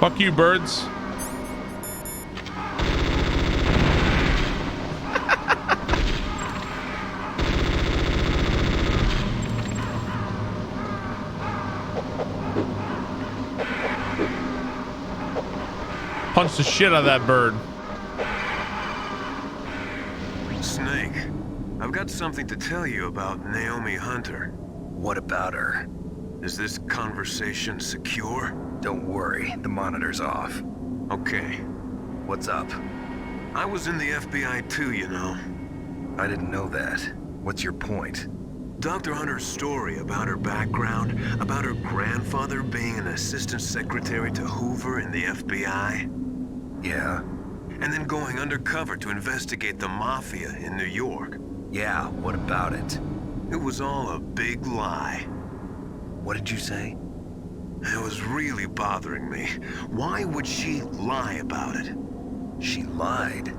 Fuck you, birds. Punch the shit out of that bird. Snake, I've got something to tell you about Naomi Hunter. What about her? Is this conversation secure? Don't worry, the monitor's off. Okay. What's up? I was in the FBI too, you know. I didn't know that. What's your point? Dr. Hunter's story about her background, about her grandfather being an assistant secretary to Hoover in the FBI. Yeah? And then going undercover to investigate the mafia in New York. Yeah, what about it? It was all a big lie. What did you say? It was really bothering me. Why would she lie about it? She lied?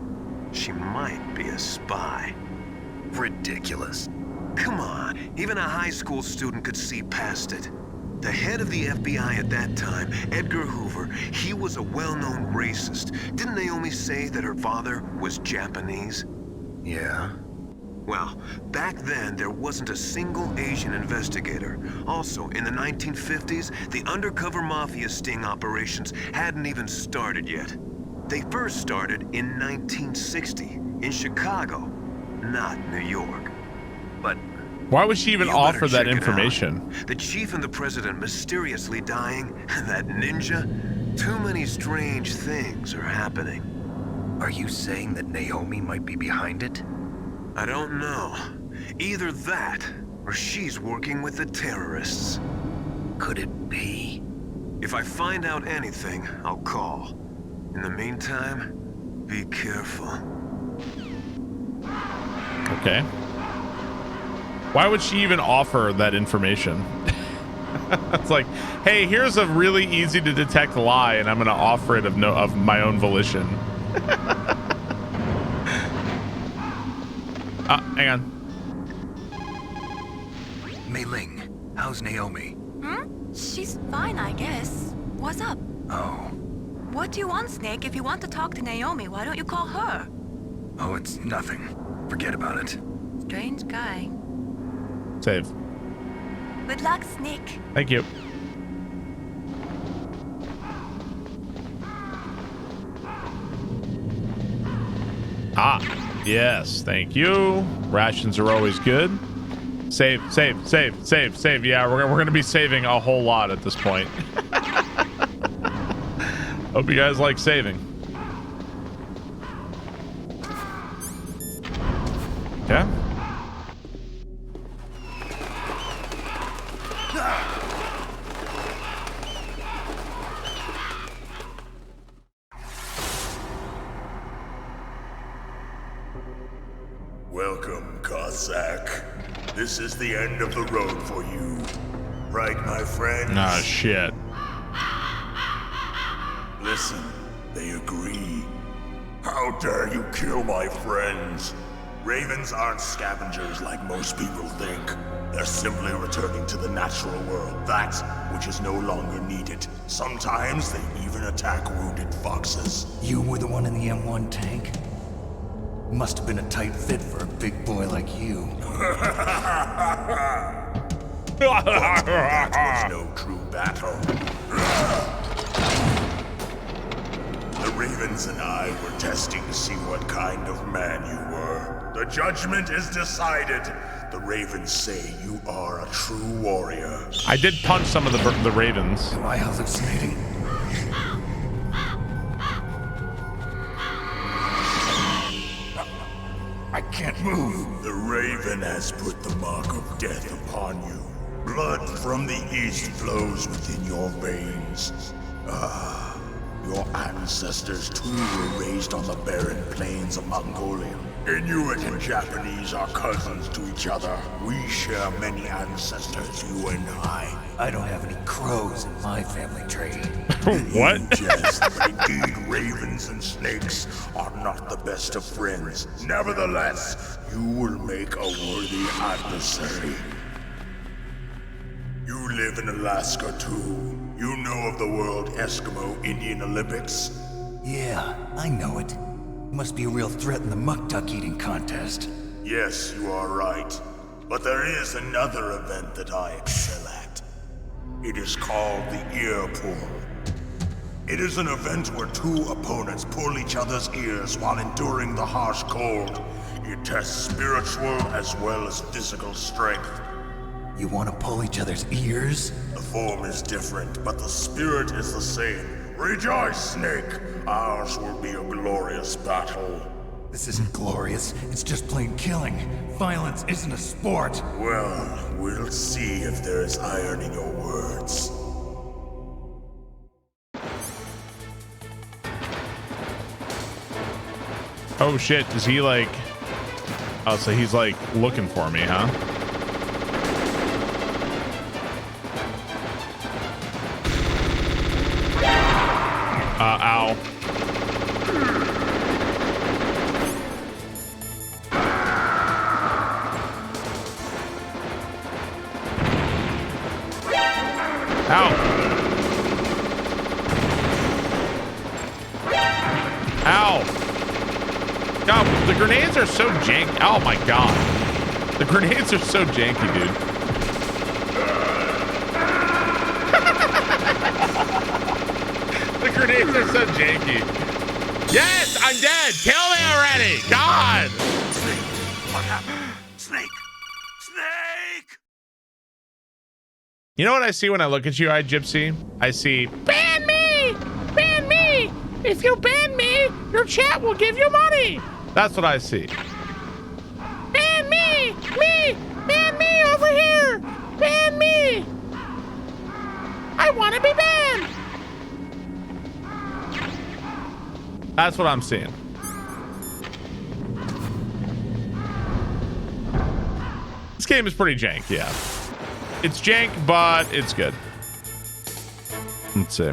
She might be a spy. Ridiculous. Come on, even a high school student could see past it. The head of the FBI at that time, Edgar Hoover, he was a well-known racist. Didn't Naomi say that her father was Japanese? Yeah. Well, back then, there wasn't a single Asian investigator. Also, in the 1950s, the undercover mafia sting operations hadn't even started yet. They first started in 1960, in Chicago, not New York. But why would she even offer that check it information? out. The chief and the president mysteriously dying, and that ninja? Too many strange things are happening. are you saying that Naomi might be behind it? I don't know. Either that, or she's working with the terrorists. Could it be? If I find out anything, I'll call. In the meantime, be careful. Okay. Why would she even offer that information? It's like, hey, here's a really easy to detect lie, and I'm going to offer it of my own volition. Hang on. Mei Ling, how's Naomi? She's fine, I guess. What's up? Oh. What do you want, Snake? If you want to talk to Naomi, why don't you call her? Oh, it's nothing. Forget about it. Strange guy. Save. Good luck, Snake. Thank you. Ah, yes, thank you. Rations are always good. Save. Yeah, we're gonna be saving a whole lot at this point. Hope you guys like saving. Yeah. Welcome, Cossack. This is the end of the road for you. Right, my friends? Nah, shit. Listen, they agree. How dare you kill my friends? Ravens aren't scavengers like most people think. They're simply returning to the natural world, that which is no longer needed. Sometimes they even attack wounded foxes. You were the one in the M1 tank? Must have been a tight fit for a big boy like you. But that was no true battle. The Ravens and I were testing to see what kind of man you were. The judgment is decided. The Ravens say you are a true warrior. I did punch some of the ravens. Am I hallucinating? I can't move. The Raven has put the mark of death upon you. Blood from the east flows within your veins. Ah, your ancestors too were raised on the barren plains of Mongolia. Inuit and Japanese are cousins to each other. We share many ancestors, you and I. I don't have any crows in my family tree. What? Yes, but indeed, ravens and snakes are not the best of friends. Nevertheless, you will make a worthy adversary. You live in Alaska too. You know of the World Eskimo Indian Olympics? Yeah, I know it. Must be a real threat in the muck duck eating contest. Yes, you are right. But there is another event that I excel at. It is called the ear pull. It is an event where two opponents pull each other's ears while enduring the harsh cold. It tests spiritual as well as physical strength. You want to pull each other's ears? The form is different, but the spirit is the same. Rejoice, Snake! Ours will be a glorious battle. This isn't glorious. It's just plain killing. Violence isn't a sport. Well, we'll see if there is iron in your words. Oh shit, is he like... Oh, so he's like looking for me, huh? Ow. Ow. Ow. God, the grenades are so janky. Oh my god. The grenades are so janky, dude. The grenades are so janky. Yes, I'm dead. Kill me already. God. Snake! What happened? Snake! Snake! You know what I see when I look at you, Gypsy? I see, ban me! Ban me! If you ban me, your chat will give you money. That's what I see. Ban me! Me! Ban me over here! Ban me! I want to be banned! That's what I'm seeing. This game is pretty jank, yeah. It's jank, but it's good. Let's see.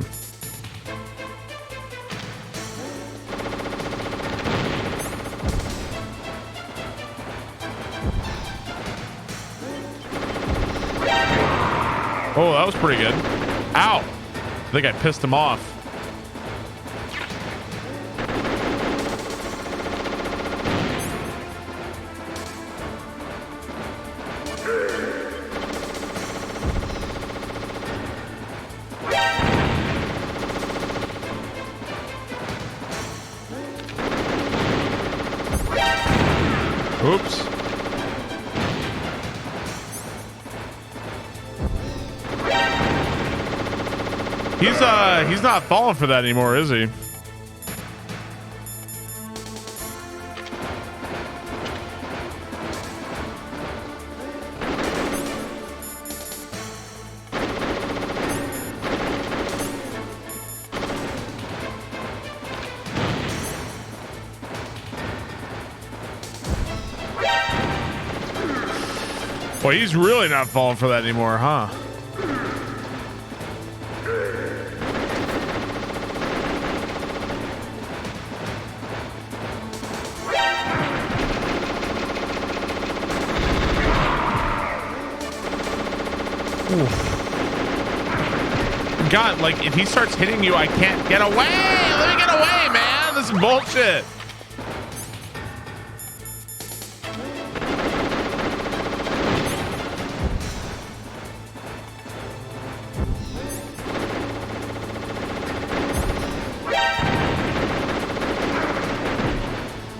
Oh, that was pretty good. Ow! I think I pissed him off. Oops. He's not falling for that anymore, is he? Boy, he's really not falling for that anymore, huh? God, like if he starts hitting you, I can't get away. Let me get away, man. This is bullshit.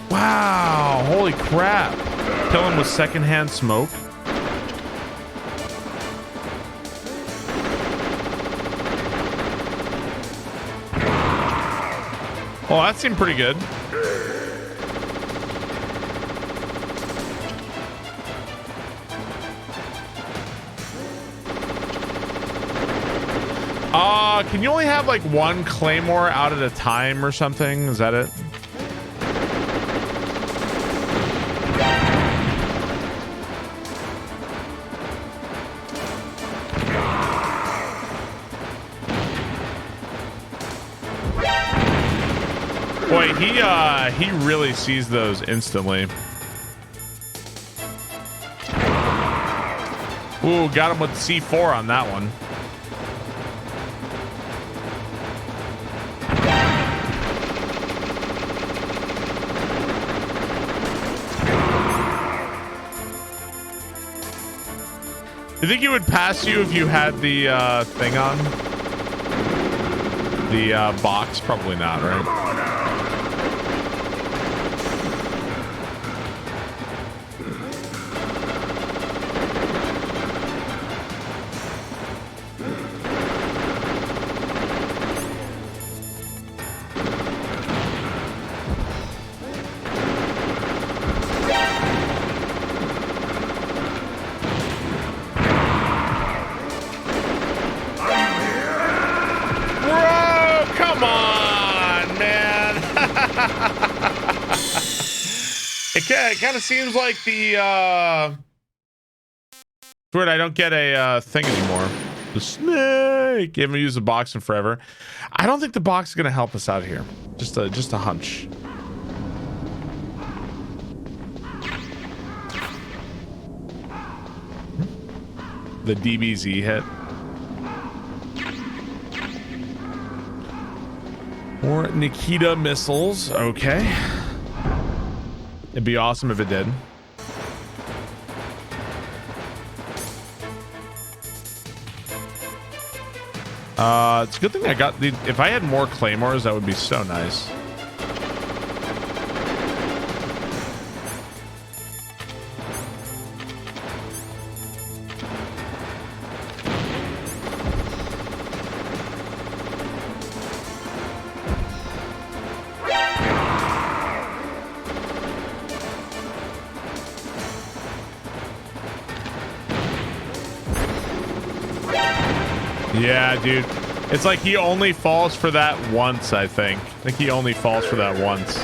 Wow, holy crap. Kill him with secondhand smoke. Oh, that seemed pretty good. Can you only have like one claymore out at a time or something? Is that it? Boy, he really sees those instantly. Ooh, got him with C4 on that one. You think it would pass you if you had the thing on? The box? Probably not, right? It kind of seems like the weird. I don't get a thing anymore. The snake. You haven't used the box in forever. I don't think the box is gonna help us out here. Just a hunch. The DBZ hit. More Nikita missiles. Okay. It'd be awesome if it did. It's a good thing I got the. If I had more claymores, that would be so nice. Yeah, dude. It's like he only falls for that once, I think. I think he only falls for that once.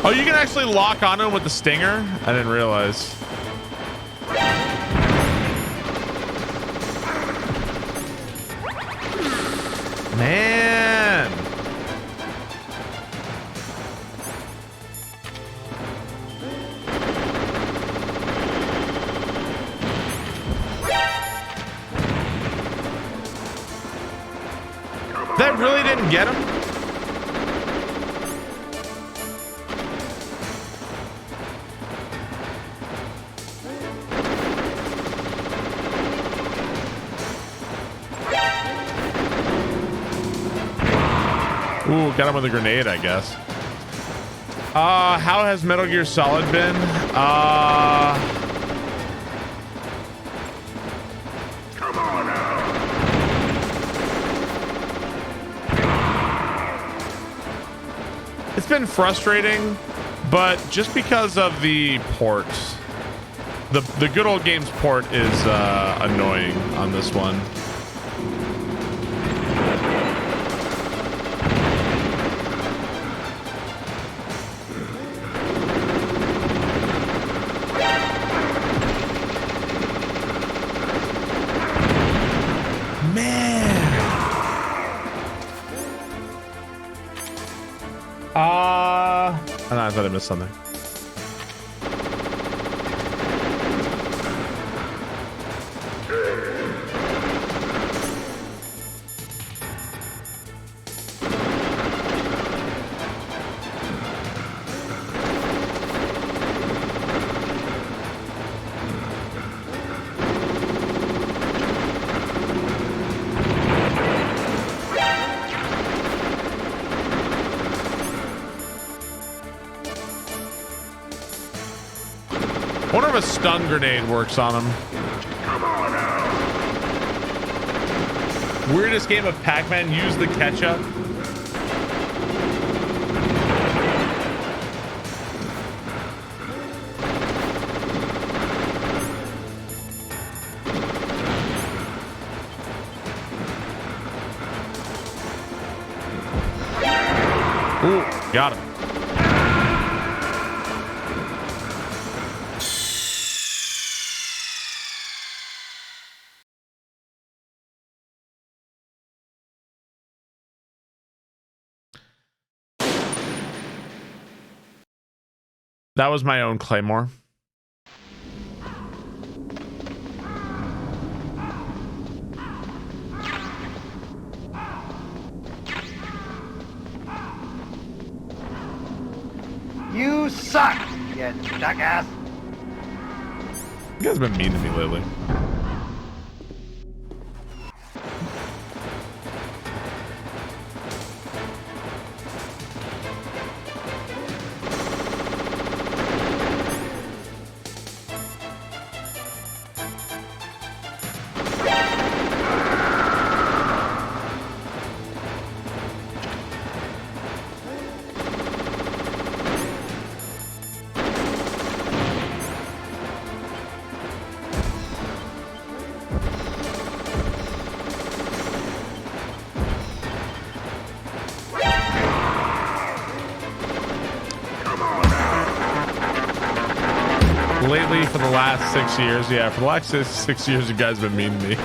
Oh, you can actually lock onto him with the stinger? I didn't realize. Man. That really didn't get him? Ooh, got him with a grenade, I guess. How has Metal Gear Solid been? Come on now. It's been frustrating, but just because of the port. The Good Old Games port is annoying on this one. I thought I missed something. I wonder if a stun grenade works on him. Come on now. Weirdest game of Pac-Man. Use the ketchup. Ooh, got him. That was my own claymore. You suck, you jackass. You guys have been mean to me lately. Lately, for the last 6 years, yeah, for the last six years, you guys have been mean to me.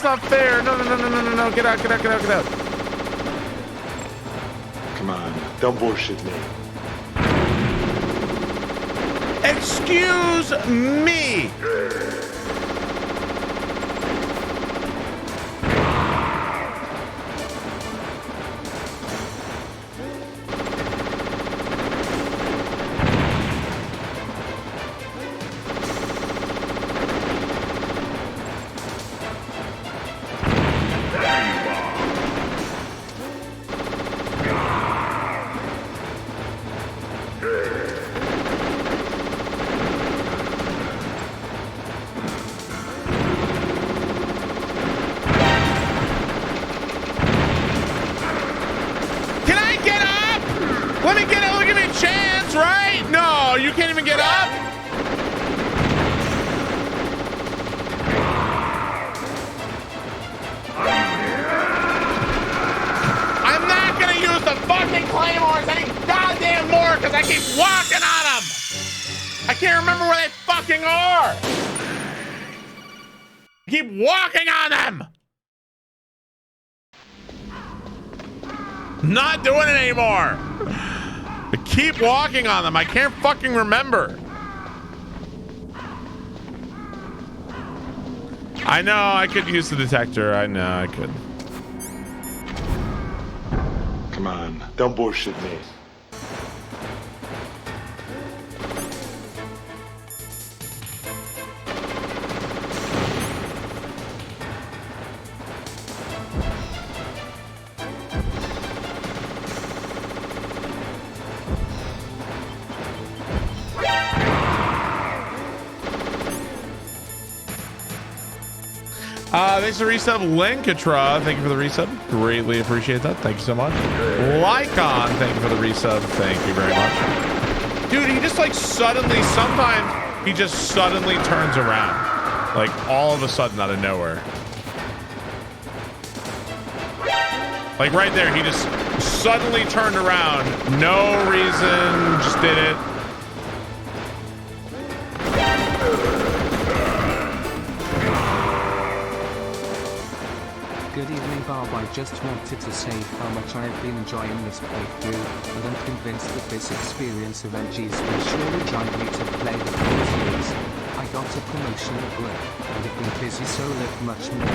That's not fair. No. Get out. Come on, don't bullshit me. Excuse me. Walking on them. Not doing it anymore. I keep walking on them. I can't fucking remember. I know I could use the detector. I know I could. Come on, don't bullshit me. Thanks for the resub, Lenkatra. Thank you for the resub. Greatly appreciate that. Thank you so much. Lycon, thank you for the resub. Thank you very much. Dude, he just like suddenly, sometimes he just suddenly turns around. Like all of a sudden out of nowhere. Like right there, he just suddenly turned around. No reason, just did it. Good evening, Barb. I just wanted to say how much I have been enjoying this playthrough, and I'm convinced that this experience of NGs will surely drive me to play the full series. I got a promotion at work, and have been busy, so live much more.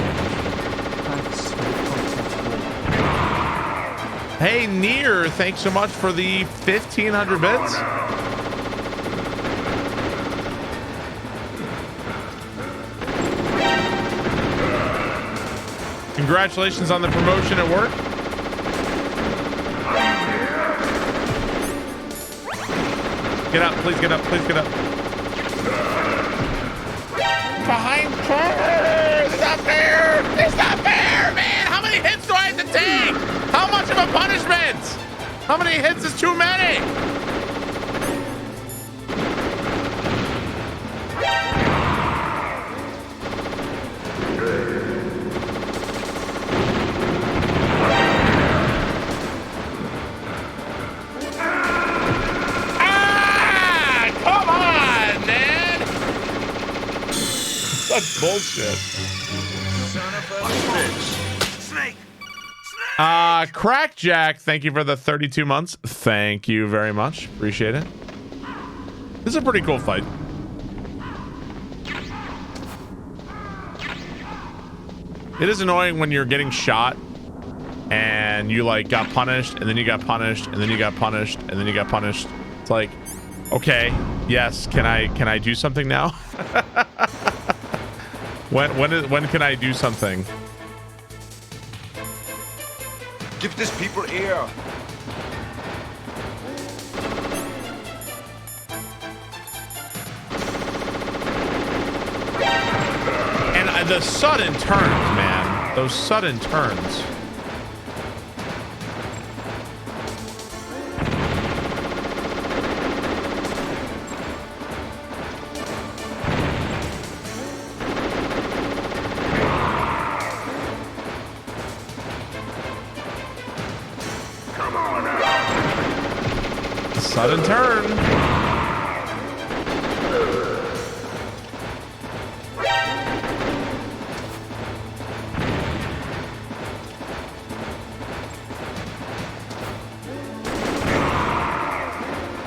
Thanks for the content war. Hey, Near, thanks so much for the 1,500 bits. Congratulations on the promotion at work. Get up, please get up, please get up. It's not fair! It's not fair, man! How many hits do I have to take? How much of a punishment? How many hits is too many? Come on, man! That's bullshit. Son of a bitch. Snake! Crackjack, thank you for the 32 months. Thank you very much. Appreciate it. This is a pretty cool fight. It is annoying when you're getting shot and you like got punished and then you got punished and then you got punished and then you got punished. It's like, okay, yes, can I do something now? when can I do something? Give these people air. And the sudden turns, man. Those sudden turns. Sudden turn.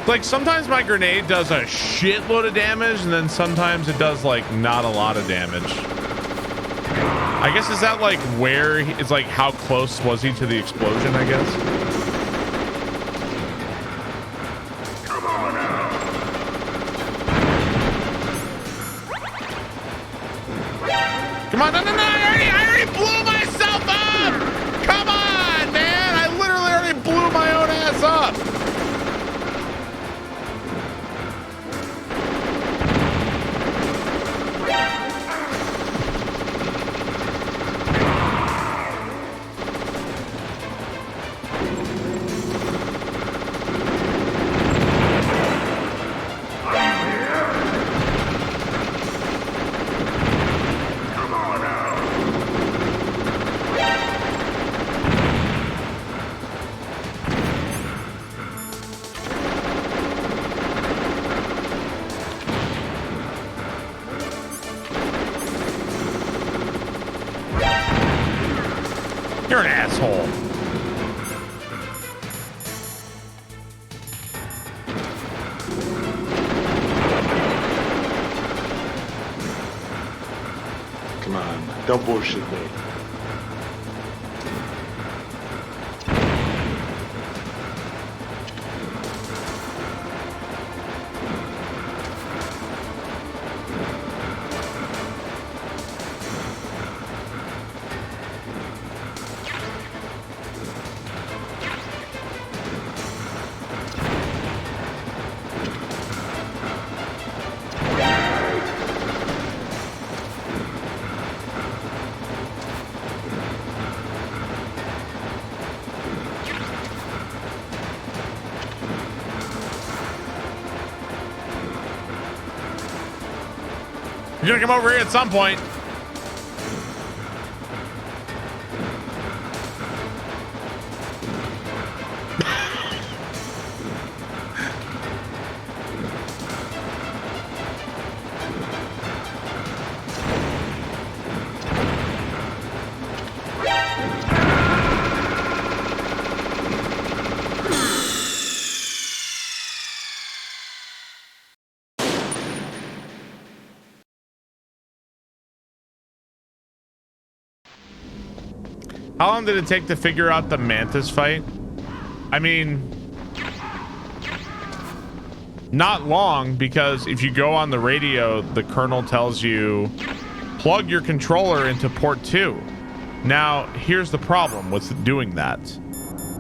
Like sometimes my grenade does a shitload of damage and then sometimes it does like not a lot of damage. I guess is that like where it's like how close was he to the explosion, I guess? Come on, no, I already blew myself up! Come on, man! I literally already blew my own ass up! You're an asshole. Come on, don't bullshit me. You're gonna come over here at some point. How long did it take to figure out the Mantis fight? I mean, not long, because if you go on the radio, the colonel tells you, plug your controller into port 2. Now, here's the problem with doing that.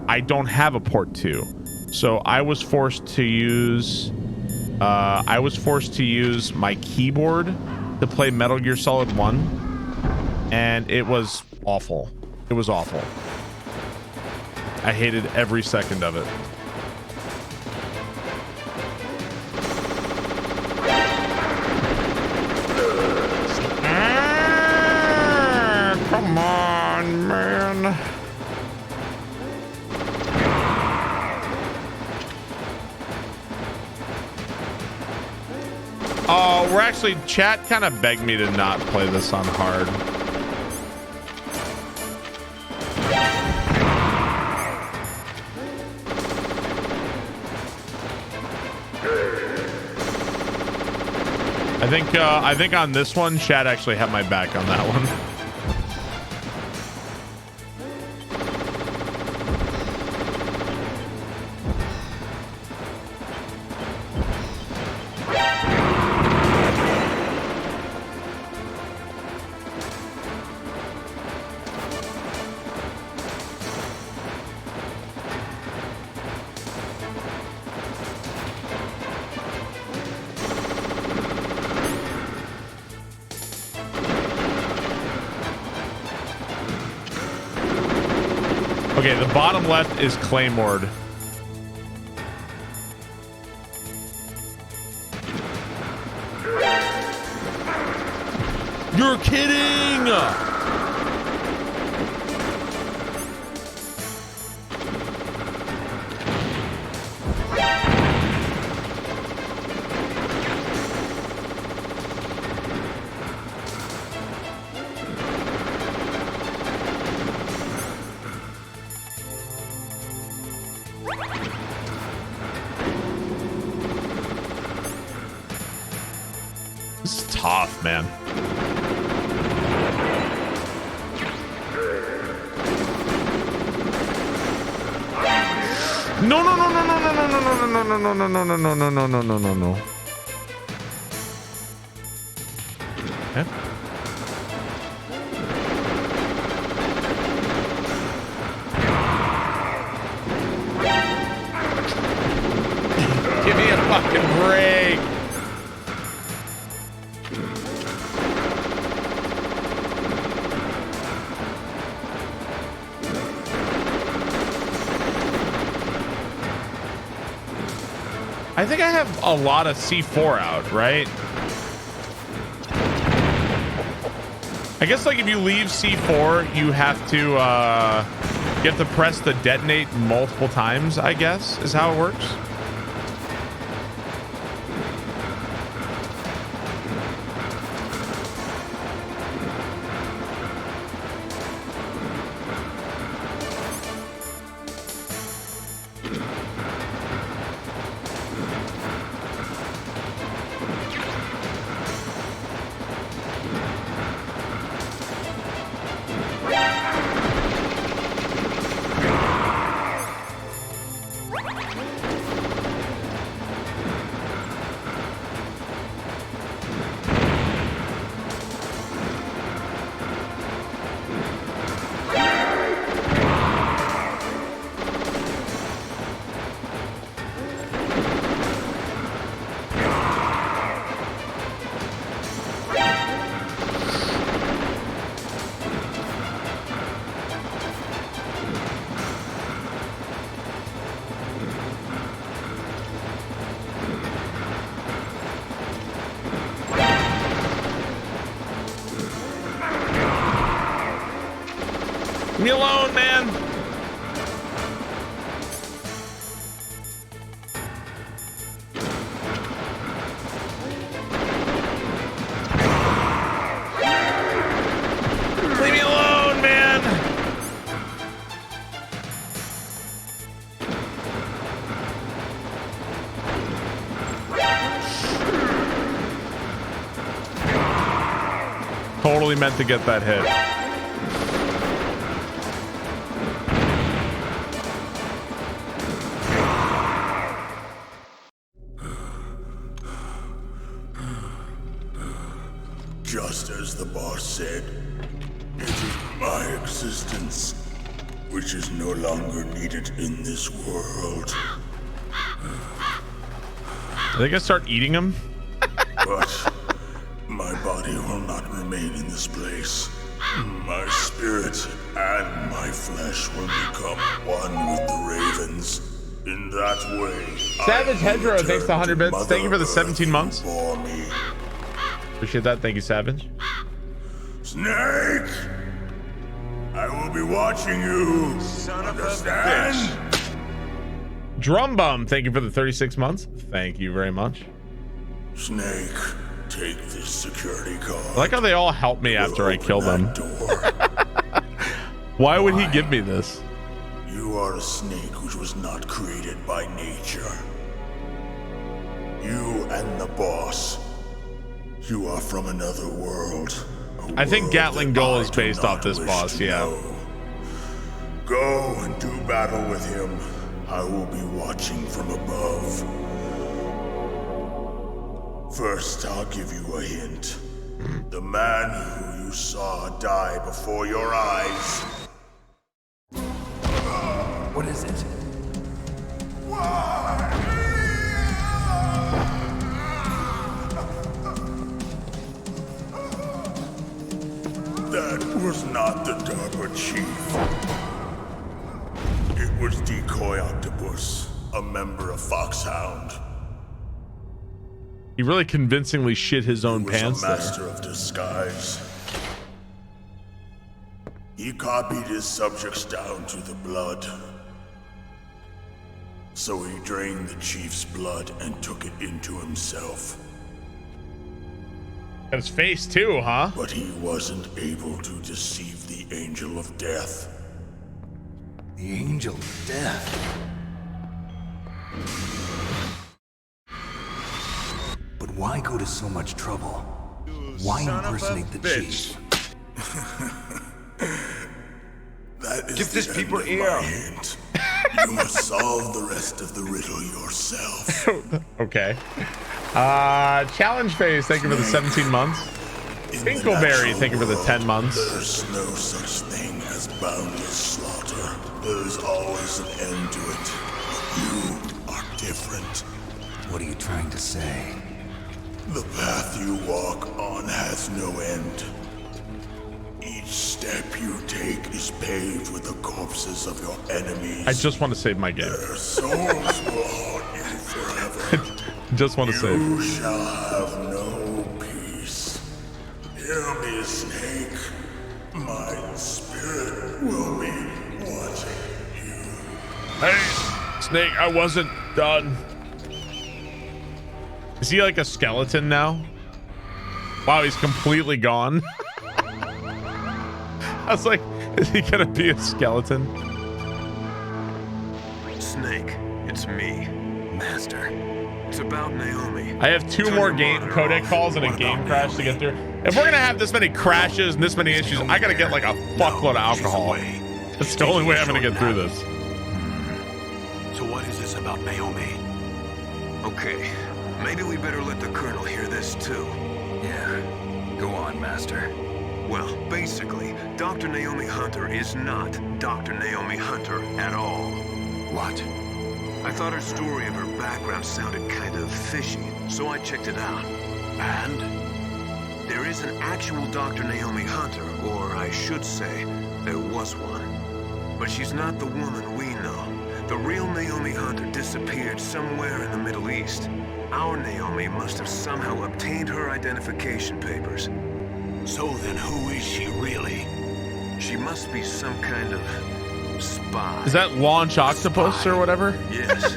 I don't have a port 2. So I was forced to use my keyboard to play Metal Gear Solid 1, and it was awful. It was awful. I hated every second of it. Come on, man. Oh, we're actually, chat kind of begged me to not play this on hard. I think on this one, chat actually had my back on that one. Okay, the bottom left is Claymored. You're kidding! This is tough, man. No, no, no, no, no, no, no, no, no, no, no, no, no, no, no, no, no, no, no, no. Okay. Give me a fucking break. I think I have a lot of C4 out, right? I guess like if you leave C4, you have to press the detonate multiple times, I guess, is how it works. Leave me alone, man. Leave me alone, man. Totally meant to get that hit. Just as the boss said, it is my existence which is no longer needed in this world. Are they gonna start eating him? But My body will not remain in this place. My spirit and my flesh will become one with the ravens. In that way, Savage Hedgerow, thanks to 100 bits. Thank you for the 17 months. For me. Appreciate that. Thank you, Savage. Snake! I will be watching you. Son of a Understand? Drum Bum, thank you for the 36 months. Thank you very much. Snake, take this security card. I like how they all help me after I kill them. Door. Why would he give me this? You are a snake which was not created by nature. You and the boss. You are from another world. I think Gatling Gull is do based off not this wish boss, to yeah. know. Go and do battle with him. I will be watching from above. First, I'll give you a hint. The man who you saw die before your eyes. What is it? That was not the DARPA chief. It was Decoy Octopus, a member of Foxhound. He really convincingly shit his own He was pants a there. master of disguise. He copied his subjects down to the blood. So he drained the chief's blood and took it into himself. Got his face too, huh? But he wasn't able to deceive the Angel of Death. The Angel of Death. But why go to so much trouble? Why impersonate the chief? That is Give this the people end of ear. my hint. You must solve the rest of the riddle yourself. Okay. Challenge phase, thank you for the 17 months. In the Pinkleberry, natural thank you for the 10 months. There's no such thing as boundless slaughter. There's always an end to it. You are different. What are you trying to say? The path you walk on has no end. Each step you take is paved with the corpses of your enemies. I just want to save my game. Their souls will haunt you forever. Just want to save. You shall have no peace. Hear me, Snake. My spirit will be watching you. Hey, Snake, I wasn't done. Is he like a skeleton now? Wow, he's completely gone. I was like, is he gonna be a skeleton? Snake, it's me, Master. It's about Naomi. I have two Turn more your game monitor codec off. calls and a What game about crash to Naomi? get through. If we're gonna have this many crashes and this many issues, I gotta get like a fuckload of alcohol. That's the only way I'm gonna get through this. So what is this about Naomi? Okay, maybe we better let the Colonel hear this too. Yeah. Go on, Master. Well, basically, Dr. Naomi Hunter is not Dr. Naomi Hunter at all. What? I thought her story of her background sounded kind of fishy, so I checked it out. And? There is an actual Dr. Naomi Hunter, or I should say, there was one. But she's not the woman we know. The real Naomi Hunter disappeared somewhere in the Middle East. Our Naomi must have somehow obtained her identification papers. So then who is she really? She must be some kind of spy. Is that Launch Octopus or whatever? Yes.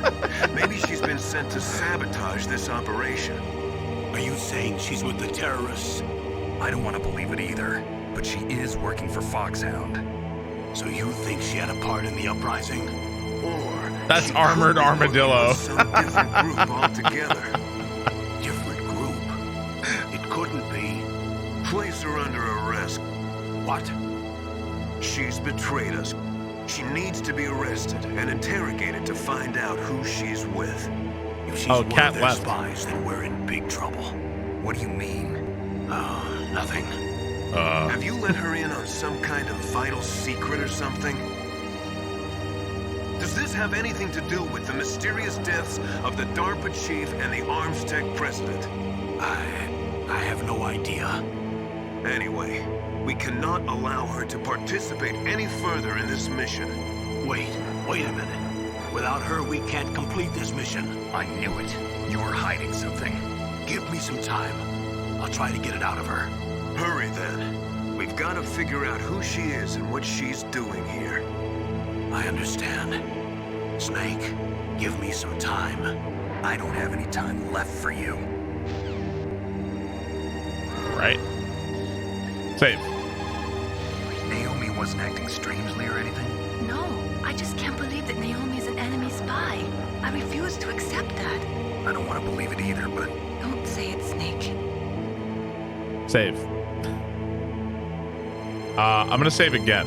Maybe she's been sent to sabotage this operation. Are you saying she's with the terrorists? I don't want to believe it either, but she is working for Foxhound. So you think she had a part in the uprising? Or That's she Armored could be working Armadillo. with some different group altogether. Different group? It couldn't be. Place her under arrest. What? She's betrayed us. She needs to be arrested and interrogated to find out who she's with. If she's Oh, one Cat of their left. spies, then we're in big trouble. What do you mean? Nothing. Have you let her in on some kind of vital secret or something? Does this have anything to do with the mysterious deaths of the DARPA chief and the Arms Tech president? I have no idea. Anyway, we cannot allow her to participate any further in this mission. Wait a minute. Without her, we can't complete this mission. I knew it. You were hiding something. Give me some time. I'll try to get it out of her. Hurry then. We've got to figure out who she is and what she's doing here. I understand. Snake, give me some time. I don't have any time left for you. Right. Save. Naomi wasn't acting strangely or anything? No, I just can't believe that Naomi is an enemy spy. I refuse to accept that. I don't want to believe it either, but... Don't say it, Snake. Save. I'm gonna save again.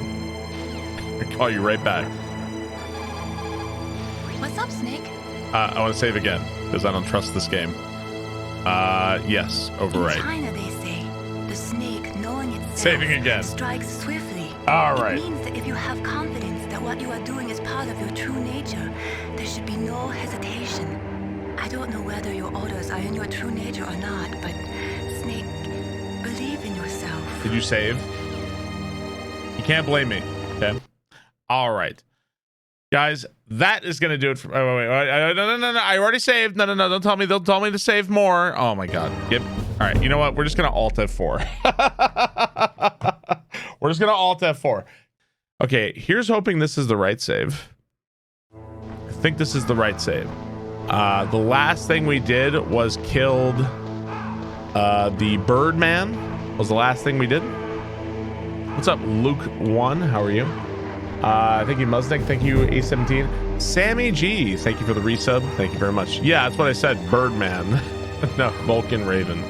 I'll call you right back. What's up, Snake? I want to save again because I don't trust this game. Yes, overwrite. In China, they say, the snake, knowing itself, Saving again. strikes swiftly. All right. It means that if you have confidence that what you are doing is part of your true nature, there should be no hesitation. I don't know whether your orders are in your true nature or not, but Snake, believe in yourself. Did you save? You can't blame me. Okay. All right. Guys, that is going to do it for... Oh, wait. No. I already saved. No. Don't tell me. They'll tell me to save more. Oh, my God. Yep. All right. You know what? We're just going to Alt F4. We're just going to Alt F4. Okay. Here's hoping this is the right save. I think this is the right save. The last thing we did was killed the Birdman. Was the last thing we did. What's up, Luke 1? How are you? Thank you, Muzdek. Thank you, A17. Sammy G, thank you for the resub. Thank you very much. Yeah, that's what I said. Birdman. No, Vulcan Raven.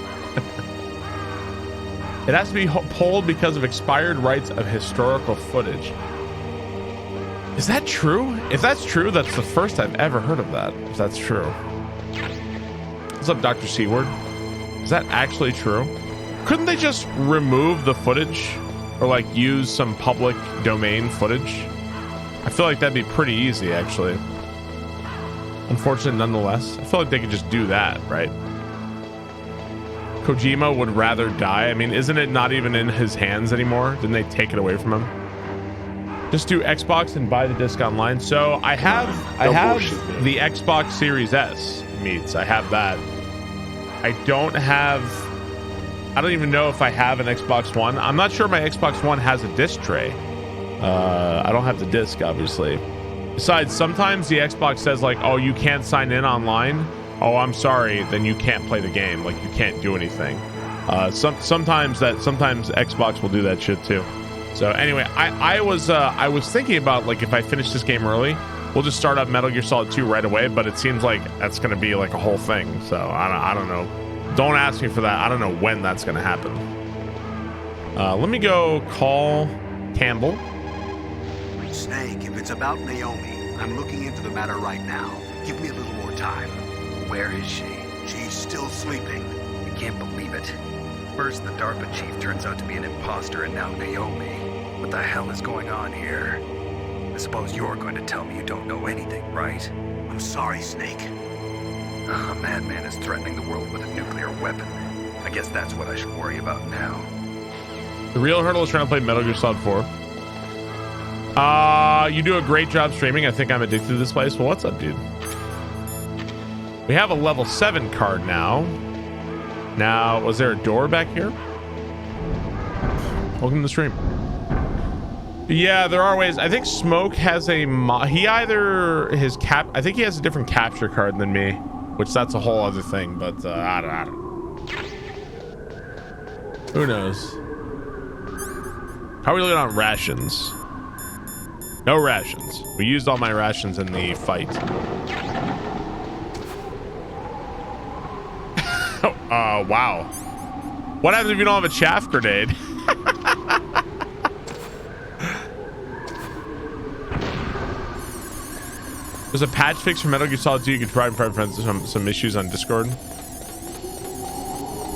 It has to be pulled because of expired rights of historical footage. Is that true? If that's true, that's the first I've ever heard of that. If that's true. What's up, Dr. Seaward? Is that actually true? Couldn't they just remove the footage? Or like use some public domain footage? I feel like that'd be pretty easy, actually. Unfortunate nonetheless. I feel like they could just do that, right? Kojima would rather die. I mean, isn't it not even in his hands anymore? Didn't they take it away from him? Just do Xbox and buy the disc online. So I have the Xbox Series S meets. I have that. I don't even know if I have an Xbox One. I'm not sure my Xbox One has a disc tray. I don't have the disc, obviously. Besides, sometimes the Xbox says like, oh, you can't sign in online. Oh, I'm sorry. Then you can't play the game. Like you can't do anything. Sometimes Xbox will do that shit too. So anyway, I was thinking about like if I finish this game early, we'll just start up Metal Gear Solid 2 right away. But it seems like that's going to be like a whole thing. So I don't know. Don't ask me for that. I don't know when that's going to happen. Let me go call Campbell. Snake, if it's about Naomi, I'm looking into the matter right now. Give me a little more time. Where is she? She's still sleeping. I can't believe it. First, the DARPA chief turns out to be an imposter, and now Naomi. What the hell is going on here? I suppose you're going to tell me you don't know anything, right? I'm sorry, Snake. A madman is threatening the world with a nuclear weapon. I guess that's what I should worry about now. The Real Hurdle is trying to play Metal Gear Solid 4. You do a great job streaming. I think I'm addicted to this place. Well, what's up, dude? We have a level 7 card now. Now, was there a door back here? Welcome to the stream. Yeah, there are ways. I think Smoke has a I think he has a different capture card than me, which that's a whole other thing, but I don't. Who knows? How are we looking on rations? No rations. We used all my rations in the fight. Wow. What happens if you don't have a chaff grenade? There's a patch fix for Metal Gear Solid 2. You can try and private friends some issues on Discord.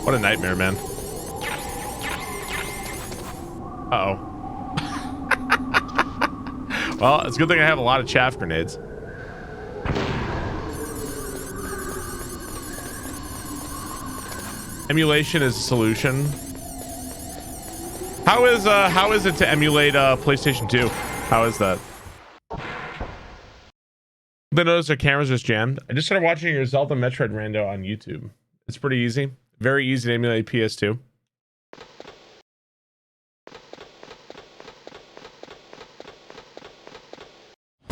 What a nightmare, man. Uh-oh. Well, it's a good thing I have a lot of chaff grenades. Emulation is a solution. How is it to emulate PlayStation 2? How is that? They notice their cameras just jammed. I just started watching your Zelda Metroid rando on YouTube. It's pretty easy. Very easy to emulate PS2.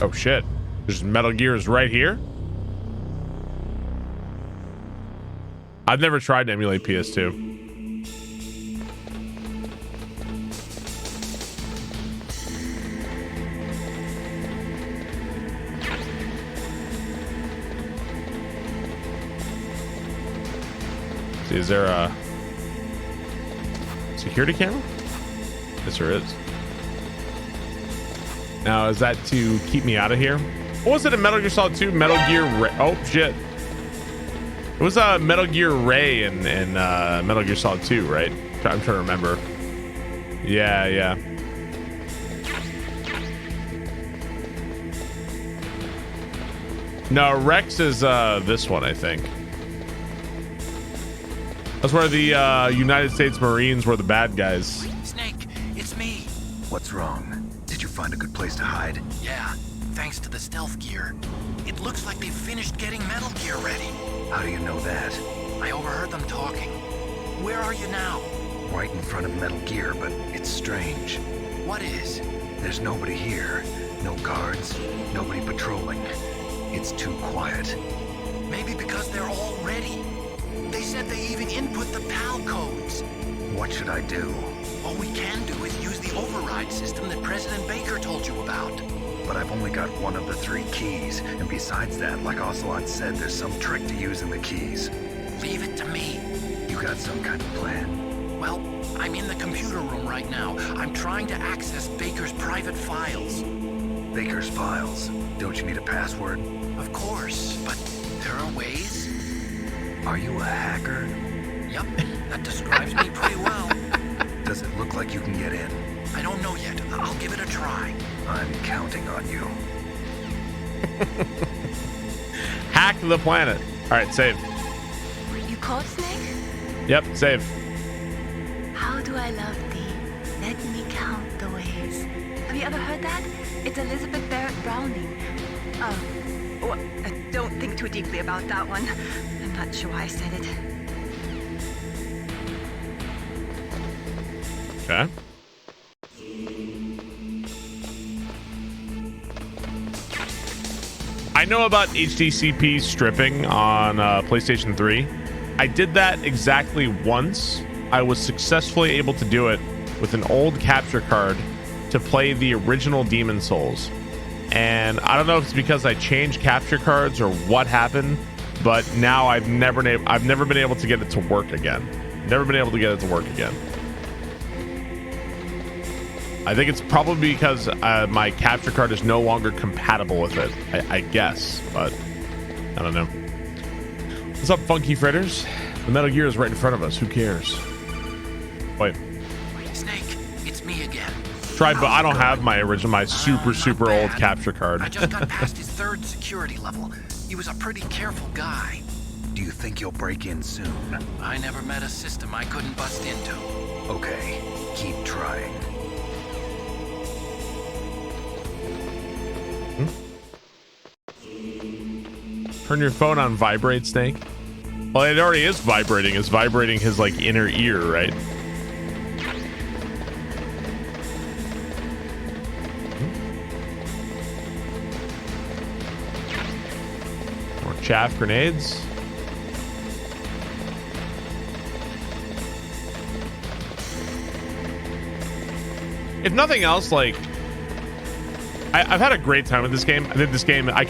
Oh shit. There's Metal Gears right here. I've never tried to emulate PS2. See, is there a security camera? Yes, there is. Now, is that to keep me out of here? What was it in Metal Gear Solid 2? Metal Gear Ray. Oh, shit. It was Metal Gear Ray in Metal Gear Solid 2, right? I'm trying to remember. Yeah. No, Rex is this one, I think. That's where the United States Marines were the bad guys. Snake, it's me. What's wrong? Did you find a good place to hide? Yeah, thanks to the stealth gear. It looks like they've finished getting Metal Gear ready. How do you know that? I overheard them talking. Where are you now? Right in front of Metal Gear, but it's strange. What is? There's nobody here. No guards, nobody patrolling. It's too quiet. Maybe because they're all ready. They said they even input the PAL codes. What should I do? All we can do is use the override system that President Baker told you about. But I've only got one of the 3 keys, and besides that, like Ocelot said, there's some trick to using the keys. Leave it to me. You got some kind of plan? Well, I'm in the computer room right now. I'm trying to access Baker's private files. Baker's files? Don't you need a password? Of course, but there are ways. Are you a hacker? Yup, that describes me pretty well. Does it look like you can get in? I don't know yet. I'll give it a try. I'm counting on you. Hack the planet. All right, save. You called, Snake? Yep, save. How do I love thee? Let me count the ways. Have you ever heard that? It's Elizabeth Barrett Browning. Oh, don't think too deeply about that one. I'm not sure why I said it. Okay. I know about HDCP stripping on PlayStation 3. I did that exactly once. I was successfully able to do it with an old capture card to play the original Demon Souls. And I don't know if it's because I changed capture cards or what happened, but now I've never been able to get it to work again. Never been able to get it to work again. I think it's probably because my capture card is no longer compatible with it. I guess, but I don't know. What's up, Funky Fritters? The Metal Gear is right in front of us. Who cares? Wait. Snake, it's me again. Try, but I don't have my original, my super old capture card. I just got past his 3rd security level. He was a pretty careful guy. Do you think you'll break in soon? I never met a system I couldn't bust into. Okay, keep trying. Turn your phone on vibrate, Snake. Well, it already is vibrating. It's vibrating his like inner ear, right? More chaff grenades. If nothing else, like I've had a great time with this game. I think this game I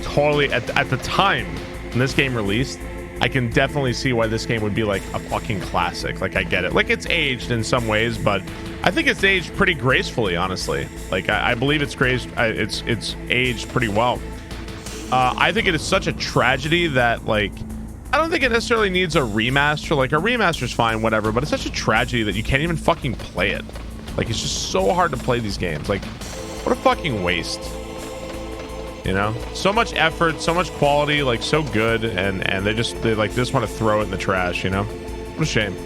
totally at the time when this game released, I can definitely see why this game would be like a fucking classic. Like I get it. Like it's aged in some ways, but I think it's aged pretty gracefully, honestly. Like I believe it's aged pretty well. I think it is such a tragedy that like I don't think it necessarily needs a remaster. Like a remaster's fine, whatever, but it's such a tragedy that you can't even fucking play it. Like it's just so hard to play these games. Like what a fucking waste. You know, so much effort, so much quality, like so good, and they just want to throw it in the trash, you know. What a shame.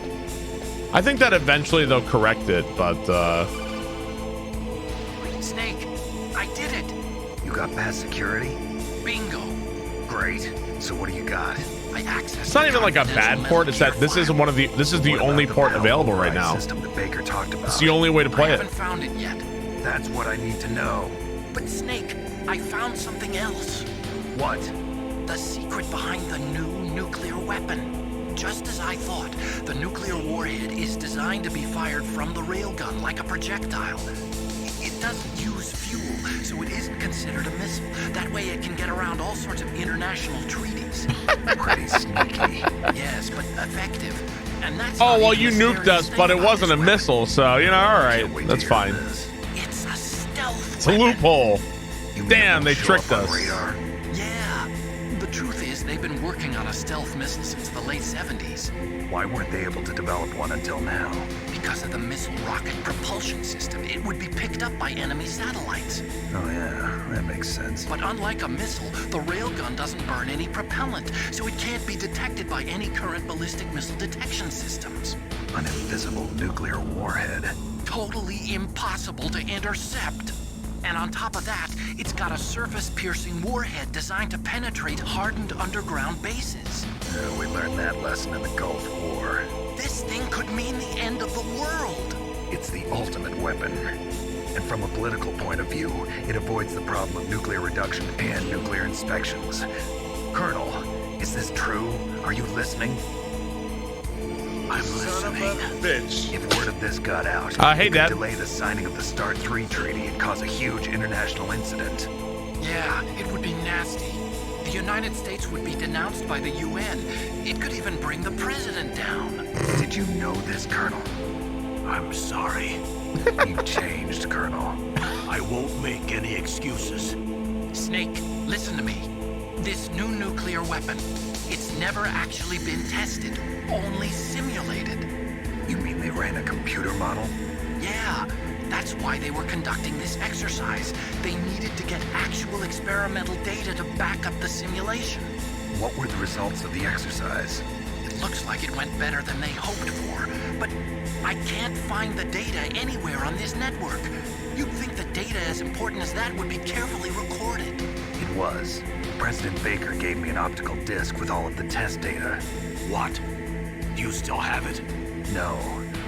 I think that eventually they'll correct it, but Snake, I did it. You got past security? Bingo. Great. So what do you got? I accessed. it's not even like a bad port. It's that this is the only port available right now. System that Baker talked about. It's the only way to play I it. haven't found it yet. That's what I need to know. But Snake, I found something else. What? The secret behind the new nuclear weapon. Just as I thought, the nuclear warhead is designed to be fired from the railgun like a projectile. It doesn't use fuel, so it isn't considered a missile. That way it can get around all sorts of international treaties. Pretty sneaky. Yes, but effective. And that's Oh, well, you nuked us, but it wasn't a missile, so, you know, all right. That's fine. It's a stealth It's a loophole. Damn, they tricked us. Yeah. The truth is, they've been working on a stealth missile since the late 70s. Why weren't they able to develop one until now? Because of the missile rocket propulsion system. It would be picked up by enemy satellites. Oh yeah, that makes sense. But unlike a missile, the railgun doesn't burn any propellant, so it can't be detected by any current ballistic missile detection systems. An invisible nuclear warhead. Totally impossible to intercept. And on top of that, it's got a surface-piercing warhead designed to penetrate hardened underground bases. We learned that lesson in the Gulf War. This thing could mean the end of the world. It's the ultimate weapon. And from a political point of view, it avoids the problem of nuclear reduction and nuclear inspections. Colonel, is this true? Are you listening? I'm listening. Bitch. If word of this got out, hey, it could Dad. delay the signing of the START 3 treaty and cause a huge international incident. Yeah, it would be nasty. The United States would be denounced by the UN. It could even bring the president down. Did you know this, Colonel? I'm sorry. You changed, Colonel. I won't make any excuses. Snake, listen to me. This new nuclear weapon, it's never actually been tested, only simulated. You mean they ran a computer model? Yeah, that's why they were conducting this exercise. They needed to get actual experimental data to back up the simulation. What were the results of the exercise? It looks like it went better than they hoped for, but I can't find the data anywhere on this network. You'd think the data as important as that would be carefully recorded. It was. President Baker gave me an optical disc with all of the test data. What? You still have it? No.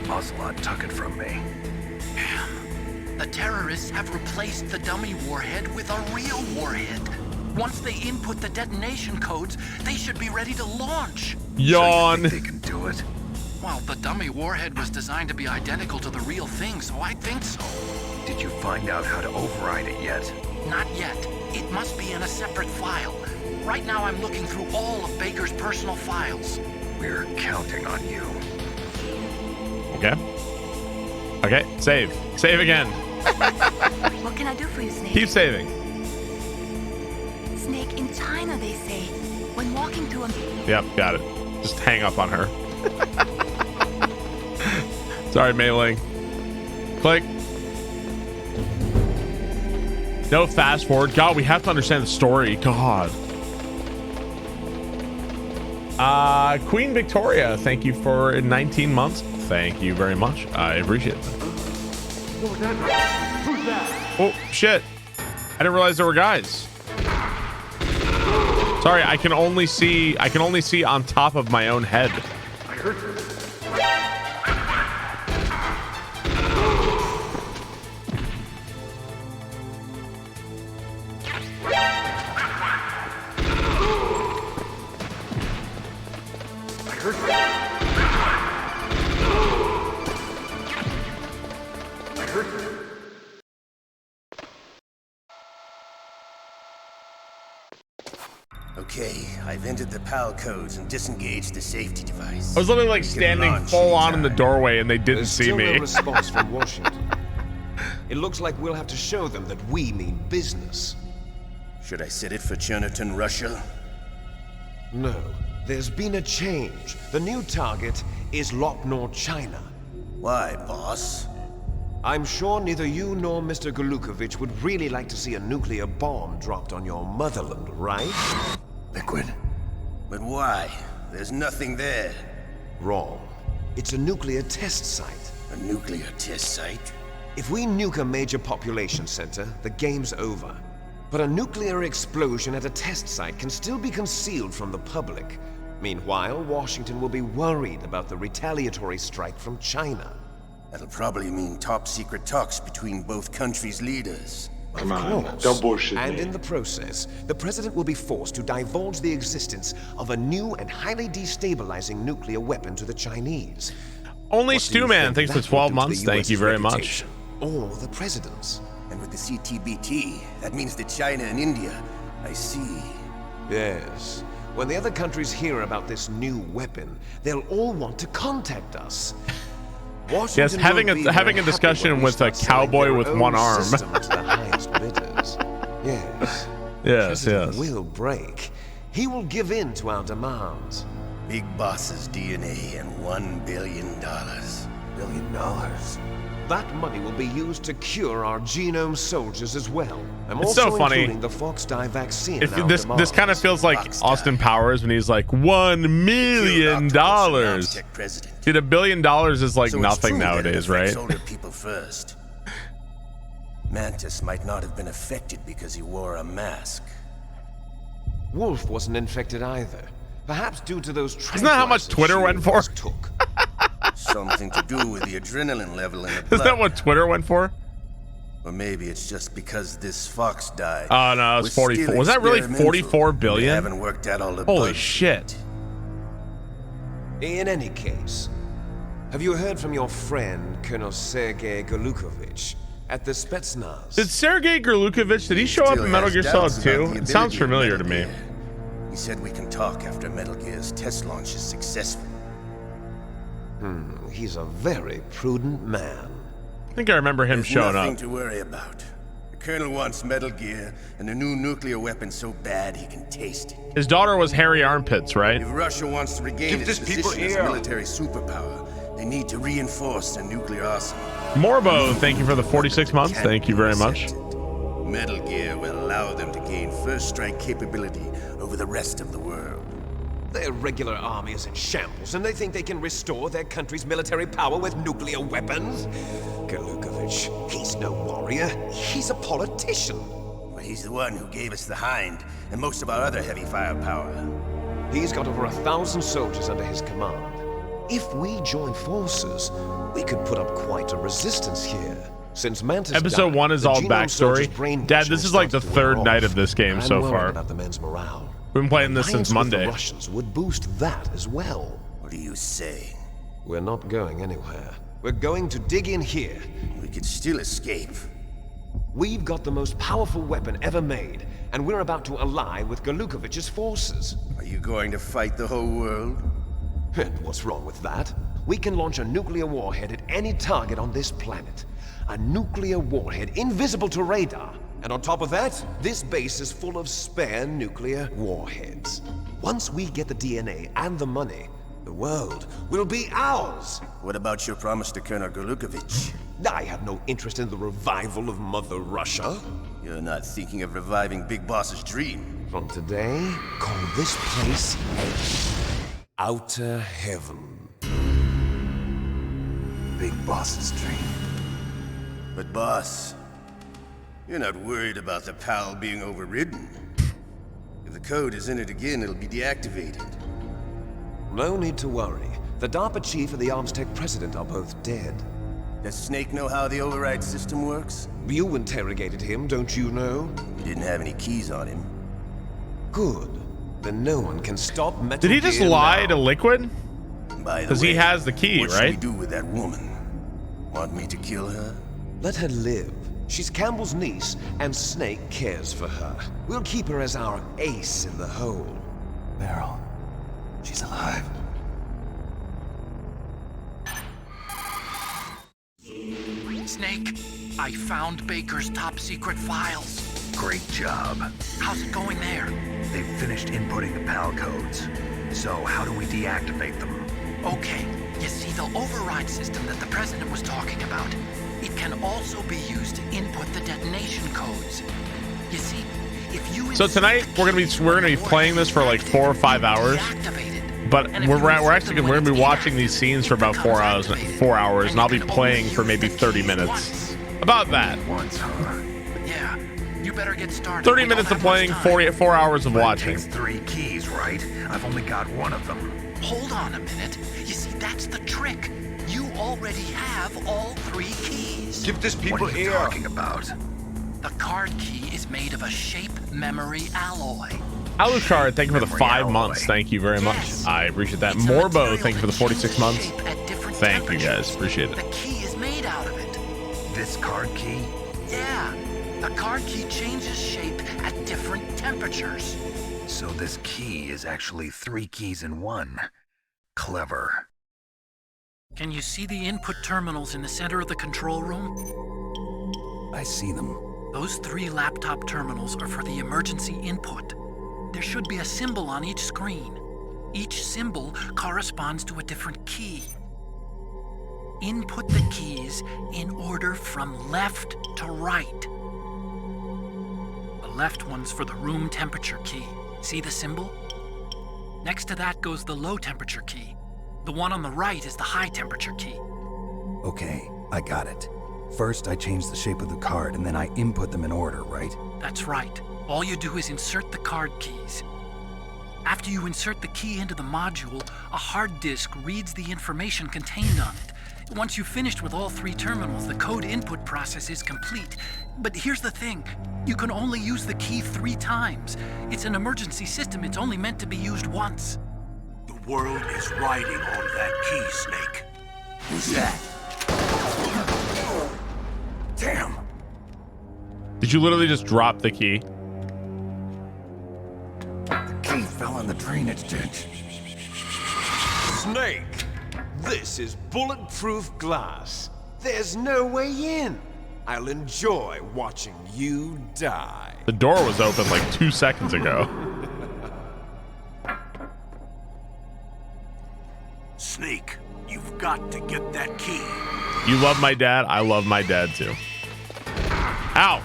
Ocelot took it from me. Damn. The terrorists have replaced the dummy warhead with a real warhead. Once they input the detonation codes, they should be ready to launch. Yawn. So you think they can do it? Well, the dummy warhead was designed to be identical to the real thing, so I think so. Did you find out how to override it yet? Not yet. It must be in a separate file. Right now I'm looking through all of Baker's personal files. We're counting on you. Okay. Okay, save. Save again. What can I do for you, Snake? Keep saving. Snake, in China, they say, when walking through a... Yep, got it. Just hang up on her. Sorry, Mei Ling. Click. No fast forward. God, we have to understand the story. God. Queen Victoria, thank you for 19 months. Thank you very much. I appreciate it. Who's that? Oh, shit. I didn't realize there were guys. Sorry, I can only see on top of my own head. I heard you. Okay, I've entered the PAL codes and disengaged the safety device. I was literally like standing full on in the doorway and they didn't There's see still me. no response from Washington. It looks like we'll have to show them that we mean business. Should I set it for Cherniton, Russia? No, there's been a change. The new target is Lopnor, China. Why, boss? I'm sure neither you nor Mr. Golukovich would really like to see a nuclear bomb dropped on your motherland, right? Liquid. But why? There's nothing there. Wrong. It's a nuclear test site. A nuclear test site? If we nuke a major population center, the game's over. But a nuclear explosion at a test site can still be concealed from the public. Meanwhile, Washington will be worried about the retaliatory strike from China. That'll probably mean top-secret talks between both countries' leaders. Come on, don't bullshit And me. in the process, the president will be forced to divulge the existence of a new and highly destabilizing nuclear weapon to the Chinese. Only What do you Stewman think thanks that for 12 will do to months. the Thank US you very much. reputation? Or the president's? And with the CTBT, that means that China and India. I see. Yes. When the other countries hear about this new weapon, they'll all want to contact us. Yes, Washington having won't be a very discussion happy when we with a start selling cowboy their with own one arm. system to the highest bidders. Yes. Yes, President yes. will break. He will give in to our demands. Big Boss's DNA and $1 billion. $1 billion. That money will be used to cure our genome soldiers as well. I'm It's also so funny. including the Fox Die vaccine. If in our this demands. kind of feels like Fox Austin Die. Powers when he's like $1 million. President. Dude, $1 billion is like So it's nothing true that it nowadays, affects right? older people first. Mantis might not have been affected because he wore a mask. Wolf wasn't infected either. Perhaps due to those. Isn't that how much tranquilizers Twitter she went for? Took. Something to do with the adrenaline level in the blood. Is that what Twitter went for? Or maybe it's just because this fox died. Oh no, it's 44. Was that really 44 They billion? haven't worked out all the Holy bugs shit. In any case, have you heard from your friend, Colonel Sergei Golukovich, at the Spetsnaz? Did Sergei Gurlukovich, did he show up Still in Metal has Gear Solid doubts 2? about the It sounds ability of familiar to Metal me. Gear. He said we can talk after Metal Gear's test launch is successful. He's a very prudent man. I think I remember him There's showing nothing up. to worry about. The Colonel wants Metal Gear and a new nuclear weapon so bad he can taste it. His daughter was Hairy Armpits, right? If Russia wants to regain Give its this people position as a air. military superpower, they need to reinforce their nuclear arsenal. Morbo, thank you for the 46 months. Can't Thank you be very much. accepted. Metal Gear will allow them to gain first strike capability over the rest of the world. Their regular army is in shambles, and they think they can restore their country's military power with nuclear weapons? Golukovich, he's no warrior. He's a politician. But he's the one who gave us the Hind and most of our other heavy firepower. He's got over 1,000 soldiers under his command. If we join forces, we could put up quite a resistance here. Since Mantis Episode died, 1 is the all genome soldiers' backstory. brainwashing Dad, this is like the started to wear third night off. of this game I'm so worried far. about the men's morale. We've been playing this since Alliance with Monday. The Russians would boost that as well. What are you saying? We're not going anywhere. We're going to dig in here. We could still escape. We've got the most powerful weapon ever made, and we're about to ally with Golukovich's forces. Are you going to fight the whole world? And what's wrong with that? We can launch a nuclear warhead at any target on this planet. A nuclear warhead invisible to radar. And on top of that, this base is full of spare nuclear warheads. Once we get the DNA and the money, the world will be ours. What about your promise to Colonel Golukovich? I have no interest in the revival of Mother Russia. You're not thinking of reviving Big Boss's dream. From today, call this place Outer Heaven. Big Boss's dream. But boss, you're not worried about the PAL being overridden. If the code is entered again, it'll be deactivated. No need to worry. The DARPA chief and the Arms Tech president are both dead. Does Snake know how the override system works? You interrogated him, don't you know? You didn't have any keys on him. Good. Then no one can stop Metal Did he just Gear lie now. to Liquid? By the Because he way, has the key, what should right? we do with that woman? Want me to kill her? Let her live. She's Campbell's niece, and Snake cares for her. We'll keep her as our ace in the hole. Meryl, she's alive. Snake, I found Baker's top secret files. Great job. How's it going there? They've finished inputting the PAL codes. So how do we deactivate them? Okay, you see the override system that the president was talking about. It can also be used to input the detonation codes. You see, if you So tonight we're gonna be playing this for like 4 or 5 hours. but And if we're you insert actually them we're when gonna be it's watching these scenes for about 4 hours, and I'll be playing for maybe 30 minutes. About that. Once, huh? Yeah, you better get started. 30 We don't minutes of have much playing, time. 4 hours of But it watching. takes 3 keys, right? I've only got one of them. Hold on a minute. You see, that's the trick. You already have all 3 keys. Give this people What are you air. talking about? The card key is made of a shape memory alloy. Alucard, thank you for the Memory 5 alloy. months. Thank you very much. Yes. I appreciate that. It's a Morbo, material thank you for the that 46 changes months. shape at different Thank you guys. temperatures. Appreciate it. The key is made out of it. This card key? Yeah, the card key changes shape at different temperatures. So this key is actually 3 keys in one. Clever. Can you see the input terminals in the center of the control room? I see them. Those 3 laptop terminals are for the emergency input. There should be a symbol on each screen. Each symbol corresponds to a different key. Input the keys in order from left to right. The left one's for the room temperature key. See the symbol? Next to that goes the low temperature key. The one on the right is the high temperature key. Okay, I got it. First, I change the shape of the card, and then I input them in order, right? That's right. All you do is insert the card keys. After you insert the key into the module, a hard disk reads the information contained on it. Once you've finished with all 3 terminals, the code input process is complete. But here's the thing. You can only use the key 3 times. It's an emergency system. It's only meant to be used once. The world is riding on that key, Snake. Who's that? Damn! Did you literally just drop the key? The key fell in the drainage ditch. Snake, this is bulletproof glass. There's no way in. I'll enjoy watching you die. The door was open like 2 seconds ago. Snake, you've got to get that key. You love my dad. I love my dad too. Ow.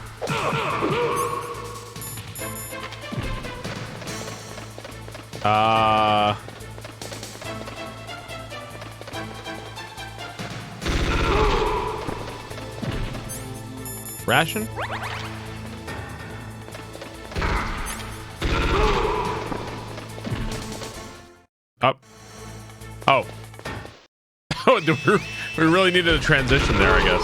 Ration? Up. Oh. Oh, we really needed a transition there, I guess.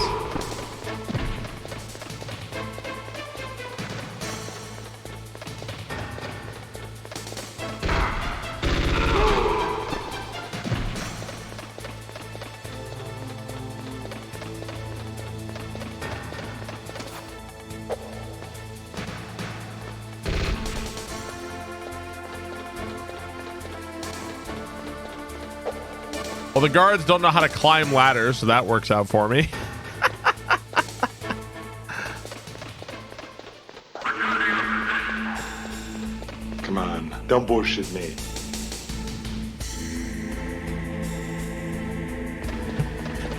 Well, the guards don't know how to climb ladders, so that works out for me. Come on, don't bullshit me.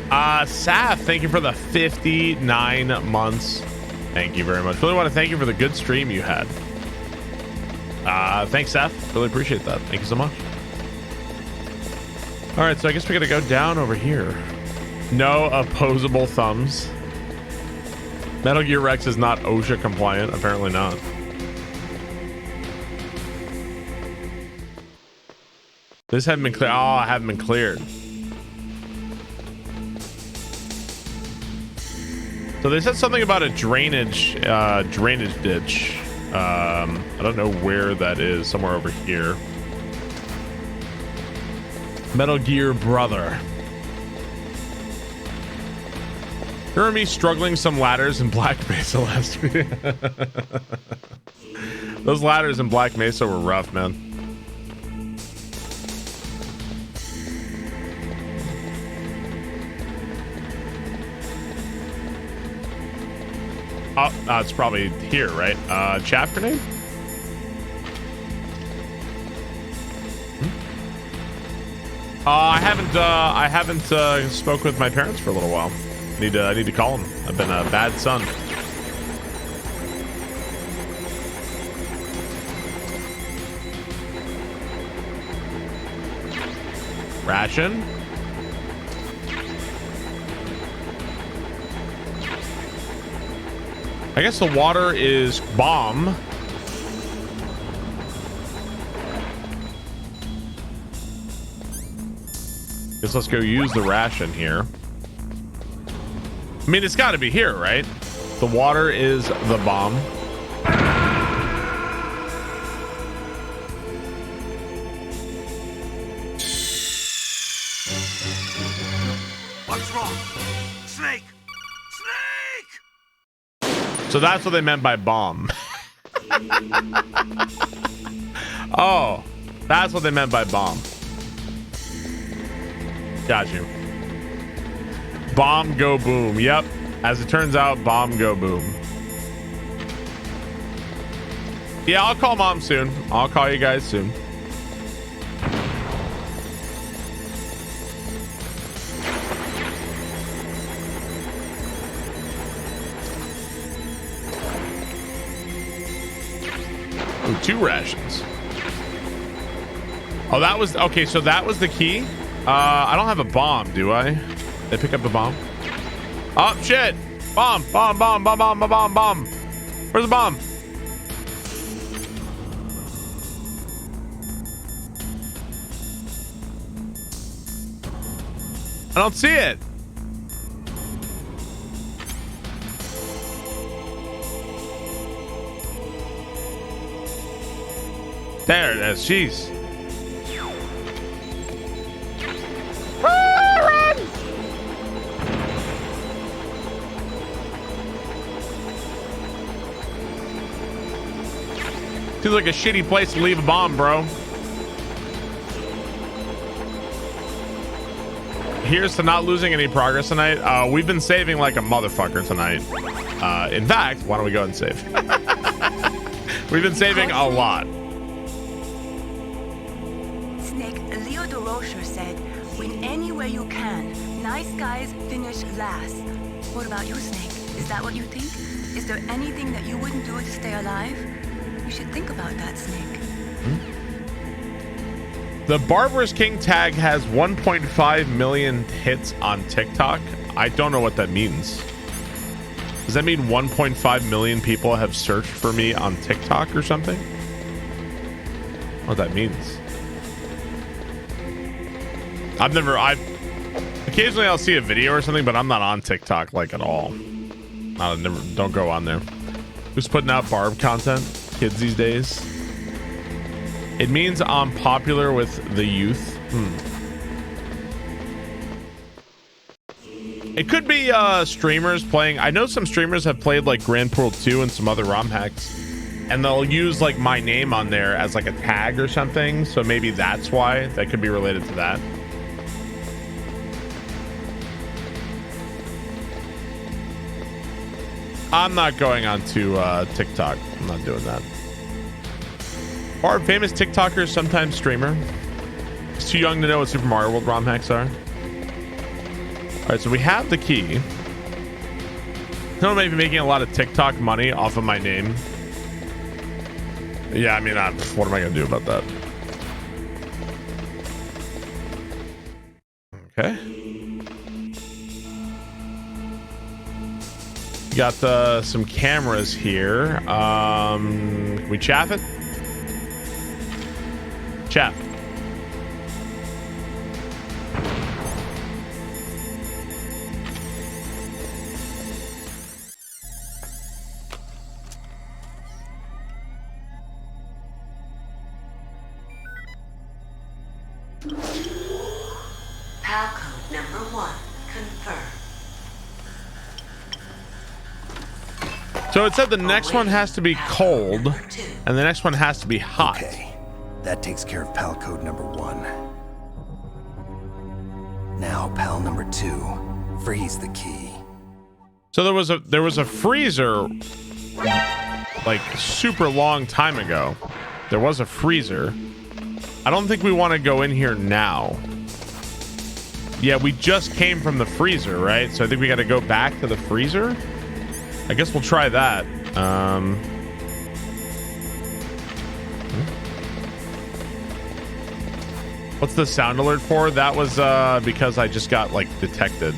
Saf, thank you for the 59 months. Thank you very much. Really want to thank you for the good stream you had. Thanks, Saf. Really appreciate that. Thank you so much. All right, so I guess we got to go down over here. No opposable thumbs. Metal Gear Rex is not OSHA compliant. Apparently not. This hadn't been cleared. Oh, I haven't been cleared. So they said something about a drainage ditch. I don't know where that is. Somewhere over here. Metal Gear Brother. Remember me struggling some ladders in Black Mesa last week? Those ladders in Black Mesa were rough, man. Oh, it's probably here, right? Chaff grenade? I haven't spoke with my parents for a little while. I need to call them. I've been a bad son. Ration. I guess the water is bomb. Guess let's go use the ration here. I mean, it's got to be here, right? The water is the bomb. What's wrong? Snake! Snake! So that's what they meant by bomb. Oh, that's what they meant by bomb. Got you. Bomb go boom. Yep. As it turns out, bomb go boom. Yeah, I'll call mom soon. I'll call you guys soon. Ooh, 2 rations. Oh, that was okay. So that was the key. I don't have a bomb, do I? Did I pick up the bomb? Oh shit! Bomb! Bomb! Bomb! Bomb! Bomb! Bomb! Bomb! Where's the bomb? I don't see it. There it is. Jeez. Run! Seems like a shitty place to leave a bomb, bro. Here's to not losing any progress tonight. We've been saving like a motherfucker tonight. In fact, why don't we go ahead and save? We've been saving a lot. Snake, Leo DeRocher said, win any way you can. Nice guys finish last. What about you, Snake? Is that what you think? Is there anything that you wouldn't do to stay alive? You should think about that, Snake. The Barbarous King tag has 1.5 million hits on TikTok. I don't know what that means. Does that mean 1.5 million people have searched for me on TikTok or something? What that means? Occasionally I'll see a video or something, but I'm not on TikTok like at all. Don't go on there. Who's putting out Barb content? Kids these days. It means I'm popular with the youth. It could be streamers playing. I know some streamers have played like Grand Pool 2 and some other ROM hacks, and they'll use like my name on there as like a tag or something. So maybe that's why. That could be related to that. I'm not going on to TikTok. I'm not doing that. Barb, famous TikToker, sometimes streamer. He's too young to know what Super Mario World ROM hacks are. All right, so we have the key. I don't maybe making a lot of TikTok money off of my name. Yeah, I mean, what am I gonna do about that? Okay. Got some cameras here. Can we chaff it? Chaff. PAL code number 1 confirmed. So it said the next one has to be cold, and the next one has to be hot. Okay, that takes care of PAL code number 1. Now PAL number 2, freeze the key. So there was a freezer like super long time ago. There was a freezer. I don't think we want to go in here now. Yeah, we just came from the freezer, right? So I think we got to go back to the freezer. I guess we'll try that. What's the sound alert for? That was because I just got like detected.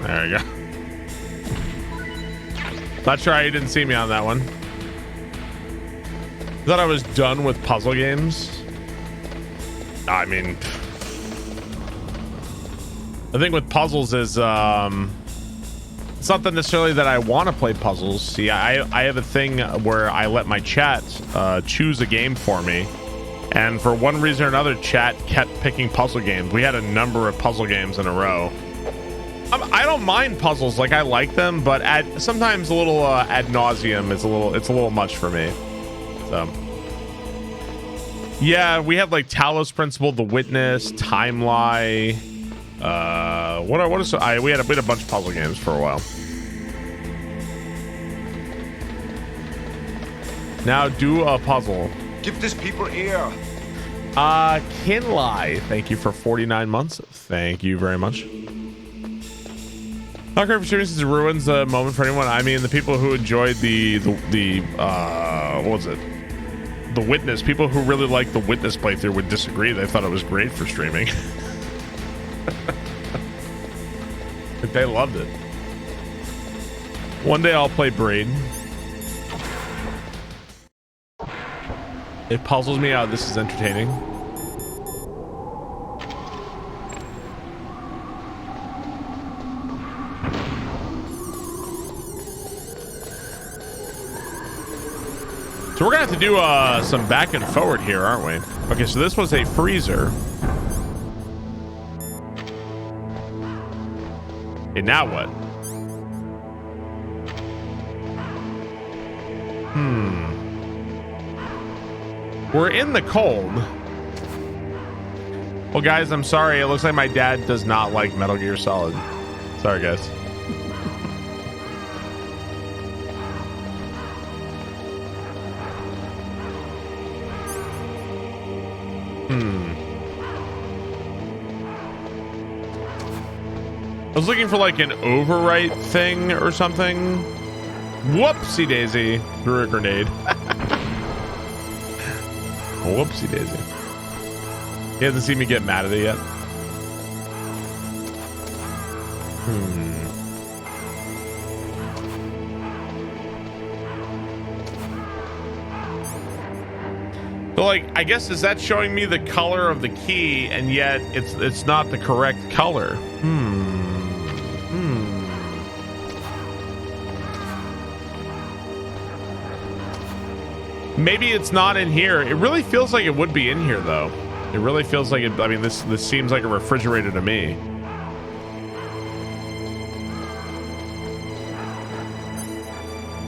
There you go. Not sure how you didn't see me on that one. Thought I was done with puzzle games. I mean, the thing with puzzles is it's not that necessarily that I want to play puzzles. See, I have a thing where I let my chat choose a game for me, and for one reason or another, chat kept picking puzzle games. We had a number of puzzle games in a row. I don't mind puzzles, like I like them, but sometimes a little ad nauseum is it's a little much for me. So yeah, we had like Talos Principle, The Witness, Time Lie. We had a bunch of puzzle games for a while. Now do a puzzle. Give this people ear. Kinlai, thank you for 49 months. Thank you very much. Not great for streaming since it ruins the moment for anyone. I mean, the people who enjoyed the what was it? The Witness. People who really liked the Witness playthrough would disagree. They thought it was great for streaming. They loved it. One day I'll play Braid. It puzzles me out. This is entertaining. So we're gonna have to do some back and forward here, aren't we? Okay, so this was a freezer. Okay, now what? We're in the cold. Well, guys, I'm sorry. It looks like my dad does not like Metal Gear Solid. Sorry, guys. I was looking for like an overwrite thing or something. Whoopsie daisy. Threw a grenade. Whoopsie daisy. He hasn't seen me get mad at it yet. So like, I guess, is that showing me the color of the key, and yet it's not the correct color? Maybe it's not in here. It really feels like it would be in here, though. It really feels like it. I mean, this seems like a refrigerator to me.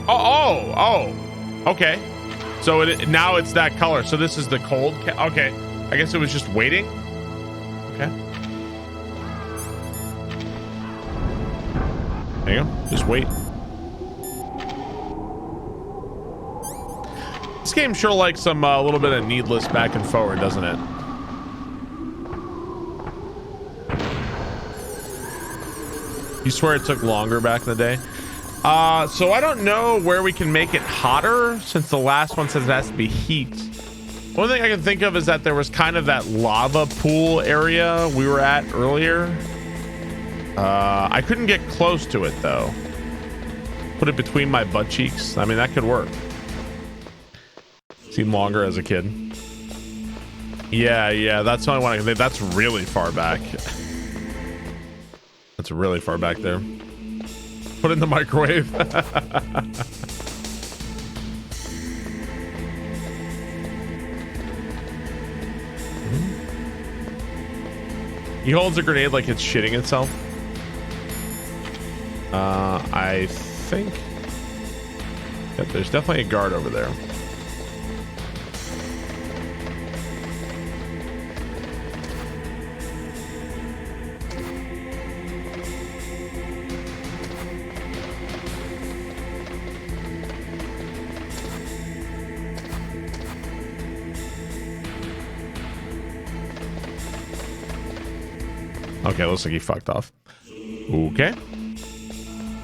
Oh. Okay. So now it's that color. So this is the cold. Okay. I guess it was just waiting. Okay. There you go. Just wait. This game sure likes some a little bit of needless back and forward, doesn't it? You swear it took longer back in the day? So I don't know where we can make it hotter, since the last one says it has to be heat. One thing I can think of is that there was kind of that lava pool area we were at earlier. I couldn't get close to it though. Put it between my butt cheeks. I mean, that could work. Seemed longer as a kid. Yeah, that's the only one I can think. That's really far back. That's really far back there. Put it in the microwave. He holds a grenade like it's shitting itself. I think that there's definitely a guard over there. Okay, looks like he fucked off. Okay.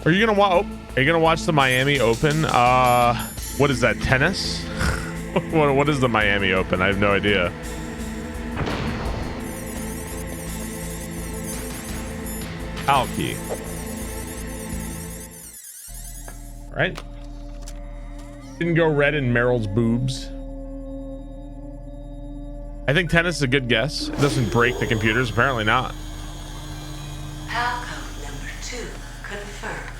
Are you gonna watch? Are you gonna watch the Miami Open? What is that? Tennis? What is the Miami Open? I have no idea. Alki. Right? Didn't go red in Meryl's boobs. I think tennis is a good guess. It doesn't break the computers. Apparently not. Palcode number 2 confirmed.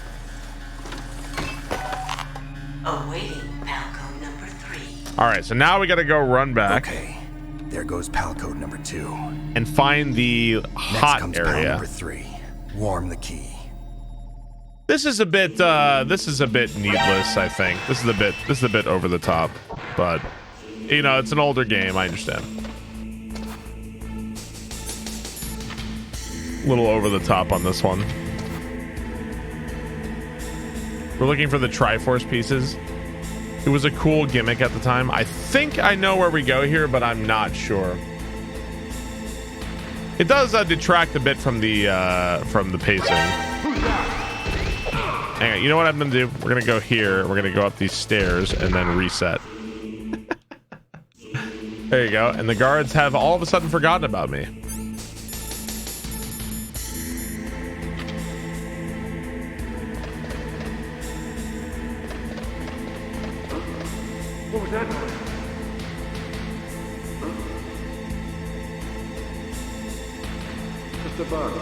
Awaiting Palcode number 3. All right, so now we got to go run back. Okay, there goes pal code number 2. And find the hot Next comes area. pal number 3. Warm the key. This is a bit needless, I think. This is a bit over the top, but you know, it's an older game, I understand. A little over the top on this one. We're looking for the Triforce pieces. It was a cool gimmick at the time. I think I know where we go here, but I'm not sure. It does detract a bit from the pacing. Hang on, you know what I'm gonna do? We're gonna go here. We're gonna go up these stairs and then reset. There you go. And the guards have all of a sudden forgotten about me. What was that? Mr. Barb.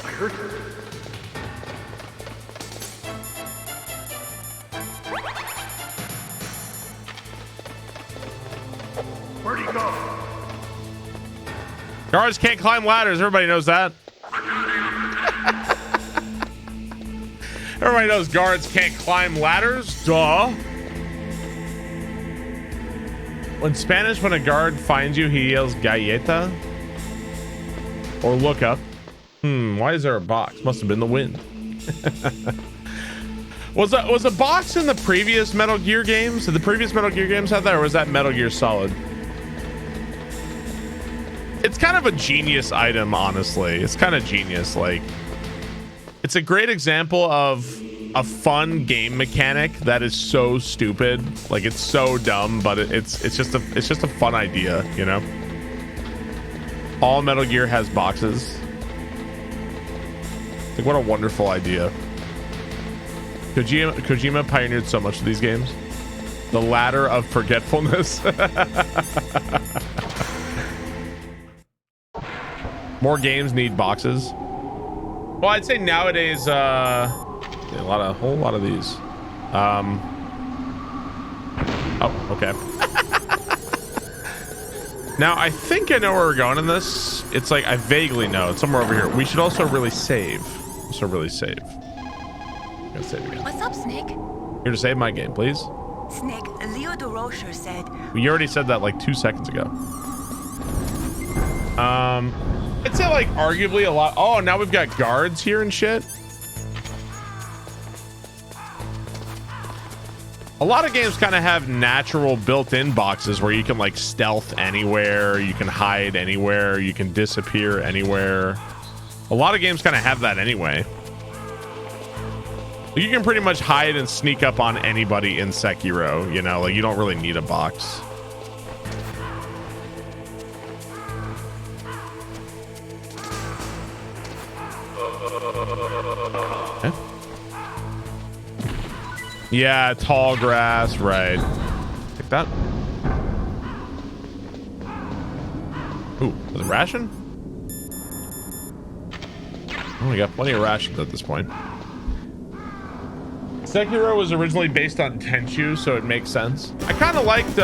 I heard her. Where'd he go? Guards can't climb ladders. Everybody knows that. Everybody knows guards can't climb ladders. Duh. In Spanish, when a guard finds you, he yells galleta or look up. Why is there a box? Must have been the wind. Was a box in the previous Metal Gear games? Did the previous Metal Gear games have that, or was that Metal Gear Solid? It's kind of a genius item, honestly. It's kind of genius. Like, it's a great example of a fun game mechanic that is so stupid. Like, it's so dumb, but it's just a fun idea, you know? All Metal Gear has boxes. Like, what a wonderful idea. Kojima pioneered so much of these games. The ladder of forgetfulness. More games need boxes. Well, I'd say nowadays, yeah, a whole lot of these. Oh, okay. Now, I think I know where we're going in this. It's like, I vaguely know. It's somewhere over here. We should also really save. Gonna save again. What's up, Snake? Here to save my game, please. Snake, Leo DeRocher said... We already said that like 2 seconds ago. I'd say like arguably a lot. Oh, now we've got guards here and shit. A lot of games kind of have natural built-in boxes where you can like stealth anywhere, you can hide anywhere, you can disappear anywhere. A lot of games kind of have that anyway. You can pretty much hide and sneak up on anybody in Sekiro, you know, like you don't really need a box. Okay. Yeah, tall grass, right. Take that. Ooh, was it ration? Oh, we got plenty of rations at this point. Sekiro was originally based on Tenchu, so it makes sense. I kind of liked,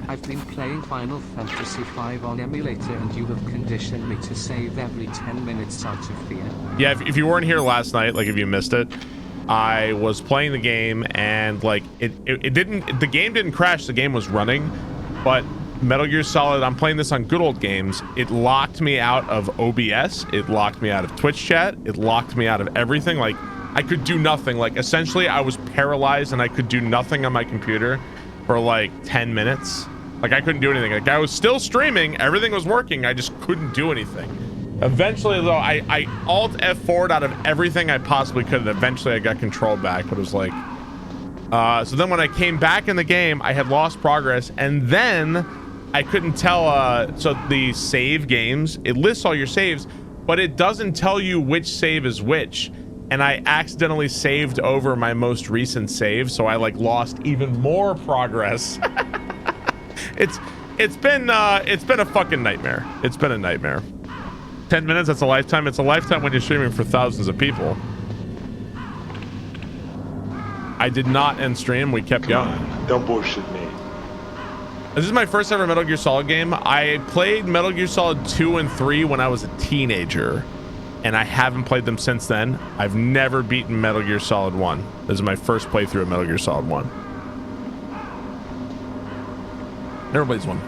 I've been playing Final Fantasy V on emulator and you have conditioned me to save every 10 minutes out of fear. Yeah, if you weren't here last night, like if you missed it, I was playing the game and like it didn't, the game didn't crash, the game was running, but Metal Gear Solid, I'm playing this on Good Old Games. It locked me out of OBS. It locked me out of Twitch chat. It locked me out of everything. Like, I could do nothing. Like, essentially, I was paralyzed and I could do nothing on my computer for like 10 minutes. Like, I couldn't do anything. Like, I was still streaming. Everything was working. I just couldn't do anything. Eventually, though, I Alt F4'd out of everything I possibly could. And eventually, I got control back. But it was like... so then when I came back in the game, I had lost progress. And then... I couldn't tell, so the save games, it lists all your saves, but it doesn't tell you which save is which. And I accidentally saved over my most recent save, so I like lost even more progress. It's been a fucking nightmare. It's been a nightmare. 10 minutes, that's a lifetime. It's a lifetime when you're streaming for thousands of people. I did not end stream, we kept going. Don't bullshit me. This is my first ever Metal Gear Solid game. I played Metal Gear Solid 2 and 3 when I was a teenager, and I haven't played them since then. I've never beaten Metal Gear Solid 1. This is my first playthrough of Metal Gear Solid 1. Never played this one.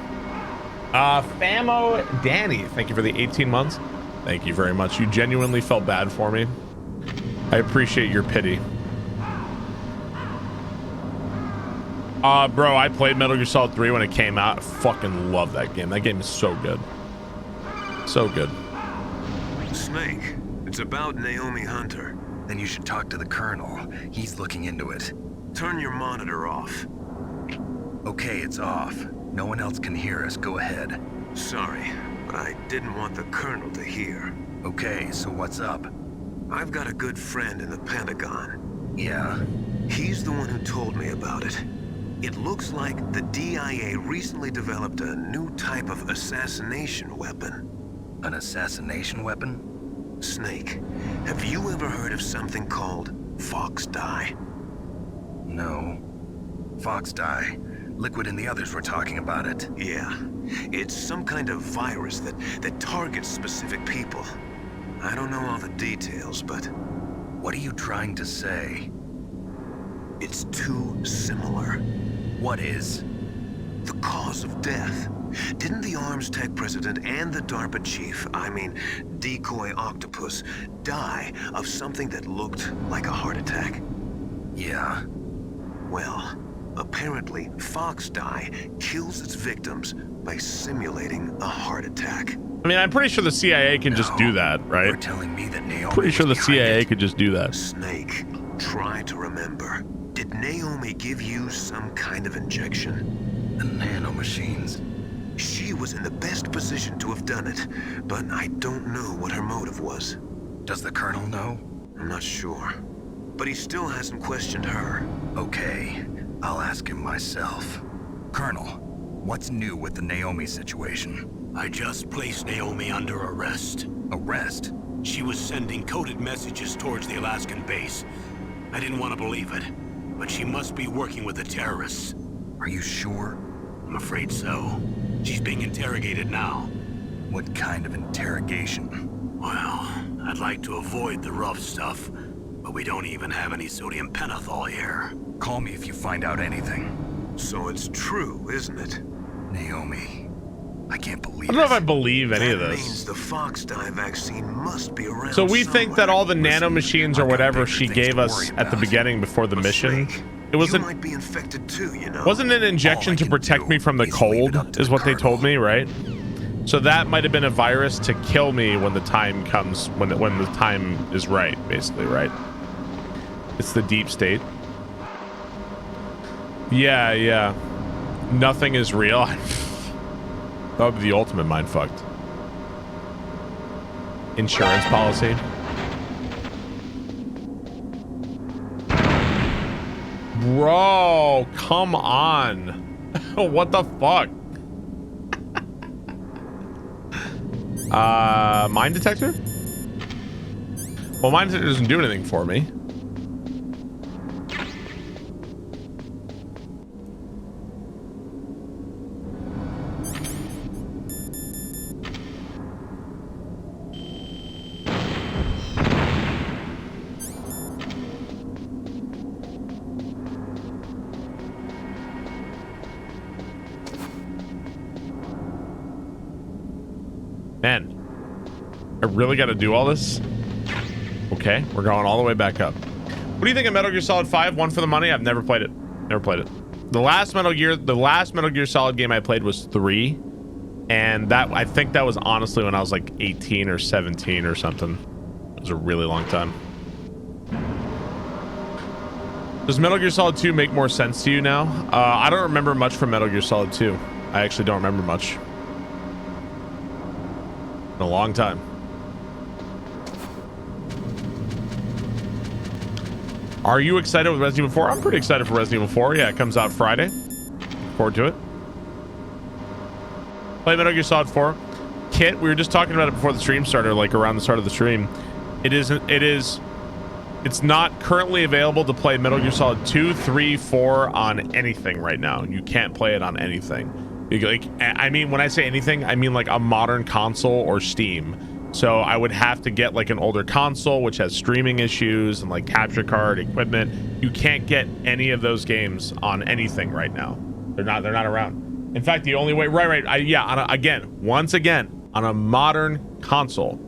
Famo Danny, thank you for the 18 months. Thank you very much. You genuinely felt bad for me. I appreciate your pity. Bro, I played Metal Gear Solid 3 when it came out. I fucking love that game. That game is so good. So good. Snake, it's about Naomi Hunter. Then you should talk to the Colonel. He's looking into it. Turn your monitor off. Okay, it's off. No one else can hear us. Go ahead. Sorry, but I didn't want the Colonel to hear. Okay, so what's up? I've got a good friend in the Pentagon. Yeah? He's the one who told me about it. It looks like the DIA recently developed a new type of assassination weapon. An assassination weapon? Snake, have you ever heard of something called Fox Dye? No. Fox Dye? Liquid and the others were talking about it. Yeah. It's some kind of virus that targets specific people. I don't know all the details, but... What are you trying to say? It's too similar. What is? The cause of death. Didn't the Arms Tech president and the DARPA chief, I mean, Decoy Octopus, die of something that looked like a heart attack? Yeah. Well, apparently Fox Dye kills its victims by simulating a heart attack. I mean, I'm pretty sure the CIA can just do that, right? You're telling me that Naomi Pretty sure the was behind CIA it? could just do that. Snake, try to remember. Did Naomi give you some kind of injection? The nanomachines. She was in the best position to have done it, but I don't know what her motive was. Does the Colonel know? I'm not sure. But he still hasn't questioned her. Okay, I'll ask him myself. Colonel, what's new with the Naomi situation? I just placed Naomi under arrest. Arrest? She was sending coded messages towards the Alaskan base. I didn't want to believe it, but she must be working with the terrorists. Are you sure? I'm afraid so. She's being interrogated now. What kind of interrogation? Well, I'd like to avoid the rough stuff, but we don't even have any sodium pentothal here. Call me if you find out anything. So it's true, isn't it? Naomi, I can't believe I don't know if I believe any of That this. means the Fox Dye vaccine must be around So we think that somewhere. all the nanomachines or whatever she gave us at the beginning before the mission, it You wasn't might be infected too, you know. wasn't an injection to protect me from the cold, is what they told me, right? So that might have been a virus to kill me when the time comes, when the time is right, basically, right? It's the deep state. Yeah, yeah. Nothing is real. That would be the ultimate mind fucked. Insurance policy. Bro, come on. What the fuck? Mine detector? Well, mine detector doesn't do anything for me. Man, I really got to do all this? Okay, we're going all the way back up. What do you think of Metal Gear Solid 5? One for the money? I've never played it. Never played it. The last Metal Gear Solid game I played was 3. And that, I think that was honestly when I was like 18 or 17 or something. It was a really long time. Does Metal Gear Solid 2 make more sense to you now? I don't remember much from Metal Gear Solid 2. I actually don't remember much. In a long time. Are you excited with Resident Evil 4? I'm pretty excited for Resident Evil 4. Yeah, it comes out Friday. Look forward to it. Play Metal Gear Solid 4. Kit, we were just talking about it before the stream started, like around the start of the stream. It's not currently available to play Metal Gear Solid 2, 3, 4 on anything right now. You can't play it on anything. I mean, when I say anything, I mean like a modern console or Steam. So I would have to get like an older console, which has streaming issues and like capture card equipment. You can't get any of those games on anything right now. They're not around. In fact, the only way, once again, on a modern console,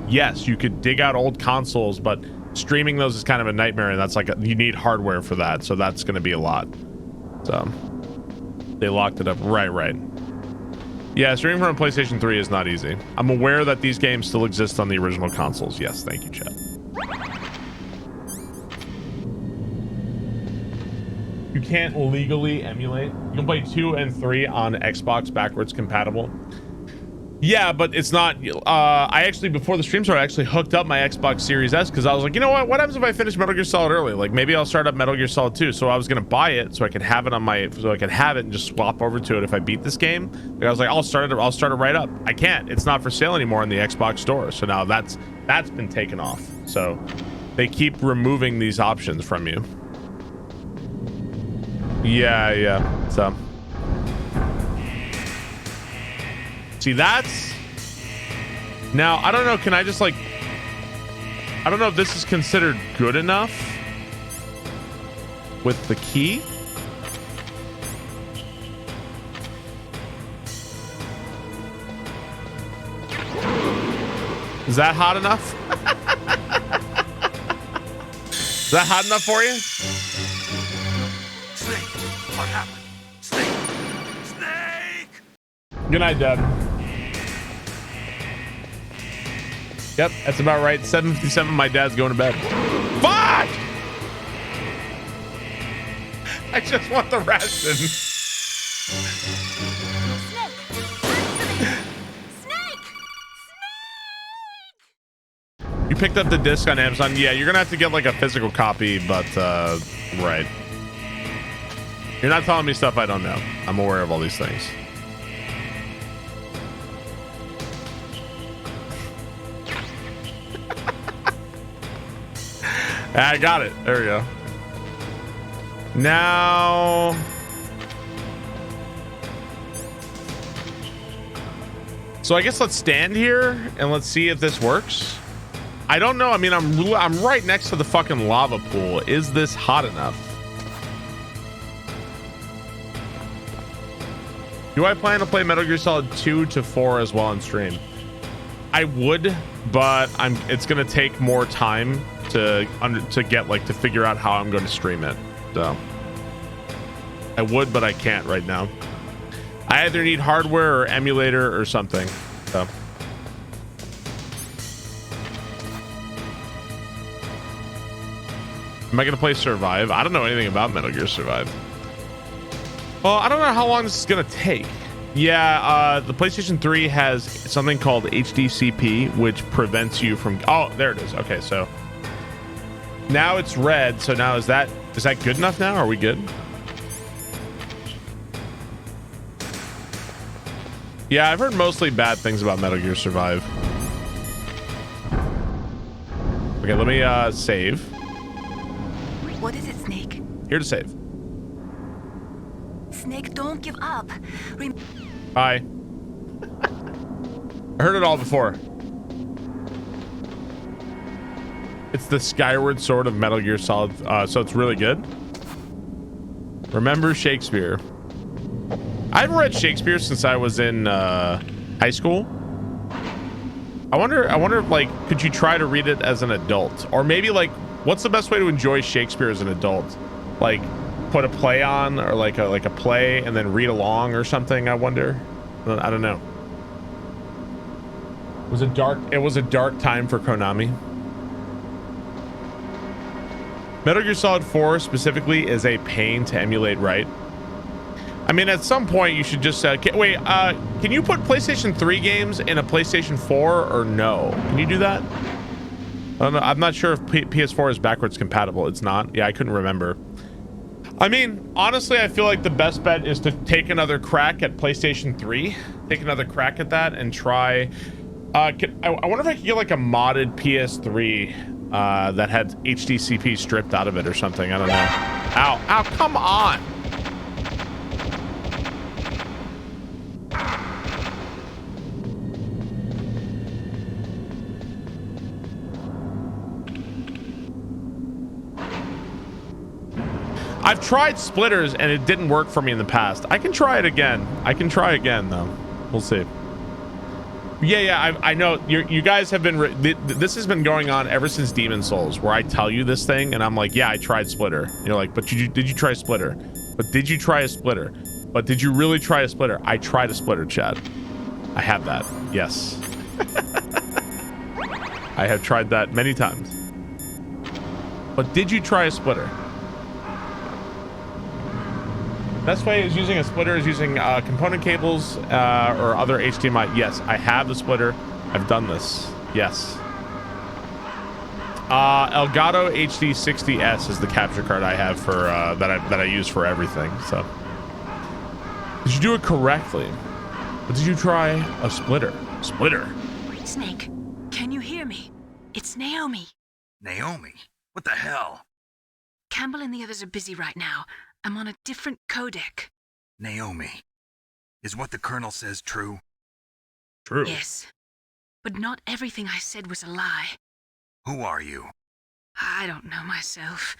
yes, you could dig out old consoles, but streaming those is kind of a nightmare, and that's like you need hardware for that, so that's going to be a lot. So they locked it up. Right. Yeah, streaming from a PlayStation 3 is not easy. I'm aware that these games still exist on the original consoles. Yes, thank you, chat. You can't legally emulate. You can play 2 and 3 on Xbox backwards compatible. Yeah, but it's not. I actually, before the stream started, I actually hooked up my Xbox Series S because I was like, you know what? What happens if I finish Metal Gear Solid early? Like maybe I'll start up Metal Gear Solid 2. So I was gonna buy it so I could have it on my, so I could have it and just swap over to it if I beat this game. Like I was like, I'll start it right up. I can't. It's not for sale anymore in the Xbox store. So now that's been taken off. So they keep removing these options from you. Yeah. So see, that's now I don't know, can I just like, I don't know if this is considered good enough with the key. Is that hot enough? Is that hot enough for you? What happened? Snake! Good night, Deb. Yep, that's about right. 7:57, my dad's going to bed. Fuck! I just want the ration. You picked up the disc on Amazon? Yeah, you're gonna have to get like a physical copy, but right. You're not telling me stuff I don't know. I'm aware of all these things. I got it. There we go. Now, so I guess let's stand here and let's see if this works. I don't know. I mean, I'm right next to the fucking lava pool. Is this hot enough? Do I plan to play Metal Gear Solid 2 to 4 as well on stream? I would, but it's gonna take more time to figure out how I'm going to stream it. So I would, but I can't right now. I either need hardware or emulator or something. So am I gonna play Survive? I don't know anything about Metal Gear Survive. Well, I don't know how long this is gonna take. Yeah, the PlayStation 3 has something called HDCP, which prevents you from. Oh, there it is. Okay, so now it's red. So now is that good enough? Now are we good? Yeah, I've heard mostly bad things about Metal Gear Survive. Okay, let me save. What is it, Snake? Here to save. Snake, don't give up. Bye. I heard it all before. It's the Skyward Sword of Metal Gear Solid, so it's really good. Remember Shakespeare. I haven't read Shakespeare since I was in High school? I wonder if, like, could you try to read it as an adult? Or maybe, like, what's the best way to enjoy Shakespeare as an adult? Like, put a play on, or like a play and then read along or something, I wonder. I don't know. It was a dark time for Konami. Metal Gear Solid 4 specifically is a pain to emulate, right? I mean, at some point you should just can you put PlayStation 3 games in a PlayStation 4 or no? Can you do that? I don't know. I'm not sure if PS4 is backwards compatible. It's not. Yeah, I couldn't remember. I mean, honestly, I feel like the best bet is to take another crack at PlayStation 3. Take another crack at that and try. I wonder if I could get like a modded PS3 that had HDCP stripped out of it or something. I don't know. Ow! Ow! Come on! I've tried splitters and it didn't work for me in the past. I can try it again. I can try again though. We'll see. Yeah, I know you guys have been. This has been going on ever since Demon Souls, where I tell you this thing and I'm like, yeah, I tried splitter. You're like, but did you try splitter? But did you try a splitter? But did you really try a splitter? I tried a splitter, Chad. I have that. Yes. I have tried that many times. But did you try a splitter? Best way is using a splitter is using component cables or other HDMI. Yes, I have the splitter. I've done this. Yes. Elgato HD 60S is the capture card I have for that I use for everything. So, did you do it correctly? But did you try a splitter? Splitter. Snake, can you hear me? It's Naomi. Naomi? What the hell? Campbell and the others are busy right now. I'm on a different codec. Naomi, is what the Colonel says true? True. Yes, but not everything I said was a lie. Who are you? I don't know myself.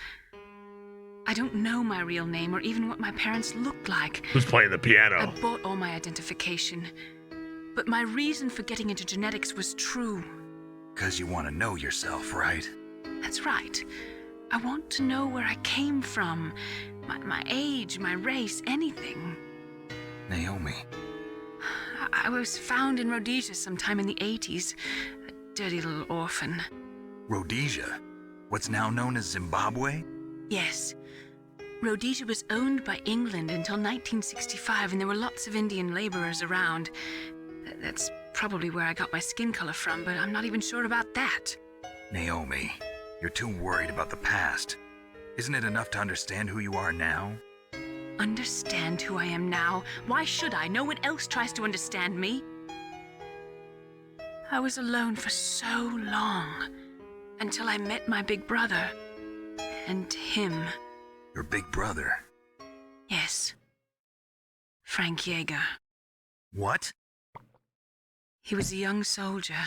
I don't know my real name or even what my parents looked like. Who's playing the piano? I bought all my identification. But my reason for getting into genetics was true. 'Cause you want to know yourself, right? That's right. I want to know where I came from. My age, my race, anything. Naomi. I was found in Rhodesia sometime in the 80s. A dirty little orphan. Rhodesia? What's now known as Zimbabwe? Yes. Rhodesia was owned by England until 1965, and there were lots of Indian laborers around. That's probably where I got my skin color from, but I'm not even sure about that. Naomi, you're too worried about the past. Isn't it enough to understand who you are now? Understand who I am now? Why should I? No one else tries to understand me. I was alone for so long, until I met my big brother. And him. Your big brother? Yes. Frank Yeager. What? He was a young soldier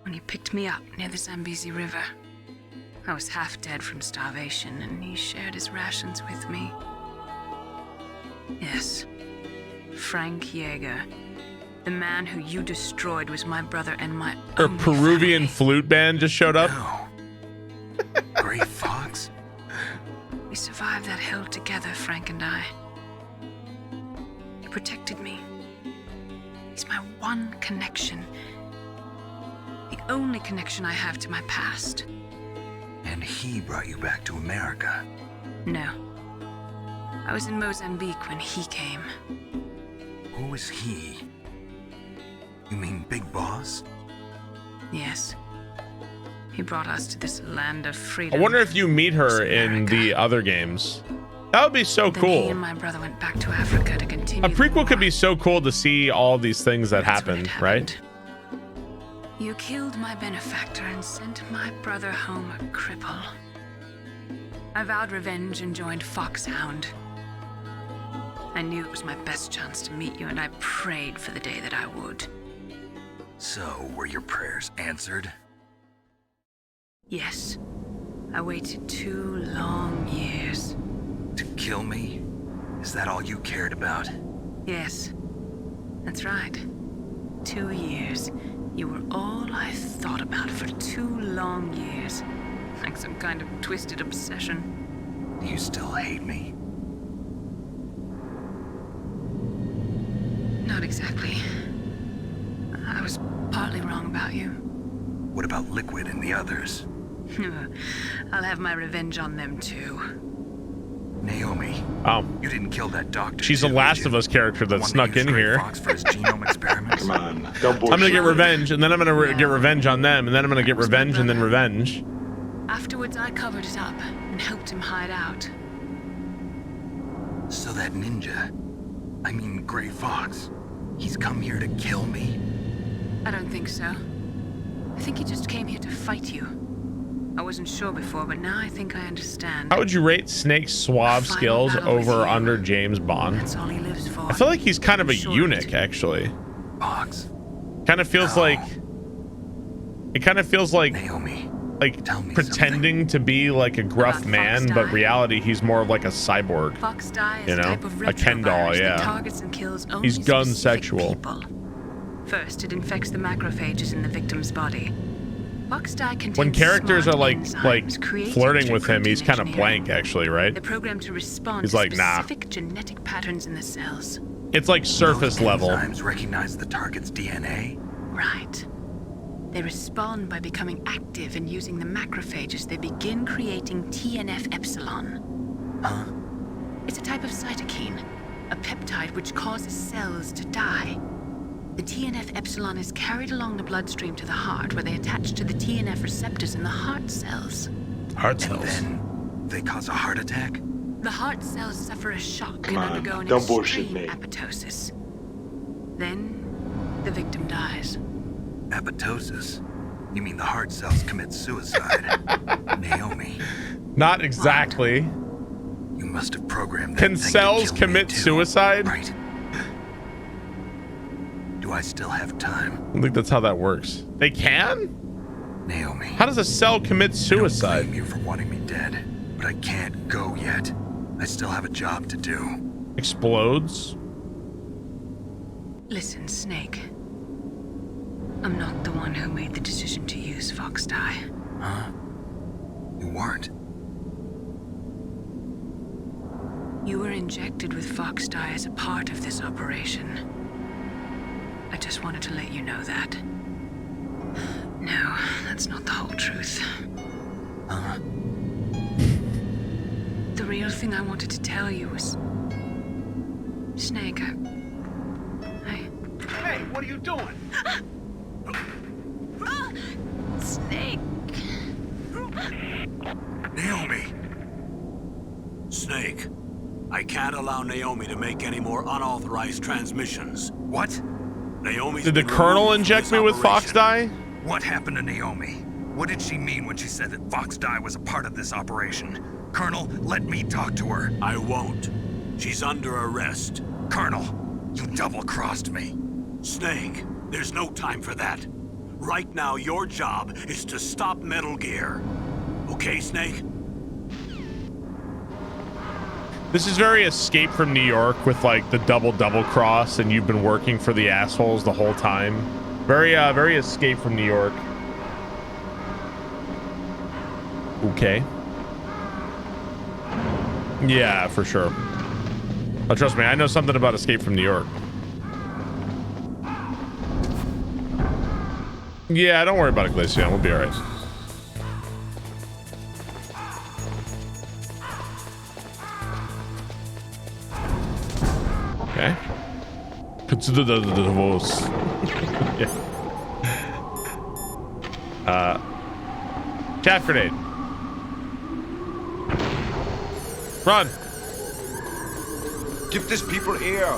when he picked me up near the Zambezi River. I was half dead from starvation, and he shared his rations with me. Yes, Frank Yeager. The man who you destroyed was my brother and my Her Peruvian flute band just showed up. No. Gray Fox? We survived that hell together, Frank and I. He protected me. He's my one connection. The only connection I have to my past. And he brought you back to America? No. I was in Mozambique when he came. Who is he? You mean Big Boss? Yes. He brought us to this land of freedom. I wonder if you meet her in the other games. That would be so Then cool. He and my brother went back to Africa to continue. A prequel could be so cool to see all these things that happened, right? You killed my benefactor and sent my brother home a cripple. I vowed revenge and joined Foxhound. I knew it was my best chance to meet you, and I prayed for the day that I would. So, were your prayers answered? Yes. I waited 2 long years. To kill me? Is that all you cared about? Yes. That's right. 2 years. You were all I thought about for 2 long years. Like some kind of twisted obsession. You still hate me? Not exactly. I was partly wrong about you. What about Liquid and the others? I'll have my revenge on them too. Naomi, you didn't kill that doctor. She's a Last of Us character that snuck in here. For his genome experiments. Come on, don't bullshit. I'm gonna get revenge, and then I'm gonna get revenge on them, and then I'm gonna get revenge and then revenge. Afterwards, I covered it up and helped him hide out. So that ninja, I mean Gray Fox, he's come here to kill me? I don't think so. I think he just came here to fight you. I wasn't sure before, but now I think I understand. How would you rate Snake's suave skills over or under James Bond? That's all he lives for. I feel like he's kind of a eunuch, actually. Fox. Kind of feels like. It kind of feels like. Naomi. Like pretending to be like a gruff man, but reality he's more of like a cyborg. Fox Die is you know, a type of a Ken doll, retrovirus yeah. that targets and kills only He's gun specific sexual. people. First, it infects the macrophages in the victim's body. Fox Die contains When characters are smart like enzymes created flirting through with him, he's protein kind of engineering. blank, actually, right? They're programmed to respond He's to like, nah. specific genetic patterns in the cells. It's like surface level. Enzymes recognize the target's DNA? Right. They respond by becoming active and using the macrophages. They begin creating TNF epsilon. Huh? It's a type of cytokine, a peptide which causes cells to die. The TNF epsilon is carried along the bloodstream to the heart, where they attach to the TNF receptors in the heart cells. Heart cells. And then they cause a heart attack? The heart cells suffer a shock Come and on, undergo an don't bullshit extreme me. apoptosis. Then, the victim dies. Apoptosis? You mean the heart cells commit suicide? Naomi. Not exactly. You must have programmed that Can thing to cells kill me commit too, suicide? Right. Do I still have time? I don't think that's how that works. They can? Naomi. How does a cell commit I suicide? don't blame you for wanting me dead, but I can't go yet. I still have a job to do. Explodes? Listen, Snake. I'm not the one who made the decision to use Fox Die. Huh? You weren't? You were injected with Fox Die as a part of this operation. I just wanted to let you know that. No, that's not the whole truth. Huh? The real thing I wanted to tell you was... Snake, Hey, what are you doing? Snake. Naomi! Snake, I can't allow Naomi to make any more unauthorized transmissions. What? Naomi's Did the been Colonel removed from inject this me with Fox operation. Die? What happened to Naomi? What did she mean when she said that Fox Die was a part of this operation? Colonel, let me talk to her. I won't. She's under arrest. Colonel, you double-crossed me. Snake, there's no time for that. Right now, your job is to stop Metal Gear. Okay, Snake? This is very Escape from New York with like the double cross, and you've been working for the assholes the whole time. Very Escape from New York. Okay. Yeah, for sure. Oh, trust me, I know something about Escape from New York. Yeah, don't worry about it, Glacian. We'll be all right. Okay. Consider the divorce. Yeah. Chaff grenade. Run. Give these people air.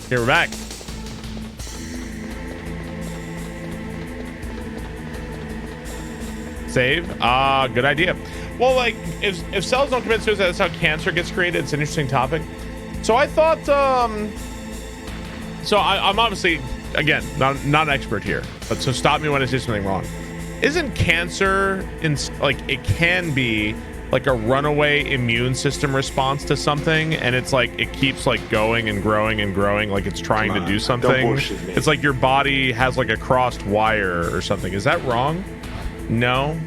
Here, we're back. Save. Good idea. Well, like, if cells don't commit suicide, that's how cancer gets created. It's an interesting topic. So I thought, so I'm obviously, again, not an expert here, but so stop me when I say something wrong. Isn't cancer, like, it can be like a runaway immune system response to something, and it's like it keeps like going and growing and growing, like it's trying to do something. It's like your body has like a crossed wire or something. Is that wrong? No.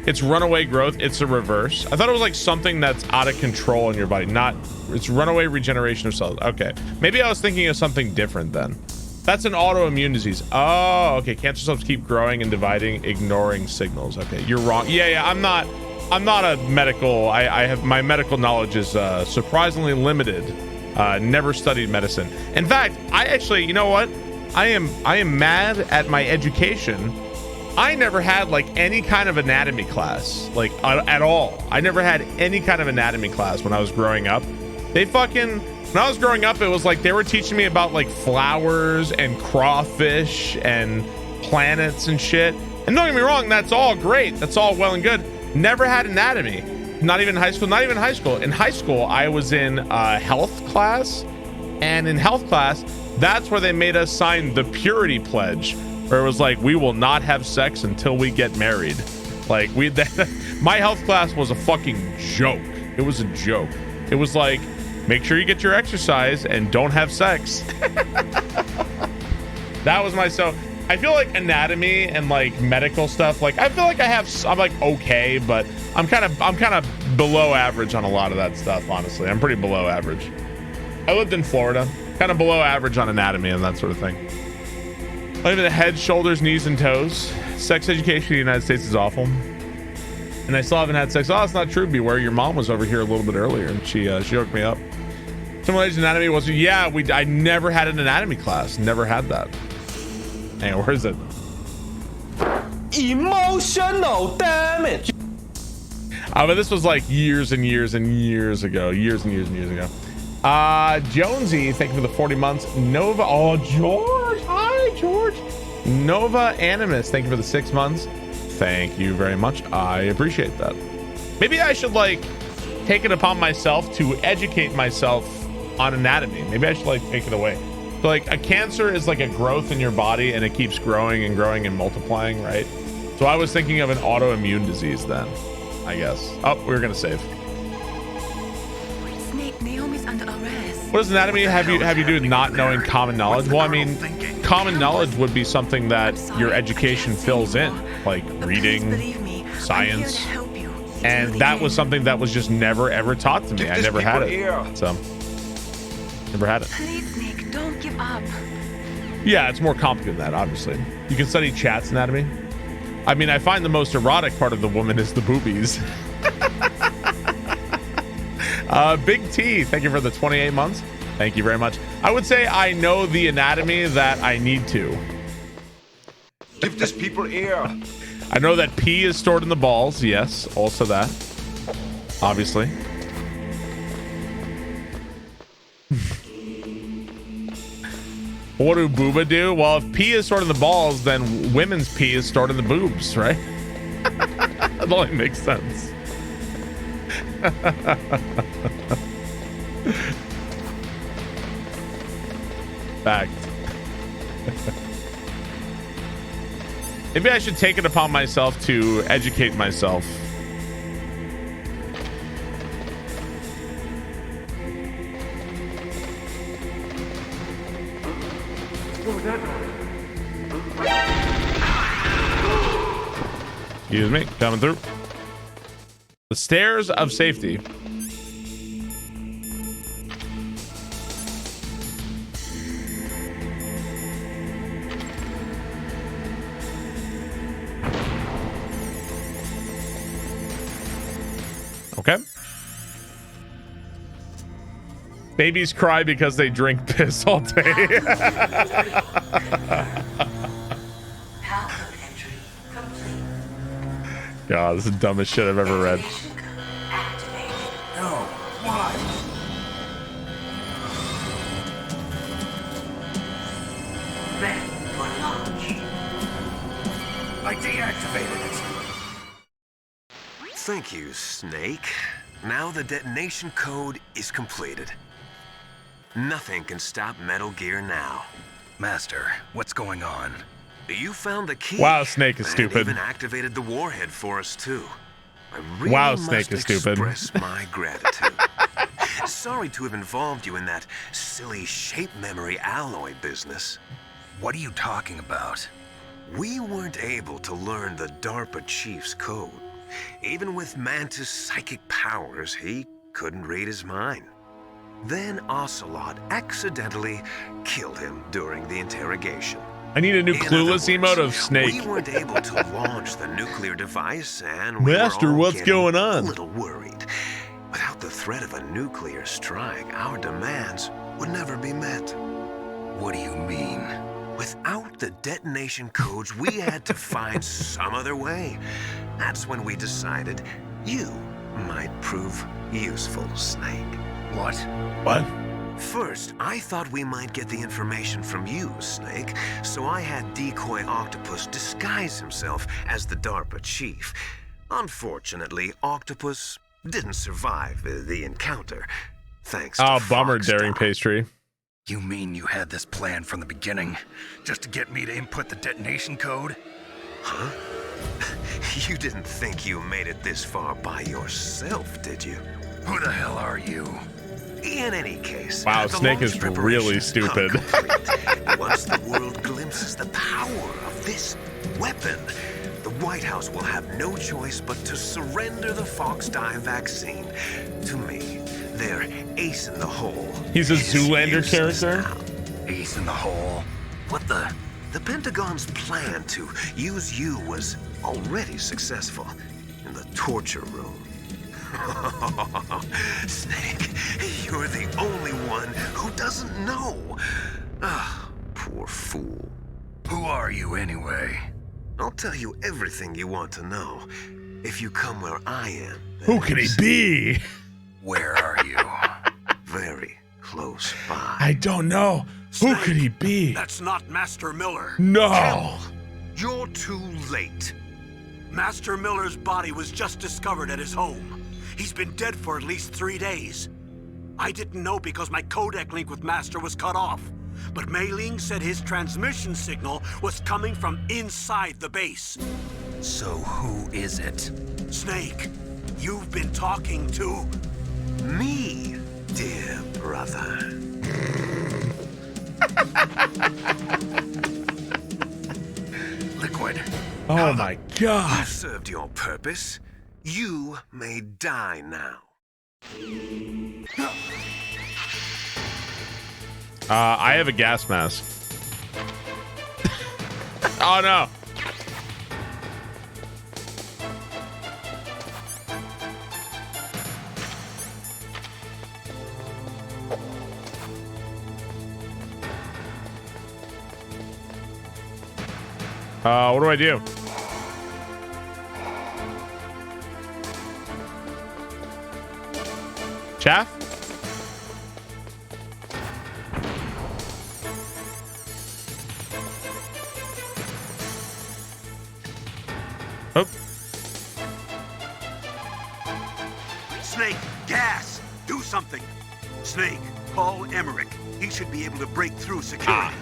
It's runaway growth. It's a reverse. I thought it was like something that's out of control in your body. Not, it's runaway regeneration of cells. Okay, maybe I was thinking of something different then. That's an autoimmune disease. Oh, okay. Cancer cells keep growing and dividing, ignoring signals. Okay, you're wrong. Yeah. I'm not a medical. I have, my medical knowledge is surprisingly limited. Never studied medicine. In fact, I actually, you know what? I am mad at my education. I never had like any kind of anatomy class, like at all. I never had any kind of anatomy class when I was growing up. When I was growing up, it was like they were teaching me about like flowers and crawfish and planets and shit. And don't get me wrong, that's all great. That's all well and good. Never had anatomy. Not even in high school. Not even in high school. In high school, I was in health class. And in health class, that's where they made us sign the purity pledge, where it was like, we will not have sex until we get married. Like, my health class was a fucking joke. It was a joke. It was like, make sure you get your exercise and don't have sex. That was so I feel like anatomy and like medical stuff, like I feel like I'm like okay, but I'm kind of below average on a lot of that stuff. Honestly, I'm pretty below average. I lived in Florida, kind of below average on anatomy and that sort of thing. I live in the head, shoulders, knees, and toes. Sex education in the United States is awful. And I still haven't had sex. Oh, it's not true. Beware, your mom was over here a little bit earlier, and she hooked me up. Simulation anatomy was, yeah, I never had an anatomy class. Never had that. Hey, where is it? Emotional damage. But this was like years and years and years ago. Jonesy, thank you for the 40 months. Nova, oh, George. Hi, George. Nova Animus, thank you for the 6 months. Thank you very much. I appreciate that. Maybe I should like take it upon myself to educate myself on anatomy. Maybe I should like take it away. So like a cancer is like a growth in your body and it keeps growing and growing and multiplying, right? So I was thinking of an autoimmune disease then, I guess. Oh, we were gonna save. Snake, Naomi's under arrest. What does anatomy have you do with not knowing common knowledge? Well, I mean, common knowledge would be something that your education fills in, like reading, science, and that was something that was just never ever taught to me. I never had it, so never had it. Please, Snake, don't give up. Yeah, it's more complicated than that. Obviously, you can study chat's anatomy. I mean, I find the most erotic part of the woman is the boobies. Big T, thank you for the 28 months. Thank you very much. I would say I know the anatomy that I need to. Give these people air. I know that pee is stored in the balls. Yes, also that. Obviously. What do booba do? Well, if pee is stored in the balls, then women's pee is stored in the boobs, right? That only makes sense. Fact. Maybe I should take it upon myself to educate myself. Excuse me, coming through. The stairs of safety. Okay. Babies cry because they drink piss all day. God, this is the dumbest shit I've ever read. No, why? Ready for launch. I deactivated it. Thank you, Snake. Now the detonation code is completed. Nothing can stop Metal Gear now. Master, what's going on? You found the key. Wow, Snake is and stupid. even activated the warhead for us, too. I really Wow, must Snake is stupid. express my gratitude. Sorry to have involved you in that silly shape memory alloy business. What are you talking about? We weren't able to learn the DARPA chief's code. Even with Mantis' psychic powers, he couldn't read his mind. Then Ocelot accidentally killed him during the interrogation. I need a new clueless emote of Snake. We weren't able to launch the nuclear device, and we Master, were all what's getting going on? a little worried. Without the threat of a nuclear strike, our demands would never be met. What do you mean? Without the detonation codes, we had to find some other way. That's when we decided you might prove useful, Snake. What? What? First, I thought we might get the information from you, Snake, so I had Decoy Octopus disguise himself as the DARPA chief. Unfortunately, Octopus didn't survive the encounter, thanks to Bummer, Fox Daring Dog. Pastry. You mean you had this plan from the beginning? Just to get me to input the detonation code? Huh? You didn't think you made it this far by yourself, did you? Who the hell are you? In any case, Wow, the Snake launch is really preparations are stupid. complete. Once the world glimpses the power of this weapon, the White House will have no choice but to surrender the Fox Dye vaccine to me. Their ace in the hole. He's a is Zoolander useless character? now. Ace in the hole? What the? The Pentagon's plan to use you was already successful in the torture room. Snake, you're the only one who doesn't know. Ah, poor fool. Who are you anyway? I'll tell you everything you want to know. If you come where I am. Who could he be? Where are you? Very close by. I don't know. Who could he be? That's not Master Miller. No. You're too late. Master Miller's body was just discovered at his home. He's been dead for at least 3 days. I didn't know because my codec link with Master was cut off. But Mei Ling said his transmission signal was coming from inside the base. So who is it? Snake, you've been talking to... Me, dear brother. Liquid. Oh my god. You've served your purpose. You may die now. I have a gas mask. Oh no. What do I do? Chaff? Oh. Snake, gas! Do something! Snake, call Emmerich. He should be able to break through security.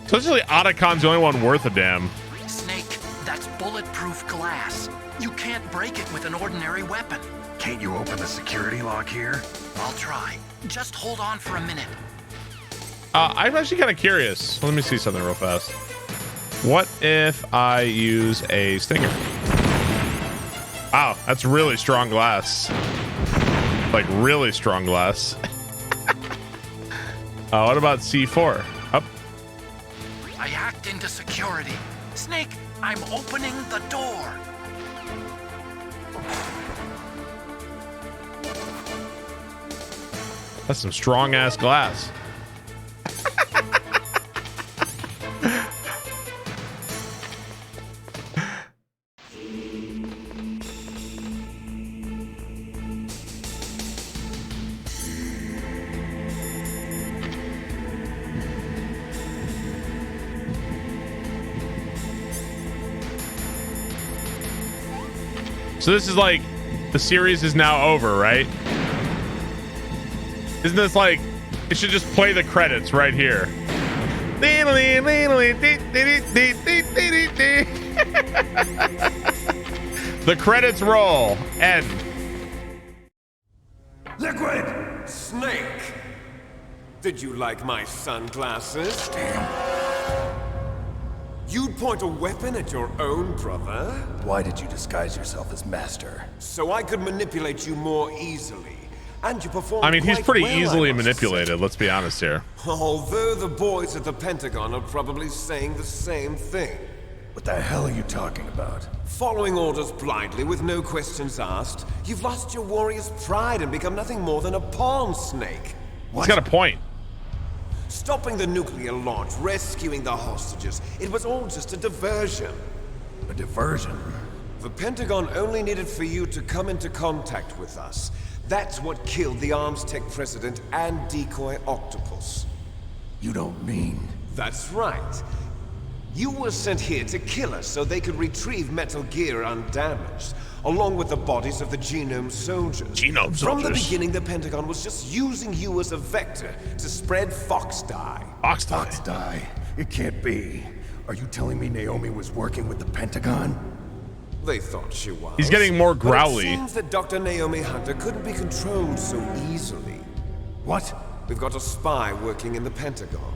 So essentially, Otacon's the only one worth a damn. Snake, that's bulletproof glass. You can't break it with an ordinary weapon. Can't you open the security lock here? I'll try. Just hold on for a minute. I'm actually kind of curious. Let me see something real fast. What if I use a stinger? Wow, that's really strong glass. Like really strong glass. What about C4? Up. I hacked into security. Snake, I'm opening the door. That's some strong ass glass. So this is like, the series is now over, right? Isn't this like, it should just play the credits right here. The credits roll. End. Liquid! Snake! Did you like my sunglasses? Damn. You'd point a weapon at your own brother? Why did you disguise yourself as Master? So I could manipulate you more easily. And you performed I mean, he's quite pretty well, easily I must manipulated, say. let's be honest here. Although the boys at the Pentagon are probably saying the same thing. What the hell are you talking about? Following orders blindly with no questions asked, you've lost your warrior's pride and become nothing more than a pawn snake. He's got a point. Stopping the nuclear launch, rescuing the hostages, it was all just a diversion. A diversion? The Pentagon only needed for you to come into contact with us. That's what killed the Arms Tech president and decoy octopus. You don't mean... That's right. You were sent here to kill us so they could retrieve Metal Gear undamaged, along with the bodies of the Genome soldiers. Genome soldiers? From the beginning, the Pentagon was just using you as a vector to spread Fox Dye. Fox Dye? Fox Dye? It can't be. Are you telling me Naomi was working with the Pentagon? They thought she was. He's getting more growly. But it seems that Dr. Naomi Hunter couldn't be controlled so easily. What? We've got a spy working in the Pentagon.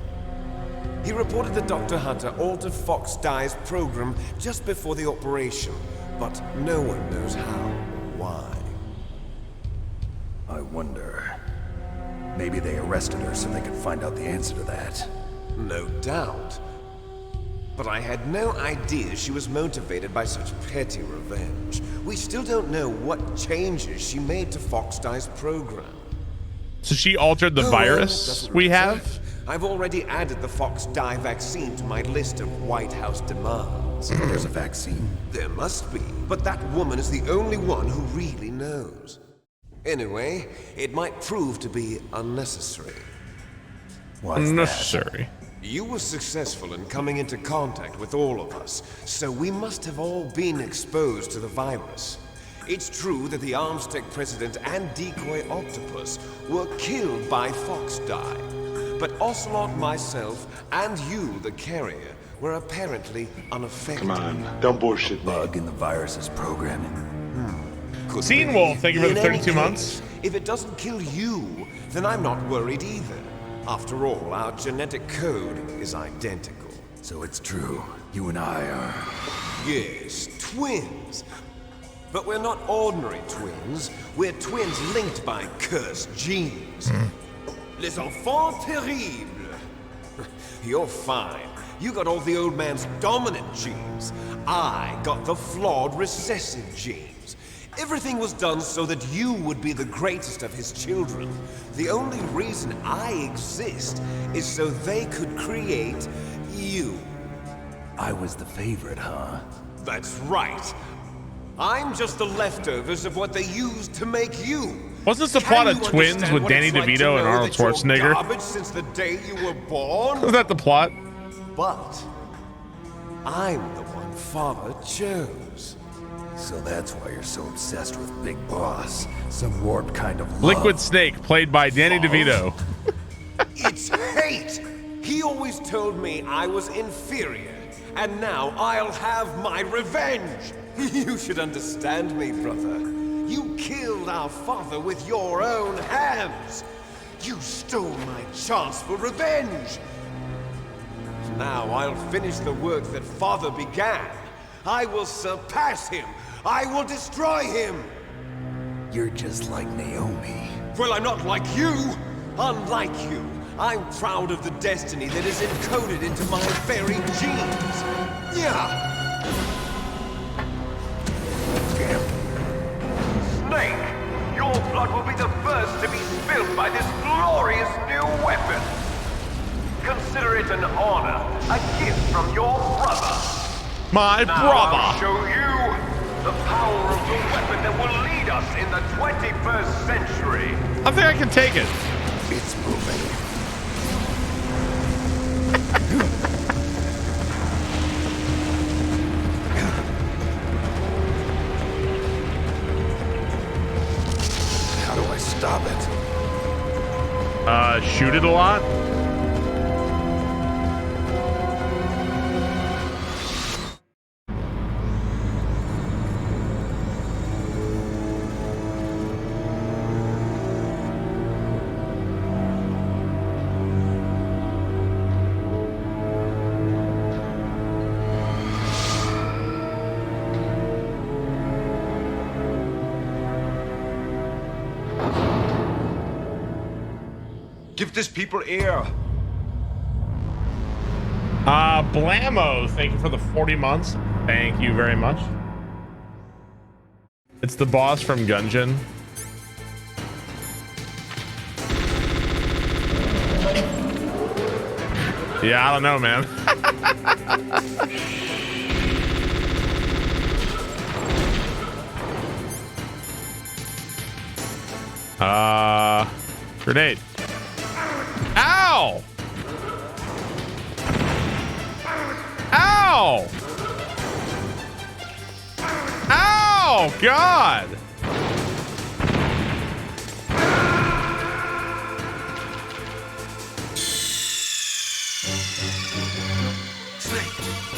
He reported that Dr. Hunter altered Fox Dye's program just before the operation, but no one knows how or why. I wonder... Maybe they arrested her so they could find out the answer to that. No doubt. But I had no idea she was motivated by such petty revenge. We still don't know what changes she made to Fox Dye's program. So she altered the virus we have? I've already added the Fox Dye vaccine to my list of White House demands. There's a vaccine? There must be, but that woman is the only one who really knows. Anyway, it might prove to be unnecessary. Why is unnecessary? You were successful in coming into contact with all of us, so we must have all been exposed to the virus. It's true that the Arms Tech president and decoy octopus were killed by Fox Dye. But Ocelot, myself, and you, the carrier, were apparently unaffected. Come on, don't bullshit me. Bug in the virus's programming. Scene Wolf, thank you for the 32 months. If it doesn't kill you, then I'm not worried either. After all, our genetic code is identical. So it's true. You and I are... Yes, twins. But we're not ordinary twins. We're twins linked by cursed genes. Les enfants terribles. You're fine. You got all the old man's dominant genes. I got the flawed recessive genes. Everything was done so that you would be the greatest of his children. The only reason I exist is so they could create you. I was the favorite, huh? That's right. I'm just the leftovers of what they used to make you. Wasn't this the plot of Twins with Danny DeVito and Arnold Schwarzenegger? Garbage since the day you were born? Was that the plot? But I'm the one Father chose. So that's why you're so obsessed with Big Boss. Some warped kind of love. Liquid Snake, played by Danny DeVito. It's hate! He always told me I was inferior, and now I'll have my revenge! You should understand me, brother. You killed our father with your own hands! You stole my chance for revenge! Now I'll finish the work that Father began. I will surpass him! I will destroy him! You're just like Naomi. Well, I'm not like you! Unlike you, I'm proud of the destiny that is encoded into my very genes! Yeah! Snake, your blood will be the first to be spilled by this glorious new weapon! Consider it an honor, a gift from your brother! My brother! I'll show you the power of the weapon that will lead us in the 21st century! I think I can take it. It's moving. How do I stop it? Shoot it a lot. Give these people air. Blammo, thank you for the 40 months. Thank you very much. It's the boss from Gungeon. Yeah, I don't know, man. Grenade. Ow! Ow! Ow! God! Snake,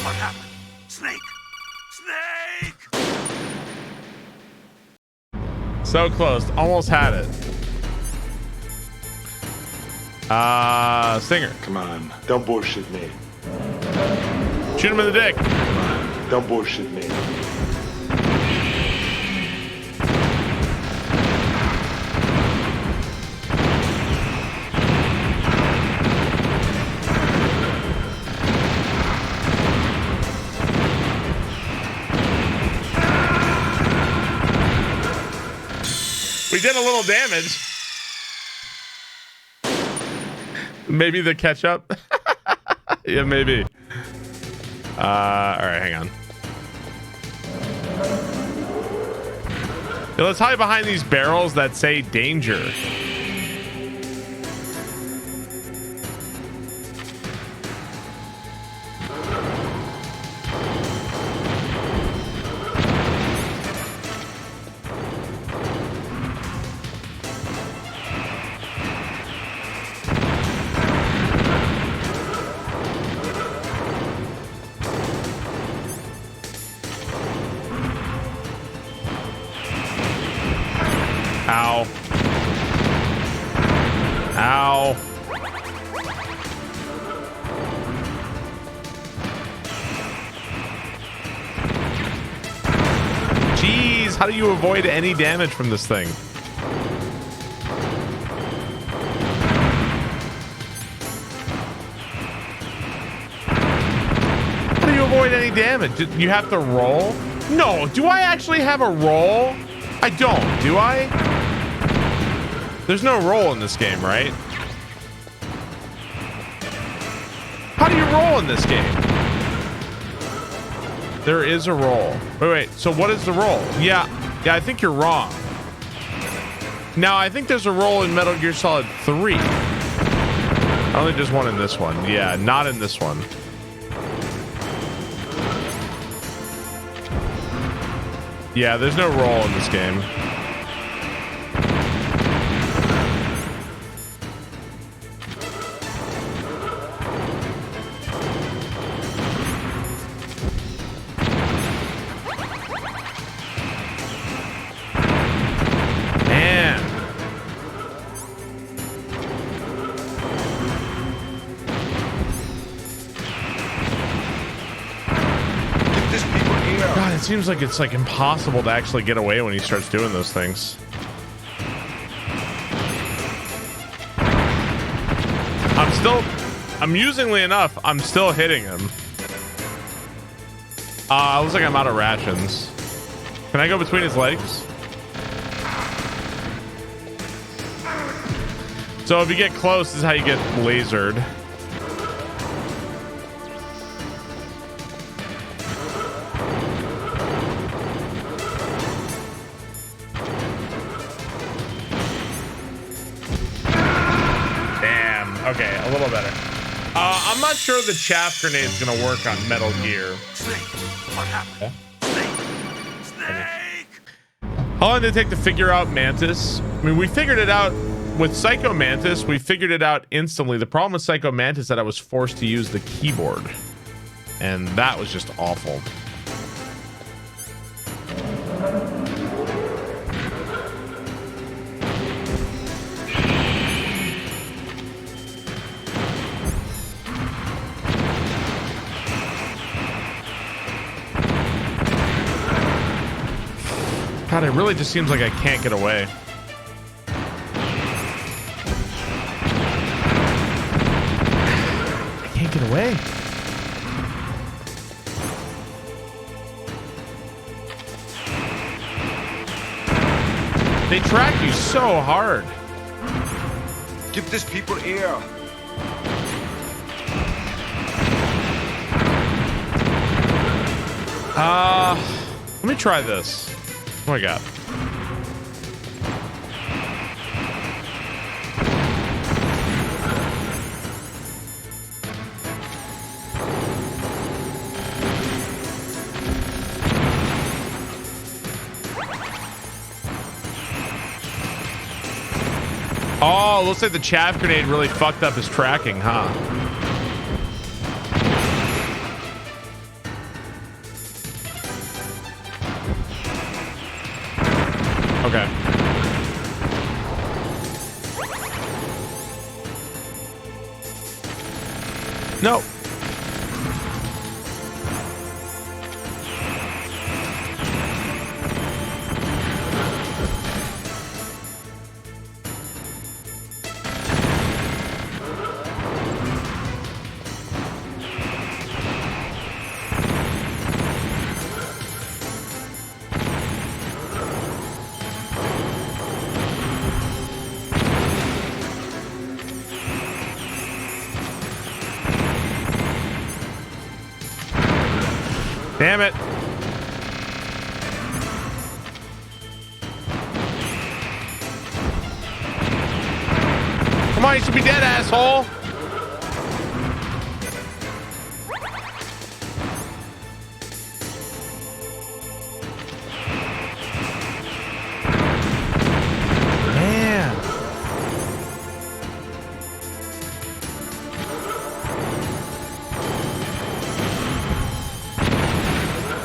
what happened? Snake! Snake! So close. Almost had it. Stinger. Come on. Don't bullshit me. Shoot him in the dick. Come on. Don't bullshit me. We did a little damage. Maybe the ketchup. Yeah, maybe. All right, hang on. Yeah, let's hide behind these barrels that say danger. Ow. Ow. Jeez, how do you avoid any damage from this thing? How do you avoid any damage? You have to roll? No, do I actually have a roll? I don't, do I? There's no roll in this game, right? How do you roll in this game? There is a roll. Wait, so what is the roll? Yeah, I think you're wrong. Now, I think there's a roll in Metal Gear Solid 3. I don't think there's one in this one. Yeah, not in this one. Yeah, there's no roll in this game. Man. Give these people air. God, it seems like it's like impossible to actually get away when he starts doing those things. Amusingly enough, I'm still hitting him. Looks like I'm out of rations. Can I go between his legs? So if you get close, this is how you get lasered. Damn. Okay, a little better. I'm not sure the chaff grenade is going to work on Metal Gear. Snake, what happened? Snake! How long did it take to figure out Mantis? I mean, we figured it out with Psycho Mantis. We figured it out instantly. The problem with Psycho Mantis is that I was forced to use the keyboard, and that was just awful. God, it really just seems like I can't get away. can't get away. They track you so hard. Give these people air. Let me try this. What do I got? Oh, looks like the chaff grenade really fucked up his tracking, huh? Okay. No. Damn it. Come on, you should be dead, asshole. Man.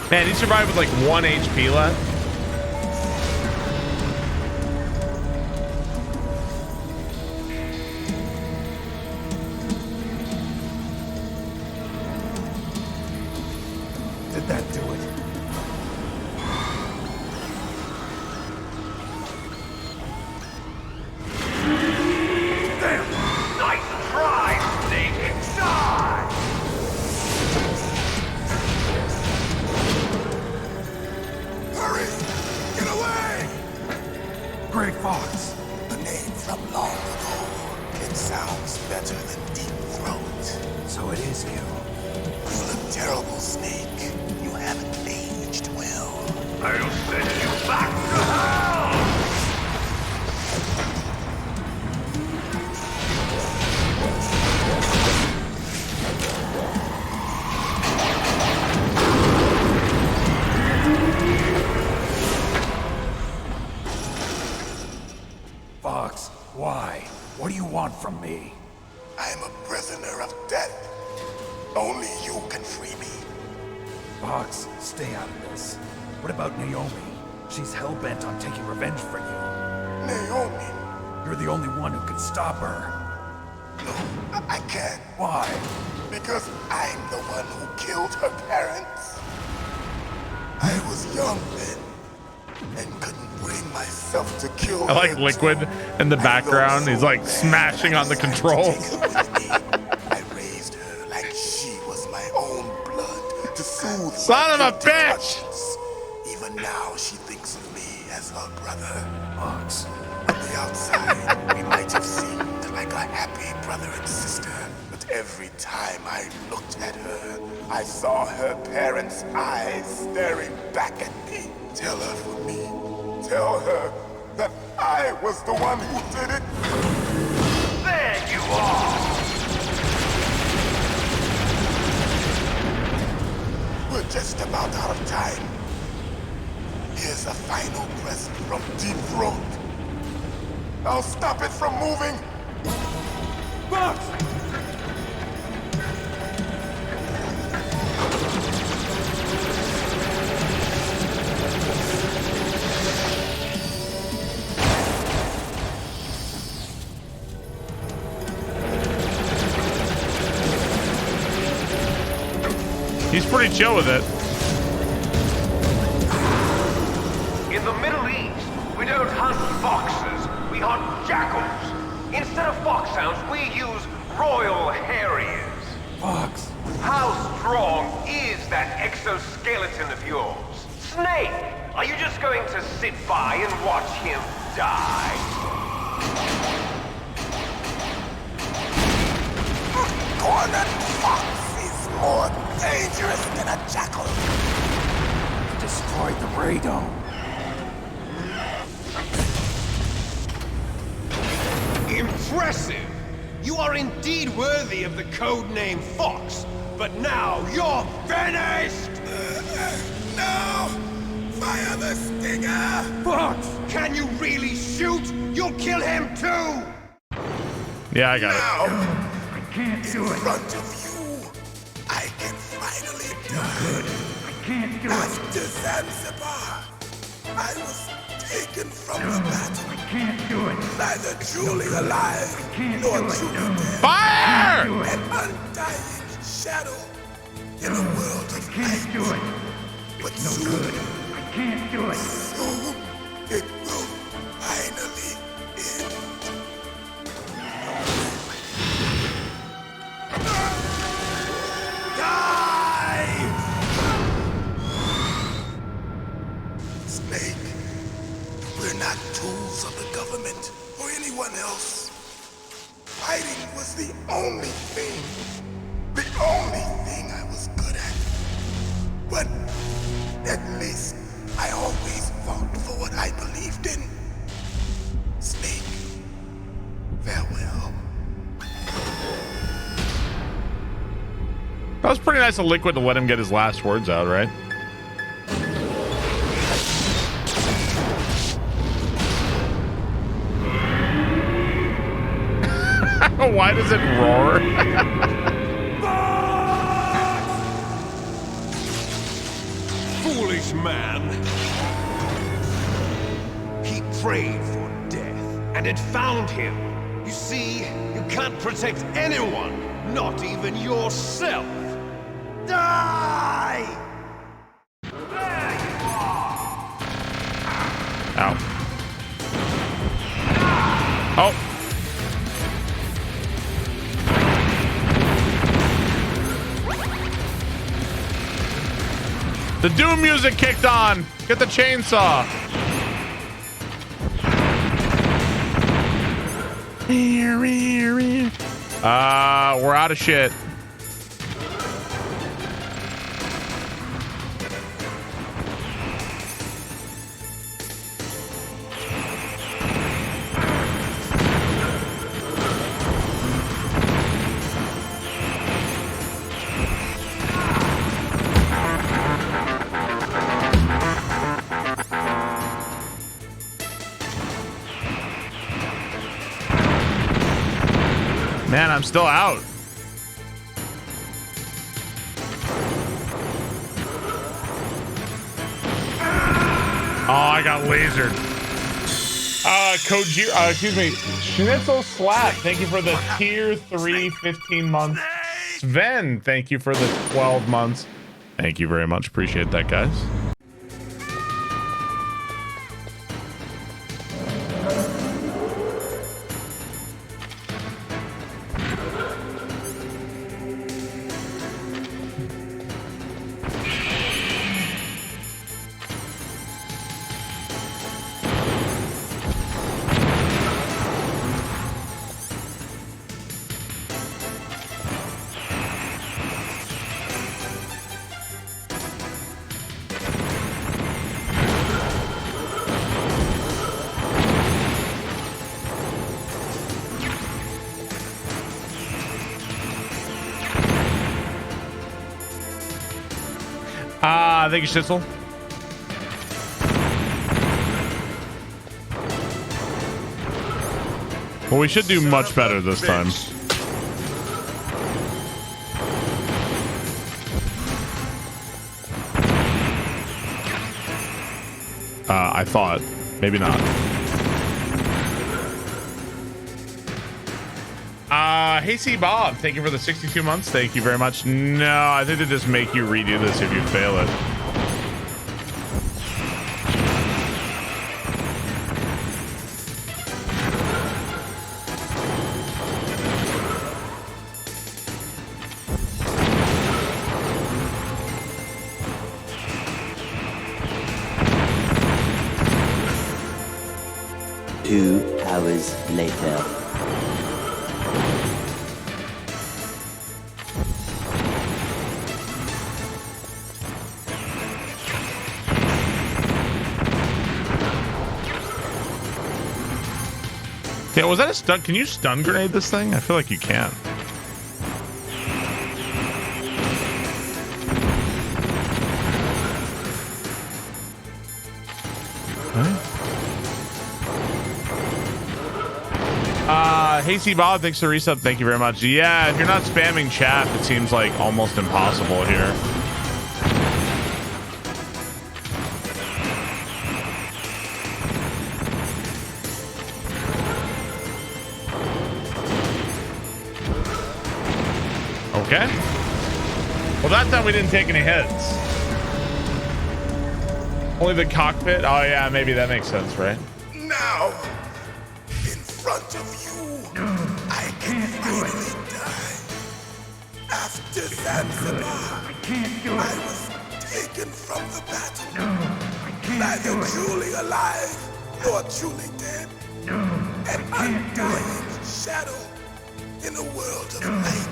Man, he survived with like 1 HP left. Did that do it? Damn! Nice try, Snake! Die! Hurry! Get away! Grey Fox. A name from long ago. It sounds better than Deep Throat. So it is you. You look terrible, Snake. You haven't aged well. I'll send you back to hell! Fox, why? What do you want from me? I'm a prisoner of death. Only you can free me. Fox, stay out of this. What about Naomi? She's hell-bent on taking revenge for you. Naomi? You're the only one who can stop her. No, I can't. Why? Because I'm the one who killed her parents. I was young then, and couldn't bring myself to kill I like her. Liquid in the background. He's like smashing on the controls. I raised her like she was my own blood to soothe Son my of a guilty bitch! conscience. Even now, she thinks of me as her brother. Fox. On the outside, we might have seemed like a happy brother and sister, but every time I looked at her, I saw her parents' eyes staring back at me. Tell her for me. Tell her that I was the one who did it. There you are! We're just about out of time. Here's a final present from Deep Throat. I'll stop it from moving. Fox! He's pretty chill with it. In the Middle East, we don't hunt foxes, we hunt jackals. Instead of foxhounds, we use royal harriers. Fox. How strong is that exoskeleton of yours? Snake, are you just going to sit by and watch him die? Cornered fox is more dangerous than a jackal. He destroyed the radome. Impressive! You are indeed worthy of the codename Fox, but now you're finished! No! Fire the stinger! Fox! Can you really shoot? You'll kill him too! Yeah, I got it. I can't do it. In front of you, I can finally die. I can't do it. After Zanzibar, I was taken from the battle. I can't do it. Neither truly alive nor truly dead. Fire! An undying shadow in a world of light. Do it. But No soon, good. I can't do it. soon, it will finally end. Die! Snake, we're not tools of the government or anyone else. Fighting was the only thing I was good at. But at least I always fought for what I believed in. Snake, farewell. That was pretty nice of Liquid to let him get his last words out, right? Why does it roar? Foolish man! He prayed for death, and it found him. You see, you can't protect anyone, not even yourself. Die! There you are! Ow. Oh. The Doom music kicked on. Get the chainsaw. We're out of shit. Man, I'm still out. Oh, I got lasered. Excuse me. Schnitzel Slap, thank you for the tier 3 15 months. Sven, thank you for the 12 months. Thank you very much. Appreciate that, guys. Thank you, Schnitzel. Well, we should do much better this time. I thought. Maybe not. Hey, C Bob, thank you for the 62 months. Thank you very much. No, I think they just make you redo this if you fail it. 2 hours later. Yeah, was that a stun? Can you stun grenade this thing? I feel like you can. Hasty Bob, thanks for the resub. Thank you very much. Yeah, if you're not spamming chat, it seems like almost impossible here. Okay. Well, that time we didn't take any hits. Only the cockpit? Oh, yeah, maybe that makes sense, right? Now, in front of you, I can finally die. After Zanzibar, I was taken from the battle. Neither truly alive nor truly dead. An undying shadow in a world of light.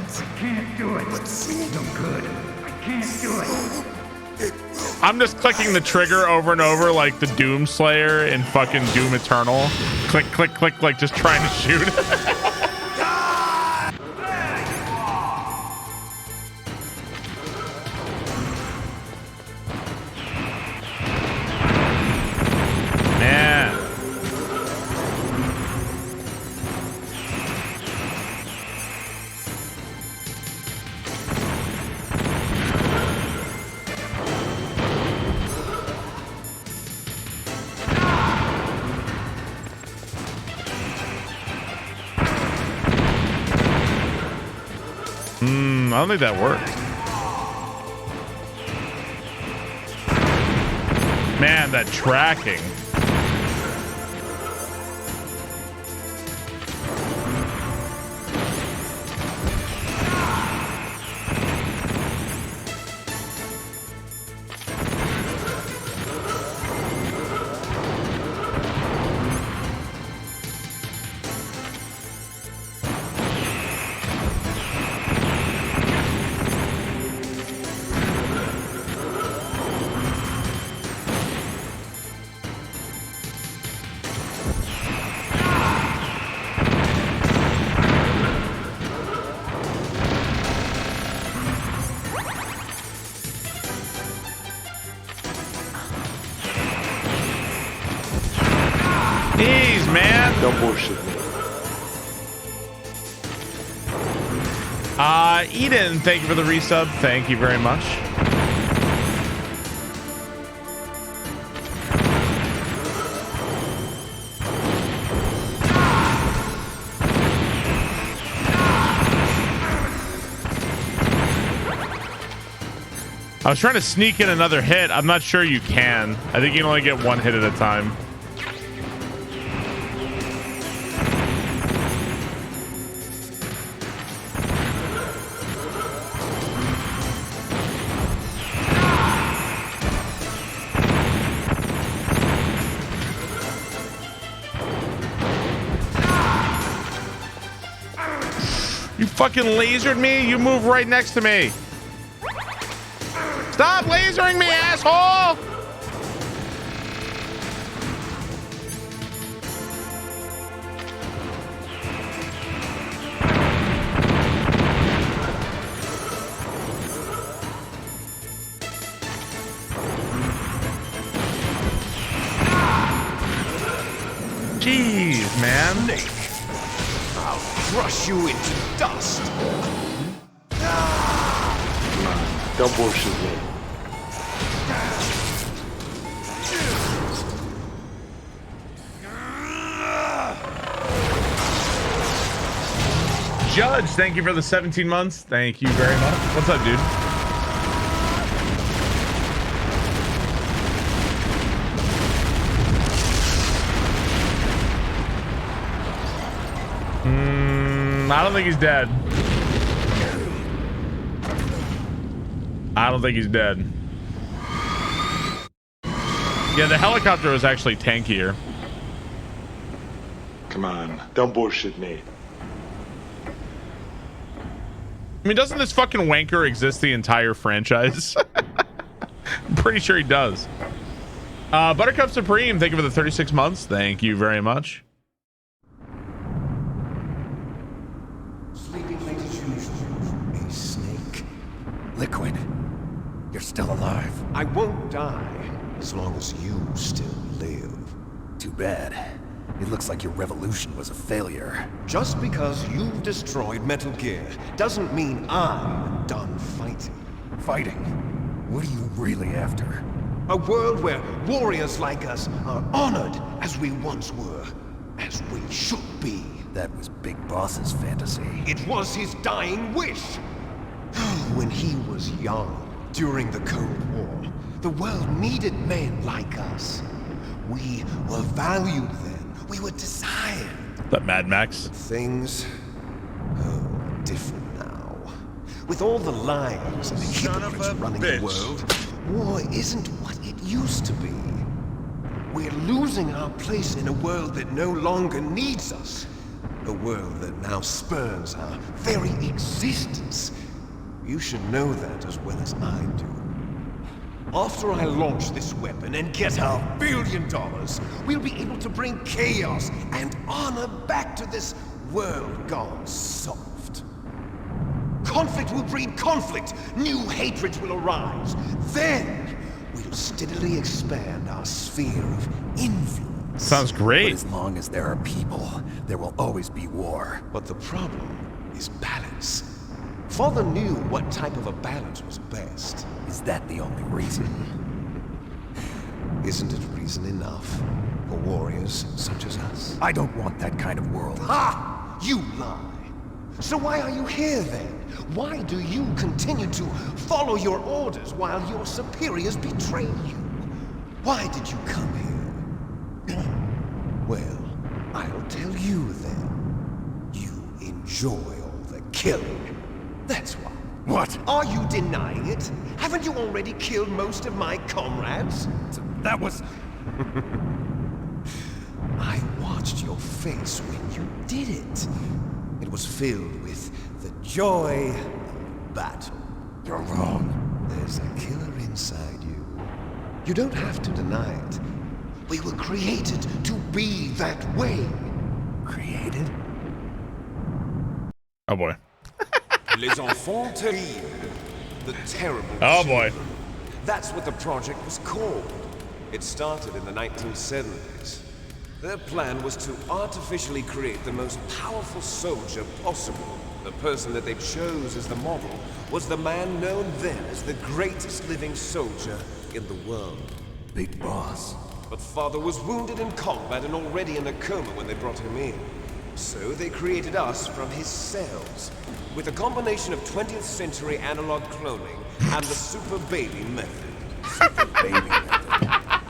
But soon, I can't do it. I'm just clicking the trigger over and over like the Doom Slayer in fucking Doom Eternal. Click, click, click, like just trying to shoot. Man. I don't think that worked. Man, that tracking. Jeez, man. Don't bullshit me. Eden, thank you for the resub. Thank you very much. I was trying to sneak in another hit. I'm not sure you can. I think you can only get one hit at a time. You fucking lasered me? You move right next to me. Stop lasering me, asshole! Jeez, man. I'll crush you into dust. Don't bullshit me. Judge, thank you for the 17 months. Thank you very much. What's up, dude? I don't think he's dead. I don't think he's dead. Yeah, the helicopter was actually tankier. Come on, don't bullshit me. I mean, doesn't this fucking wanker exist the entire franchise? I'm pretty sure he does. Buttercup Supreme, thank you for the 36 months. Thank you very much. Sleeping late as usual. A snake. Liquid, you're still alive. I won't die as long as you still live. Too bad. It looks like your revolution was a failure. Just because you've destroyed Metal Gear doesn't mean I'm done fighting. Fighting? What are you really after? A world where warriors like us are honored as we once were, as we should be. That was Big Boss's fantasy. It was his dying wish. When he was young, during the Cold War, the world needed men like us. We were valued then. We were desired. That Mad Max? Things are different now. With all the lies and the hypocrites running the world, war isn't what it used to be. We're losing our place in a world that no longer needs us. A world that now spurns our very existence. You should know that as well as I do. After I launch this weapon and get our $1 billion, we'll be able to bring chaos and honor back to this world gone soft. Conflict will breed conflict. New hatreds will arise. Then we'll steadily expand our sphere of influence. Sounds great. But as long as there are people, there will always be war. But the problem is balance. Father knew what type of a balance was best. Is that the only reason? Isn't it reason enough for warriors such as us? I don't want that kind of world. Ha! You lie. So why are you here then? Why do you continue to follow your orders while your superiors betray you? Why did you come here? Well, I'll tell you then. You enjoy all the killing. That's why. What? Are you denying it? Haven't you already killed most of my comrades? That was... I watched your face when you did it. It was filled with the joy of battle. You're wrong. There's a killer inside you. You don't have to deny it. We were created to be that way. Created? Oh boy. Les enfants terribles. The terrible Oh children. boy. That's what the project was called. It started in the 1970s. Their plan was to artificially create the most powerful soldier possible. The person that they chose as the model was the man known then as the greatest living soldier in the world. Big Boss. But Father was wounded in combat and already in a coma when they brought him in. So they created us from his cells, with a combination of 20th century analog cloning and the super baby method. Super baby method.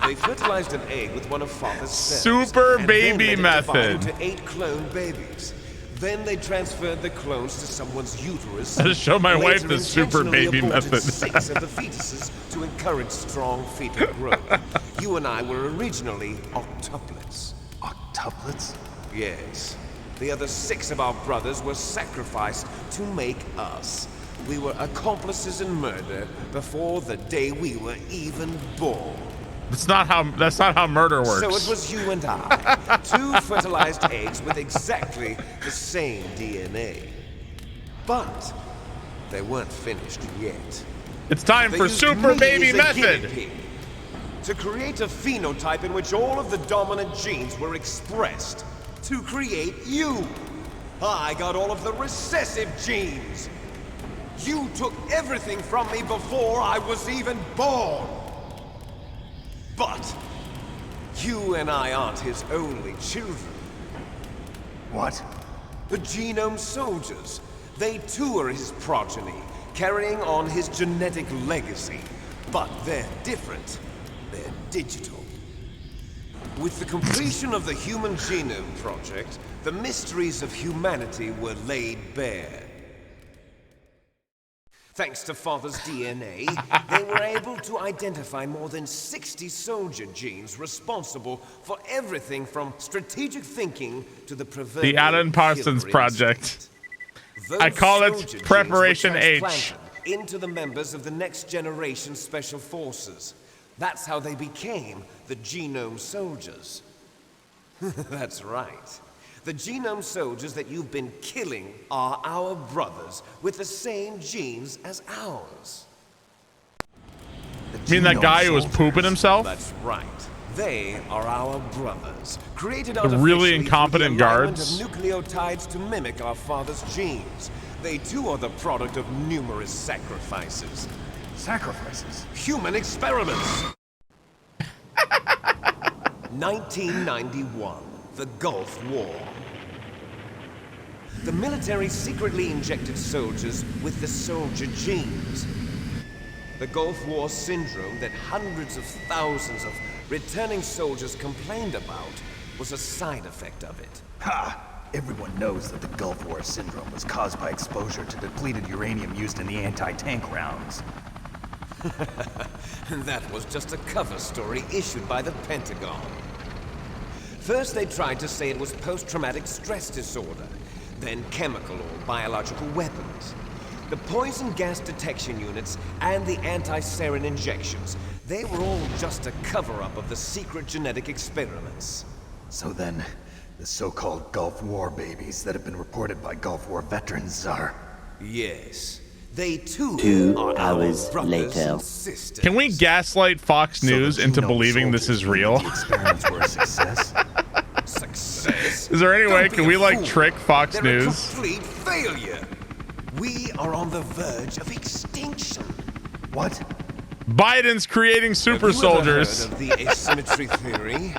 They fertilized an egg with one of Father's cells. Super and baby then let it divide method. into 8 clone babies. Then they transferred the clones to someone's uterus. I just showed my Later wife the super intentionally baby aborted method. 6 of the fetuses to encourage strong fetal growth. You and I were originally octuplets. Octuplets? Yes. The other 6 of our brothers were sacrificed to make us. We were accomplices in murder before the day we were even born. That's not how murder works. So it was you and I, 2 fertilized eggs with exactly the same DNA. But they weren't finished yet. It's time They for used super me baby as a method. guinea pig to create a phenotype in which all of the dominant genes were expressed. To create you. I got all of the recessive genes. You took everything from me before I was even born. But you and I aren't his only children. What? The Genome Soldiers. They too are his progeny, carrying on his genetic legacy. But they're different. They're digital. With the completion of the Human Genome Project, the mysteries of humanity were laid bare. Thanks to Father's DNA, they were able to identify more than 60 soldier genes responsible for everything from strategic thinking to the proverbial The Alan Parsons killer Project. Those I call it soldier genes Preparation were H. transplanted into the members of the Next Generation Special Forces. That's how they became the Genome Soldiers. That's right. The Genome Soldiers that you've been killing are our brothers with the same genes as ours. You mean that guy who was pooping himself? That's right. They are our brothers, created The really artificially incompetent through the alignment guards. of nucleotides to mimic our father's genes. They too are the product of numerous sacrifices. Sacrifices? Human experiments. 1991, the Gulf War. The military secretly injected soldiers with the soldier genes. The Gulf War syndrome that hundreds of thousands of returning soldiers complained about was a side effect of it. Ha! Everyone knows that the Gulf War syndrome was caused by exposure to depleted uranium used in the anti-tank rounds. That was just a cover story issued by the Pentagon. First, they tried to say it was post-traumatic stress disorder, then chemical or biological weapons. The poison gas detection units and the anti-sarin injections, they were all just a cover-up of the secret genetic experiments. So then, the so-called Gulf War babies that have been reported by Gulf War veterans are... Yes. They too 2 are hours our brothers later. and sisters. Can we gaslight Fox News into believing this is real? The experiments were a success. Success? Is there any way, Don't be can a we like fool. trick Fox They're News? a complete failure. We are on the verge of extinction. What? Biden's creating super soldiers. Have you ever heard of the asymmetry theory?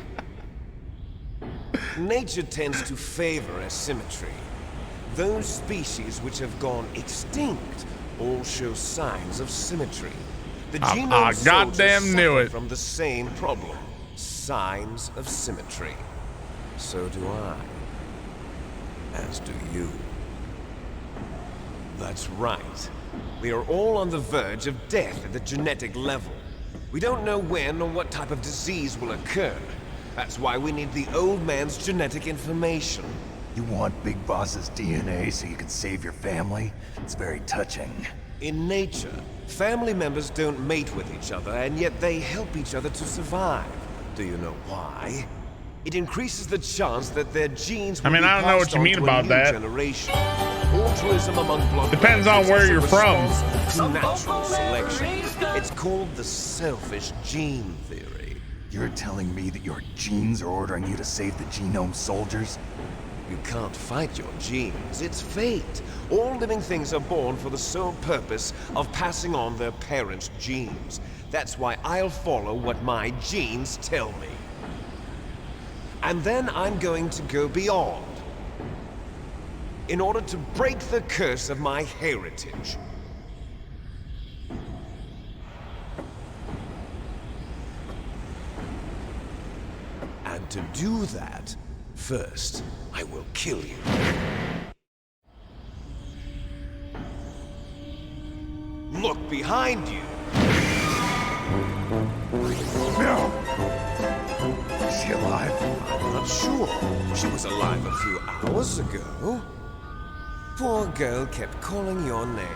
Nature tends to favor asymmetry. Those species which have gone extinct all show signs of symmetry. The genome I soldiers goddamn knew suffer it. from the same problem. Signs of symmetry. So do I. As do you. That's right. We are all on the verge of death at the genetic level. We don't know when or what type of disease will occur. That's why we need the old man's genetic information. You want Big Boss's DNA so you can save your family? It's very touching. In nature, family members don't mate with each other, and yet they help each other to survive. Do you know why? It increases the chance that their genes will I mean, be I don't know what passed you on mean to a about new that. generation. Altruism among blood Depends on relatives where is a you're from. response to natural selection. It's called the selfish gene theory. You're telling me that your genes are ordering you to save the Genome Soldiers? You can't fight your genes. It's fate. All living things are born for the sole purpose of passing on their parents' genes. That's why I'll follow what my genes tell me. And then I'm going to go beyond. In order to break the curse of my heritage. And to do that, first, I will kill you. Look behind you. No! Is she alive? I'm not sure. She was alive a few hours ago. Poor girl kept calling your name.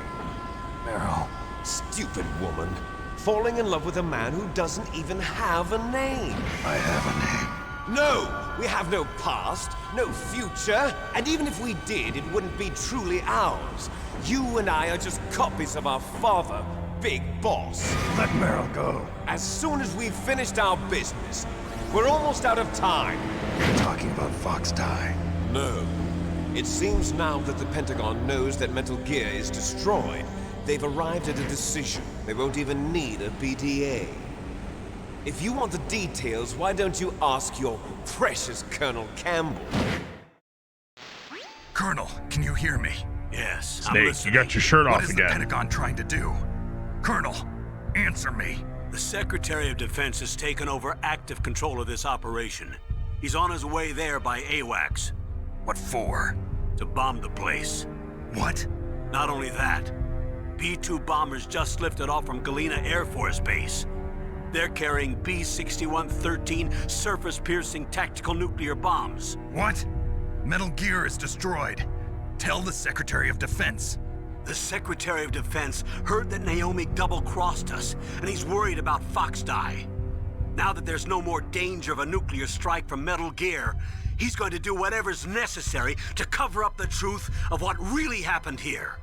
Meryl. Stupid woman. Falling in love with a man who doesn't even have a name. I have a name. No! We have no past, no future, and even if we did, it wouldn't be truly ours. You and I are just copies of our father, Big Boss. Let Meryl go. As soon as we've finished our business, we're almost out of time. You're talking about Fox Die. No. It seems now that the Pentagon knows that Metal Gear is destroyed. They've arrived at a decision. They won't even need a BDA. If you want the details, why don't you ask your precious Colonel Campbell? Colonel, can you hear me? Yes, Snake, you got your shirt off What is again. the Pentagon trying to do? Colonel, answer me. The Secretary of Defense has taken over active control of this operation. He's on his way there by AWACS. What for? To bomb the place. What? Not only that, B-2 bombers just lifted off from Galena Air Force Base. They're carrying B-6113 surface-piercing tactical nuclear bombs. What? Metal Gear is destroyed. Tell the Secretary of Defense. The Secretary of Defense heard that Naomi double-crossed us, and he's worried about Foxdie. Now that there's no more danger of a nuclear strike from Metal Gear, he's going to do whatever's necessary to cover up the truth of what really happened here.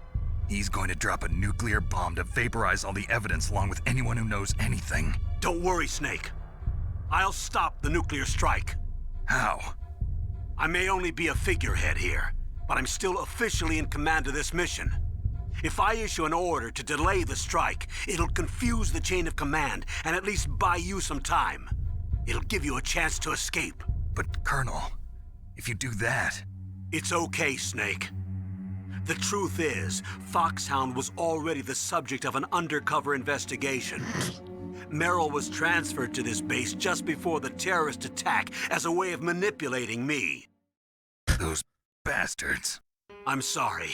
He's going to drop a nuclear bomb to vaporize all the evidence along with anyone who knows anything. Don't worry, Snake. I'll stop the nuclear strike. How? I may only be a figurehead here, but I'm still officially in command of this mission. If I issue an order to delay the strike, it'll confuse the chain of command and at least buy you some time. It'll give you a chance to escape. But, Colonel, if you do that... It's okay, Snake. The truth is, Foxhound was already the subject of an undercover investigation. Merrill was transferred to this base just before the terrorist attack as a way of manipulating me. Those bastards. I'm sorry.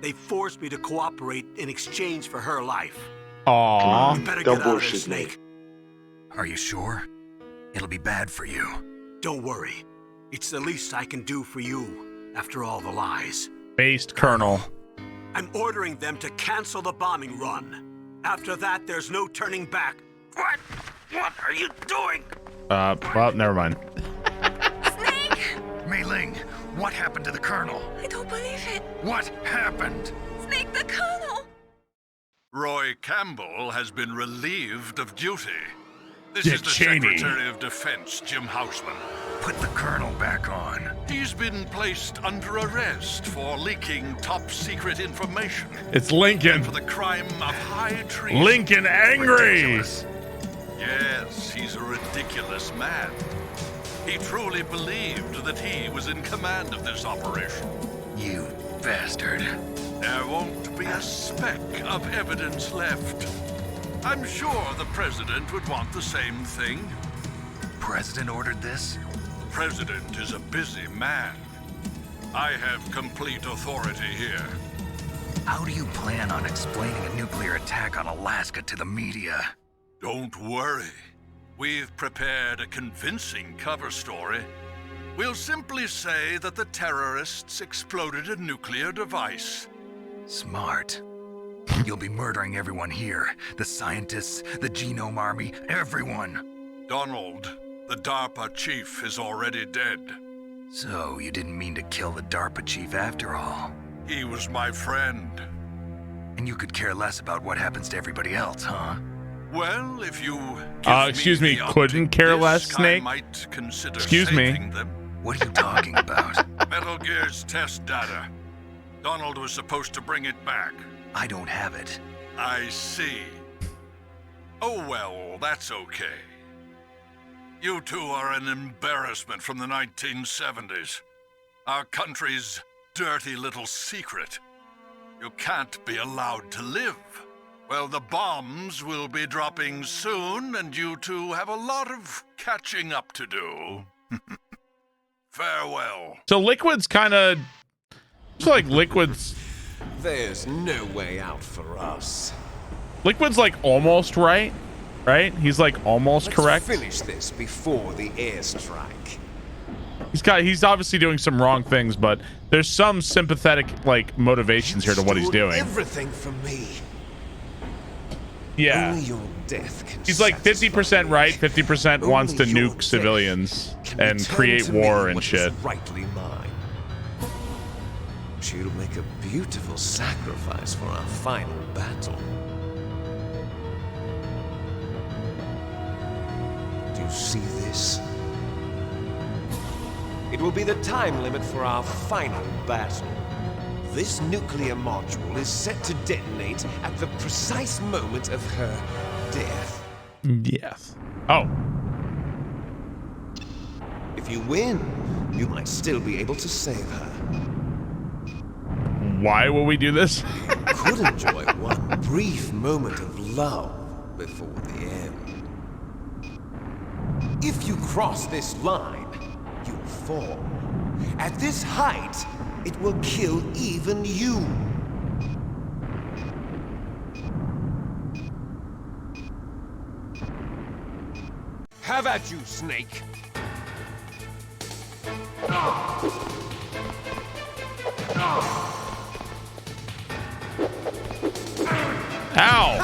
They forced me to cooperate in exchange for her life. Aww. You better get out of there, Snake. Are you sure? It'll be bad for you. Don't worry. It's the least I can do for you, after all the lies. Based, Colonel. I'm ordering them to cancel the bombing run. After that, there's no turning back. What? What are you doing? Well, never mind. Snake! Mei Ling, what happened to the Colonel? I don't believe it. What happened? Snake, the Colonel! Roy Campbell has been relieved of duty. This Dick is the Cheney. Secretary of Defense, Jim Houseman. Put the Colonel back on. He's been placed under arrest for leaking top-secret information. It's Lincoln. For the crime of high treason. Lincoln angry. Ridiculous. Yes, he's a ridiculous man. He truly believed that he was in command of this operation. You bastard. There won't be a speck of evidence left. I'm sure the President would want the same thing. President ordered this? The President is a busy man. I have complete authority here. How do you plan on explaining a nuclear attack on Alaska to the media? Don't worry. We've prepared a convincing cover story. We'll simply say that the terrorists exploded a nuclear device. Smart. You'll be murdering everyone here. The scientists, the Genome Army, everyone. Donald, the DARPA chief, is already dead. So you didn't mean to kill the DARPA chief after all? He was my friend. And you could care less about what happens to everybody else, huh? Well, if you excuse me, couldn't care less, Snake? I might consider Excuse me. saving them. What are you talking about? Metal Gear's test data. Donald was supposed to bring it back. I don't have it. I see. Oh well, that's okay. You two are an embarrassment from the 1970s. Our country's dirty little secret. You can't be allowed to live. Well, the bombs will be dropping soon, and you two have a lot of catching up to do. Farewell. So Liquid's kind of... It's like Liquid's... There's no way out for us. Liquid's like almost right? He's like almost correct. Let's finish this before the airstrike. He's obviously doing some wrong things, but there's some sympathetic like motivations here to what he's doing. Everything for me. Yeah. Only your death can He's like 50% right, 50% wants to nuke civilians and create war and shit. Rightly mine. She'll make a beautiful sacrifice for our final battle. Do you see this? It will be the time limit for our final battle. This nuclear module is set to detonate at the precise moment of her death. Yes. Oh. If you win, you might still be able to save her. Why will we do this? Could enjoy one brief moment of love before the end. If you cross this line, you'll fall. At this height, it will kill even you. Have at you, Snake. Ow!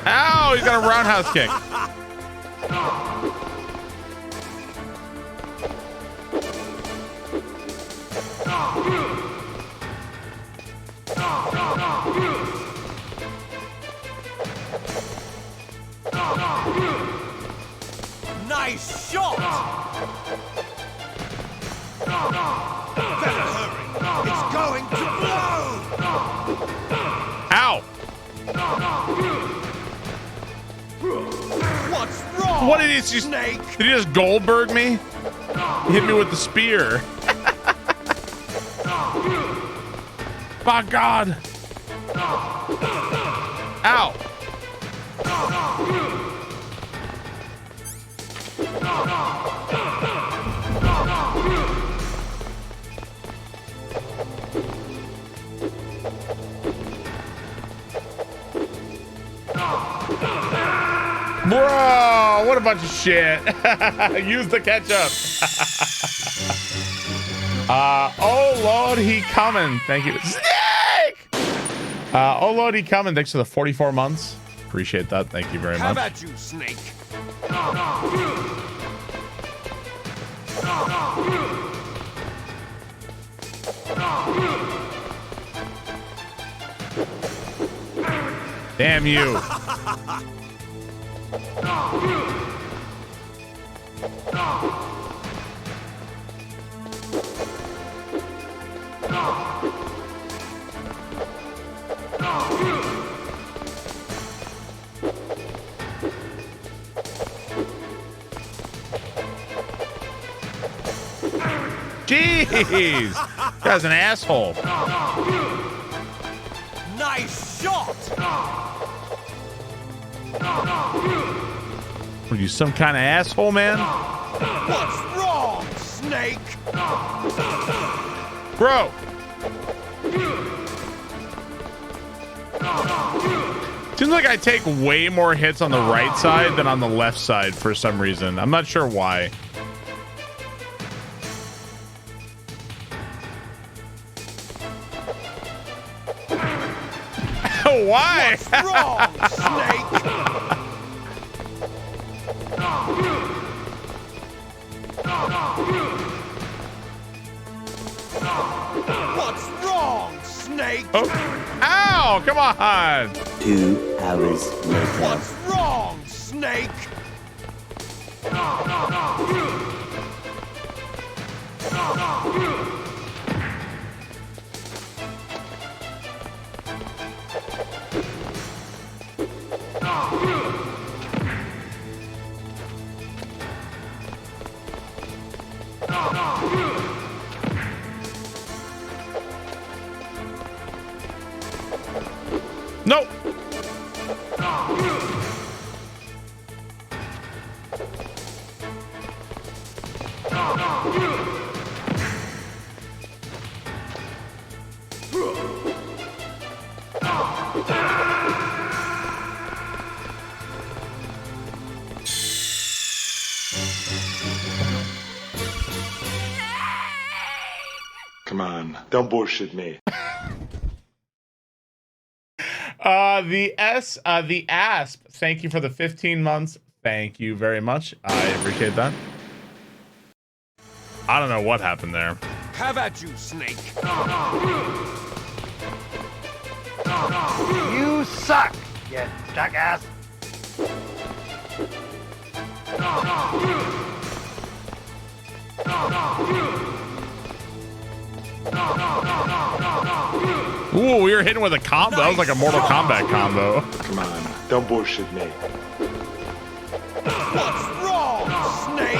Ow! He's got a roundhouse kick. Nice shot! Better hurry! It's going to blow! Ow! What's wrong? What did he just? Snake? Did he just Goldberg me? He hit me with the spear. My God! Ow! Bro, what a bunch of shit. Use the ketchup. Oh Lord, he coming. Thank you. Snake! Oh Lord, he coming. Thanks for the 44 months. Appreciate that. Thank you very Have much. at you, Snake. Damn you. Jeez, guy's an asshole. Nice shot! Are you some kind of asshole, man? What's wrong, Snake? Bro. Seems like I take way more hits on the right side than on the left side for some reason. I'm not sure why. Why? What's wrong, Snake? What's wrong, Snake? Oh. Ow! Come on! 2 hours later. What's wrong, Snake? Nope. Come on, don't bullshit me. The Asp, thank you for the 15 months. Thank you very much. I appreciate that. I don't know what happened there. Have at you, Snake. You suck, you jackass. Ooh, we were hitting with a combo. That was like a Mortal Kombat combo. Come on, don't bullshit me. What's wrong, Snake?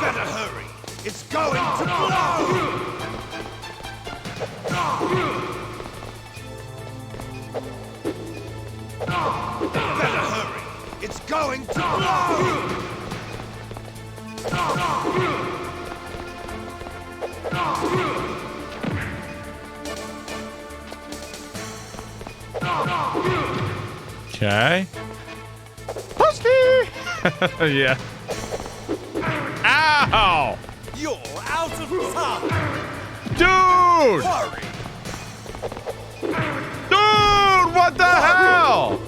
Better hurry. It's going to blow. going to blow! Okay. Posty! Yeah. Ow! You're out of time! Dude! Hurry! Dude, what the hell?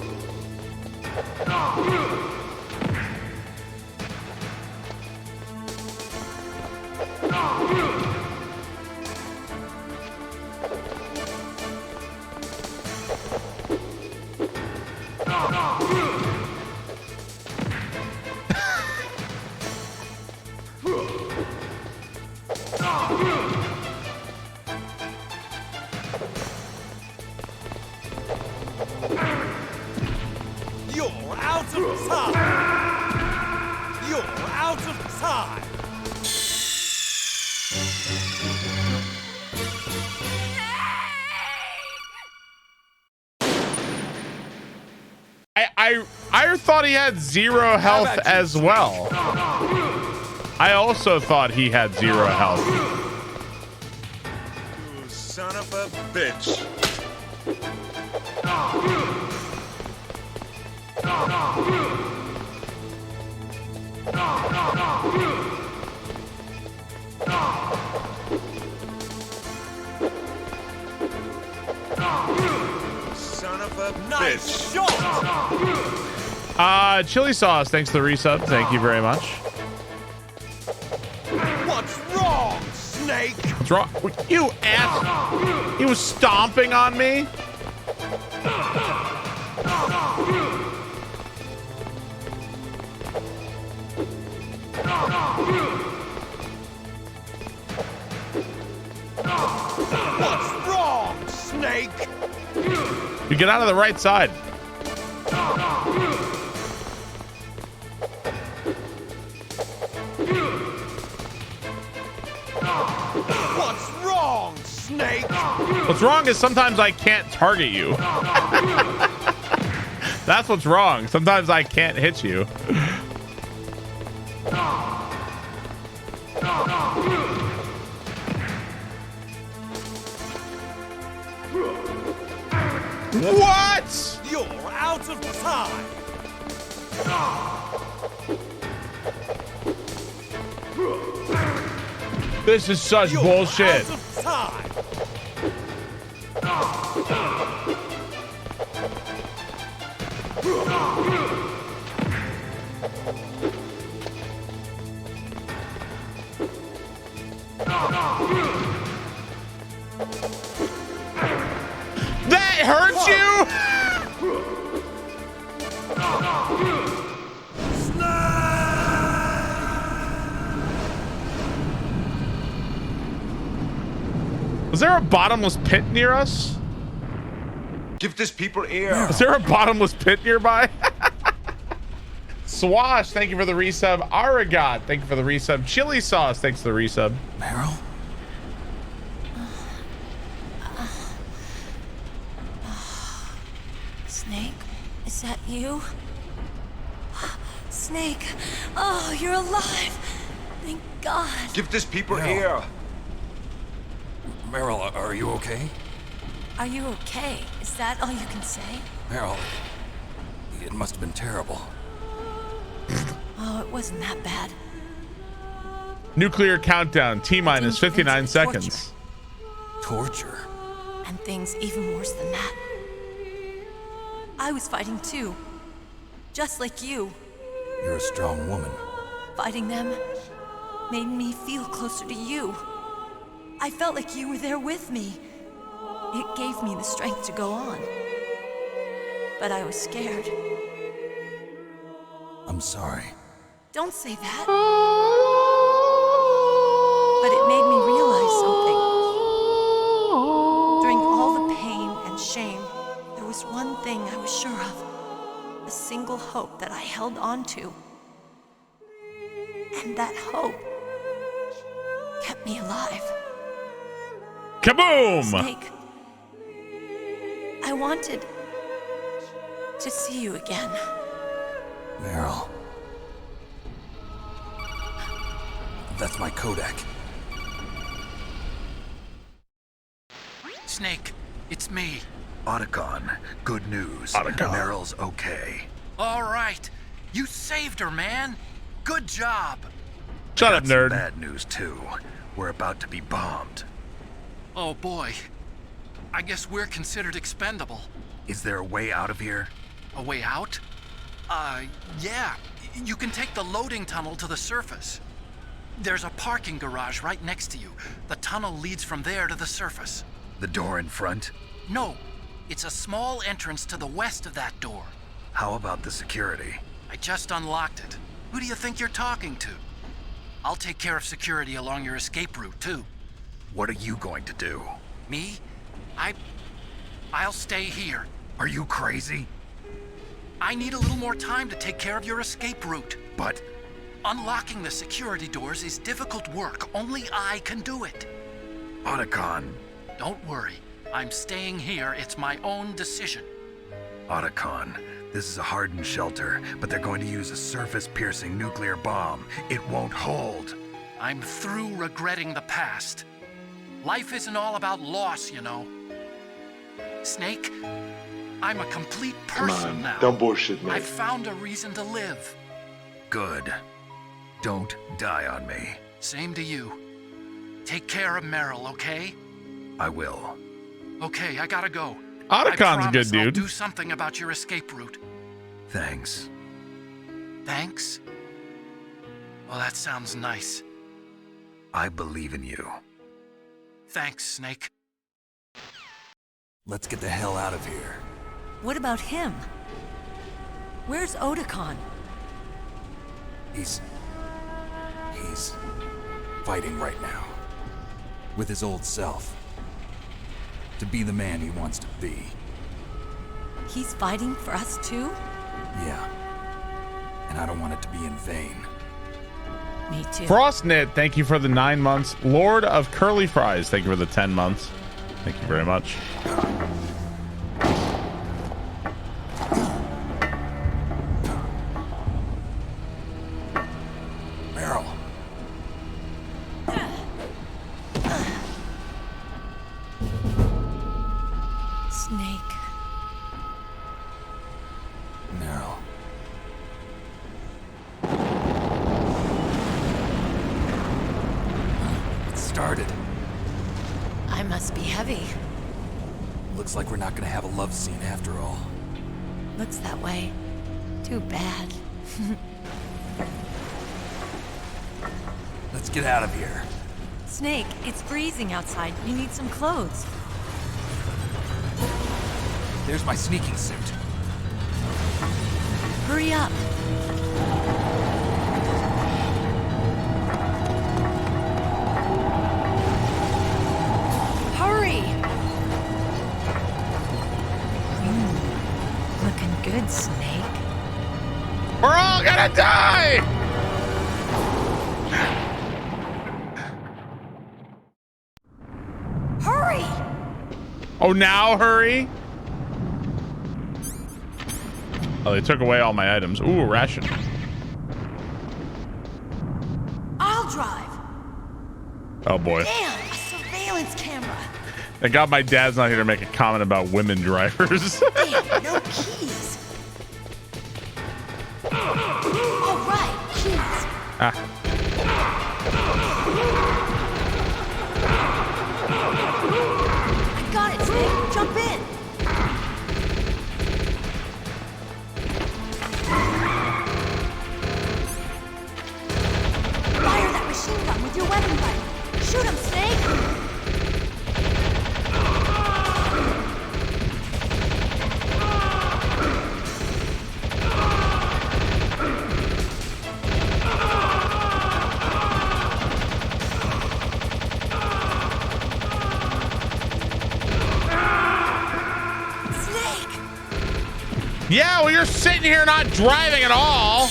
You're out of time! You're out of time! I thought he had 0 health as well. I also thought he had 0 health. You son of a bitch! Son of a Nice bitch! Chili sauce, thanks for the resub. Thank you very much. What's wrong, Snake? What's wrong? You ass! He was stomping on me. What's wrong, Snake? You get out of the right side. What's wrong, Snake? What's wrong is sometimes I can't target you. That's what's wrong. Sometimes I can't hit you. What? You're out of time! This is such bullshit. Out of time! That hurts you? Was there a bottomless pit near us? Give these people air! Is there a bottomless pit nearby? Swash, thank you for the resub. Aragot, thank you for the resub. Chili sauce, thanks for the resub. Meryl? Snake, is that you? Snake, oh, you're alive. Thank God. Give these people Meryl. air! Meryl, are you okay? Are you okay? Is that all you can say? Meryl, it must have been terrible. Oh, it wasn't that bad. Nuclear countdown, T-minus 59 seconds. Torture? And things even worse than that. I was fighting too. Just like you. You're a strong woman. Fighting them made me feel closer to you. I felt like you were there with me. It gave me the strength to go on. But I was scared. I'm sorry. Don't say that. But it made me realize something. During all the pain and shame, there was one thing I was sure of. A single hope that I held on to. And that hope kept me alive. Kaboom! Snake, I wanted to see you again. Meryl. That's my codec. Snake, it's me. Otacon, good news. Otacon. Meryl's okay. All right. You saved her, man. Good job. Shut up, Got some nerd. bad news, too. We're about to be bombed. Oh, boy. I guess we're considered expendable. Is there a way out of here? A way out? Yeah. You can take the loading tunnel to the surface. There's a parking garage right next to you. The tunnel leads from there to the surface. The door in front? No. It's a small entrance to the west of that door. How about the security? I just unlocked it. Who do you think you're talking to? I'll take care of security along your escape route, too. What are you going to do? Me? I'll stay here. Are you crazy? I need a little more time to take care of your escape route. But unlocking the security doors is difficult work. Only I can do it. Otacon. Don't worry. I'm staying here. It's my own decision. Otacon, this is a hardened shelter, but they're going to use a surface-piercing nuclear bomb. It won't hold. I'm through regretting the past. Life isn't all about loss, you know. Snake, I'm a complete person now. Don't bullshit me. I've found a reason to live. Good. Don't die on me. Same to you. Take care of Meryl, okay? I will. Okay, I gotta go. Otacon's a good I'll dude. do something about your escape route. Thanks. Thanks? Well, that sounds nice. I believe in you. Thanks, Snake. Let's get the hell out of here. What about him? Where's Otacon? He's fighting right now. With his old self. To be the man he wants to be. He's fighting for us too? Yeah. And I don't want it to be in vain. Me too. Frostnit, thank you for the 9 months. Lord of Curly Fries, thank you for the 10 months. Thank you very much. Meryl. Snake. Meryl. It started. I must be heavy. Looks like we're not gonna have a love scene after all. Looks that way. Too bad. Let's get out of here. Snake, it's freezing outside. You need some clothes. There's my sneaking suit. Hurry up. Hurry! Looking good, Snake. We're all gonna die! Hurry! Oh, now hurry? Oh, they took away all my items. Ooh, a ration. I'll drive. Oh boy. Damn, a surveillance camera. Thank God my dad's not here to make a comment about women drivers. Damn, no keys. Oh, right, keys. Ah. I got it, Snake. Jump in. Fire that machine gun with your weapon button. Shoot him, Snake. Yeah, well, you're sitting here not driving at all.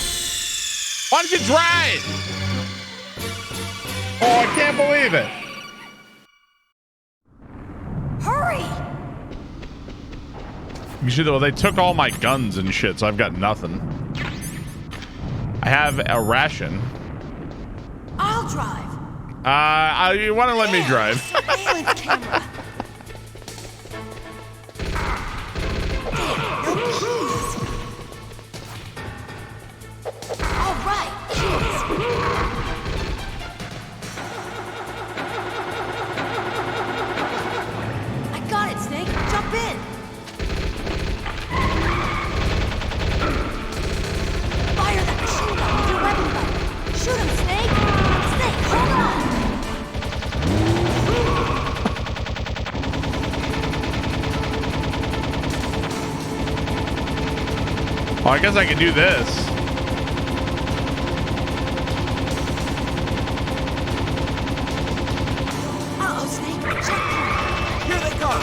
Why don't you drive? Oh, I can't believe it. Hurry! You should, well, they took all my guns and shit, so I've got nothing. I have a ration. I'll drive. You want to let me drive? Surveillance camera. Damn, no keys. All right, keys. I got it, Snake. Jump in. Fire that machine gun with your weapon button. Shoot him, Snake. Snake, hold on. Well, I guess I can do this. Uh-oh, Snake. Checkpoint. Here they come!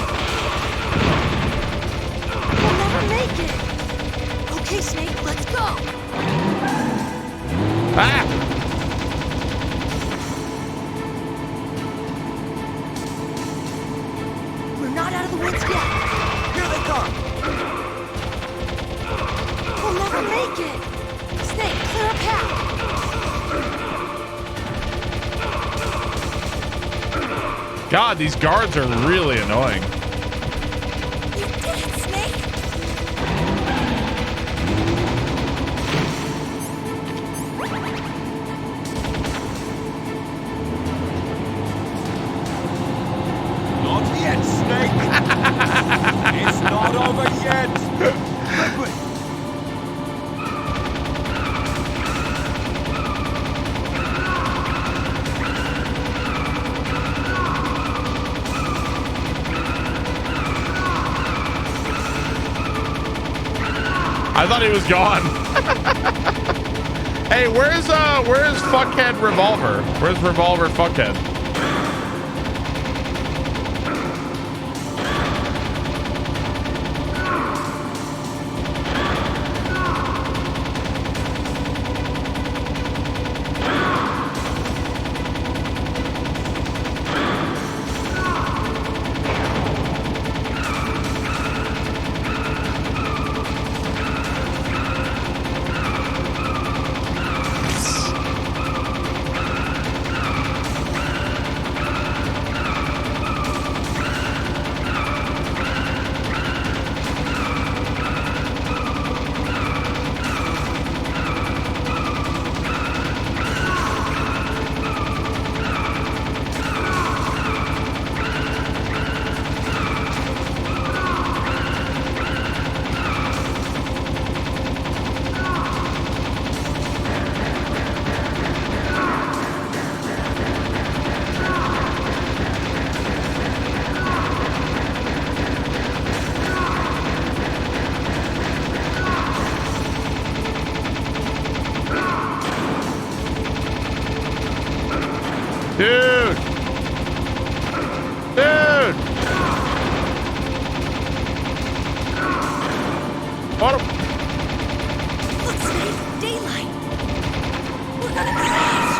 We'll never make it. Okay, Snake, let's go. Ah! We're not out of the woods yet. Here they come! We'll never make it. Snake, clear a path. God, these guards are really annoying. You did it, Snake. Not yet, Snake! It's not over yet! Liquid! I thought he was gone. Hey, where's Fuckhead Revolver? Where's Revolver Fuckhead? Dude! Dude! What a... Look, Snake, daylight. We're gonna crash.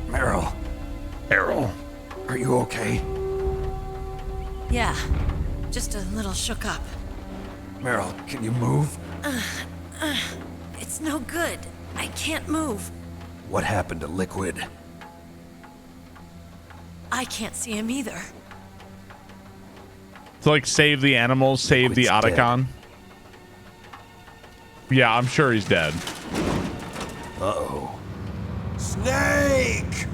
Meryl. Errol. Are you okay? Yeah, just a little shook up. Meryl, can you move? It's no good. I can't move. What happened to Liquid? I can't see him either. To like save the animals, save the Otacon. Yeah, I'm sure he's dead. Uh-oh. Snake!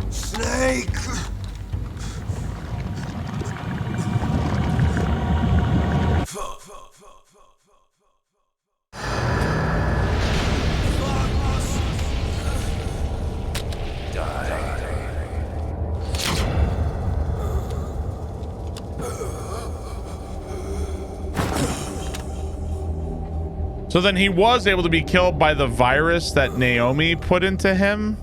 Snake! So then he was able to be killed by the virus that Naomi put into him.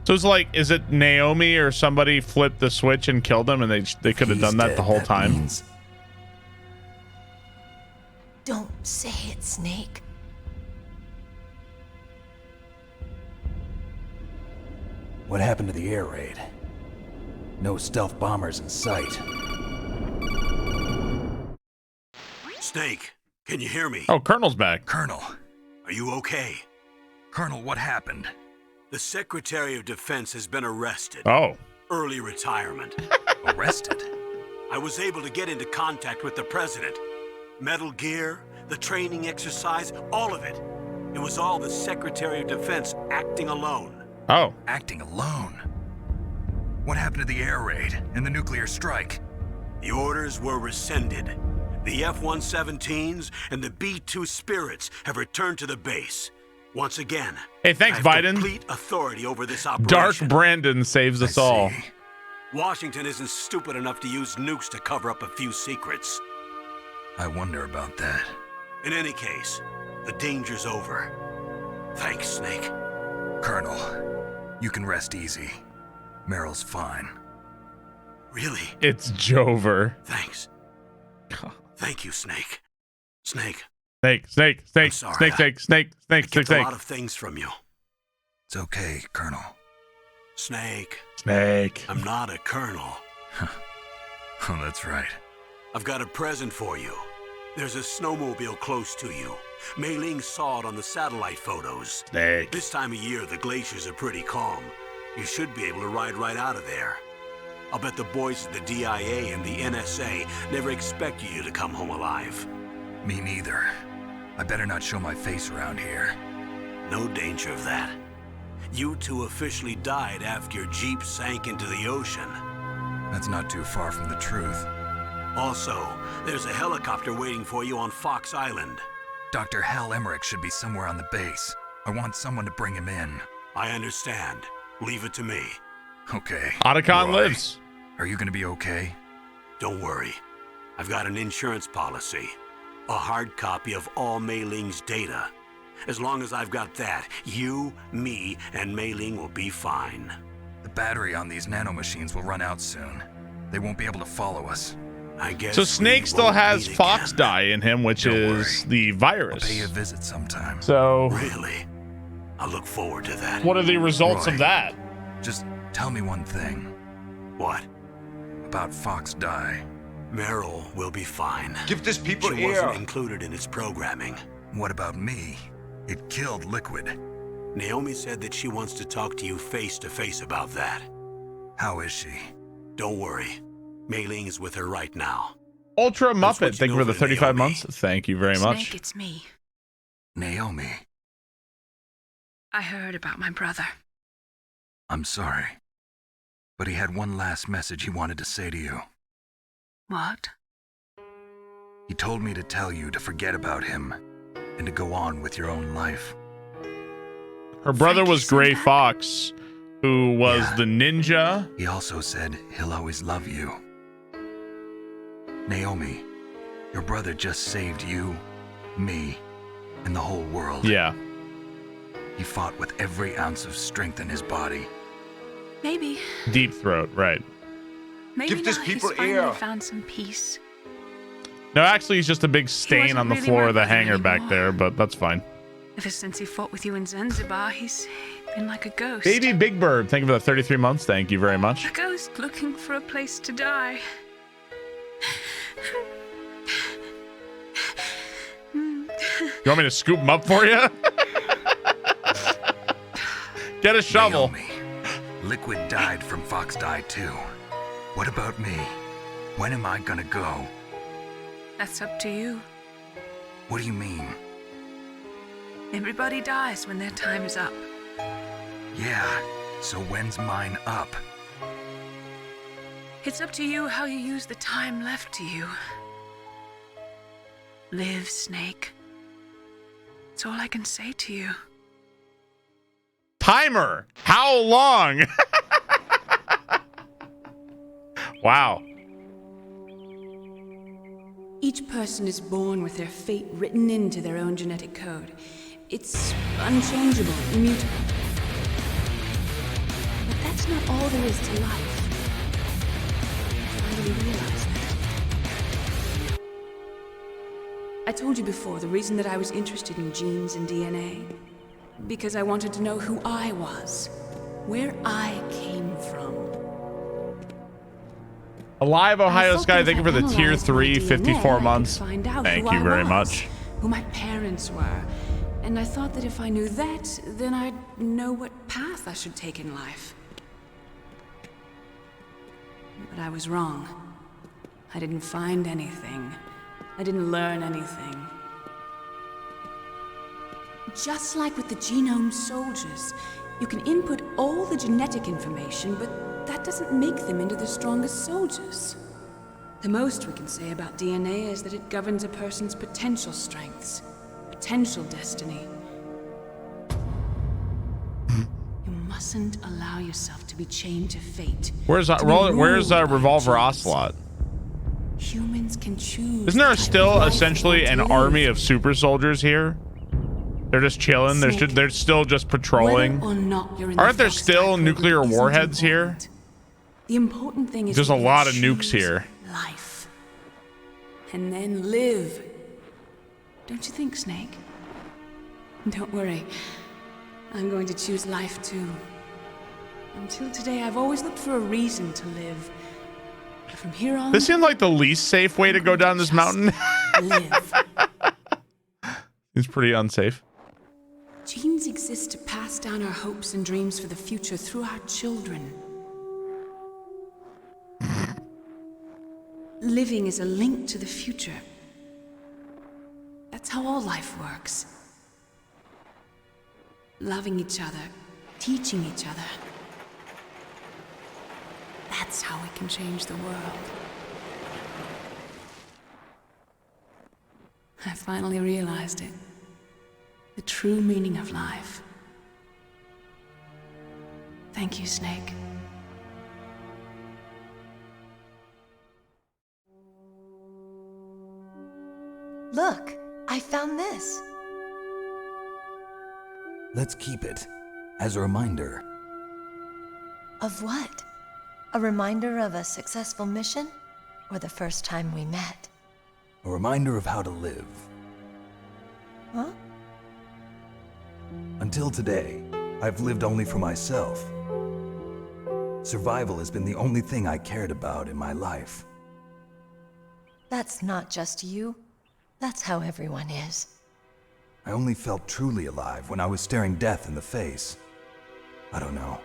So it's like, is it Naomi or somebody flipped the switch and killed him, and they could have done that the whole time? Don't say it, Snake. What happened to the air raid? No stealth bombers in sight. Snake, can you hear me? Oh, Colonel's back. Colonel. Are you okay? Colonel, what happened? The Secretary of Defense has been arrested. Oh. Early retirement. Arrested? I was able to get into contact with the President. Metal Gear, the training exercise, all of it. It was all the Secretary of Defense acting alone. Oh. Acting alone? What happened to the air raid and the nuclear strike? The orders were rescinded. The F-117s and the B-2 Spirits have returned to the base. Once again, hey, thanks, I have Biden. Complete authority over this operation. Dark Brandon saves us all. Washington isn't stupid enough to use nukes to cover up a few secrets. I wonder about that. In any case, the danger's over. Thanks, Snake. Colonel, you can rest easy. Meryl's fine. Really? It's Jover. Thanks. Thank you, Snake. Snake. Snake. Snake, Kept a lot of things from you. It's okay, Colonel. Snake. I'm not a colonel. Oh, that's right. I've got a present for you. There's a snowmobile close to you. Mei Ling saw it on the satellite photos. Snake. This time of year, the glaciers are pretty calm. You should be able to ride right out of there. I'll bet the boys at the DIA and the NSA never expected you to come home alive. Me neither. I better not show my face around here. No danger of that. You two officially died after your Jeep sank into the ocean. That's not too far from the truth. Also, there's a helicopter waiting for you on Fox Island. Dr. Hal Emmerich should be somewhere on the base. I want someone to bring him in. I understand. Leave it to me. Okay. Otacon lives. Are you gonna be okay? Don't worry. I've got an insurance policy. A hard copy of all Mei Ling's data. As long as I've got that, you, me, and Mei Ling will be fine. The battery on these nanomachines will run out soon. They won't be able to follow us. I guess so Snake still has Fox Die in him, which is the virus. I'll pay you a visit sometime. So really, I look forward to that. What are the results of that? Just tell me one thing. What? About Fox Die. Meryl will be fine. Give these people She air. wasn't included in its programming. What about me? It killed Liquid. Naomi said that she wants to talk to you face to face about that. How is she? Don't worry. Mei Ling is with her right now. Ultra Muppet, thank you for the 35 months. Thank you very much. Snake, it's me. Naomi. I heard about my brother. I'm sorry. But he had one last message he wanted to say to you. What? He told me to tell you to forget about him and to go on with your own life. Her brother was Gray Fox, who was the ninja. He also said he'll always love you. Naomi, your brother just saved you, me, and the whole world. Yeah. He fought with every ounce of strength in his body. Maybe. Deep Throat, right. Maybe Give these now people he's finally air. found some peace. No, actually, he's just a big stain wasn't on the really floor my of the brother hangar back anymore. there, but that's fine. Ever since he fought with you in Zanzibar, he's been like a ghost. Baby Big Bird, thank you for the 33 months. Thank you very much. A ghost looking for a place to die. You want me to scoop him up for you? Get a shovel. Naomi, Liquid died from Fox Die too. What about me? When am I gonna go? That's up to you. What do you mean? Everybody dies when their time is up. Yeah, so when's mine up? It's up to you how you use the time left to you. Live, Snake. That's all I can say to you. Timer. How long? Wow. Each person is born with their fate written into their own genetic code. It's unchangeable, immutable. But that's not all there is to life. I finally realized that. I told you before the reason that I was interested in genes and DNA. Because I wanted to know who I was. Where I came from. Alive, Ohio Sky, thank you for the tier 3, 54 months. Thank you very much. Who my parents were. And I thought that if I knew that, then I'd know what path I should take in life. But I was wrong. I didn't find anything. I didn't learn anything. Just like with the genome soldiers, you can input all the genetic information, but that doesn't make them into the strongest soldiers. The most we can say about DNA is that it governs a person's potential strengths, potential destiny. You mustn't allow yourself to be chained to fate. Where's Revolver Ocelot? Humans can choose. Isn't there still essentially an army of super soldiers here? They're just chilling. They're still just patrolling. Aren't there still nuclear warheads here? The important thing is there's a lot of nukes here. Life. And then live. Don't you think, Snake? Don't worry. I'm going to choose life too. Until today, I've always looked for a reason to live. But from here on, this seems like the least safe way to go down this mountain. Live. It's pretty unsafe. Genes exist to pass down our hopes and dreams for the future through our children. Living is a link to the future. That's how all life works. Loving each other, teaching each other. That's how we can change the world. I finally realized it. The true meaning of life. Thank you, Snake. Look, I found this. Let's keep it as a reminder. Of what? A reminder of a successful mission? Or the first time we met? A reminder of how to live. Huh? Until today, I've lived only for myself. Survival has been the only thing I cared about in my life. That's not just you. That's how everyone is. I only felt truly alive when I was staring death in the face. I don't know.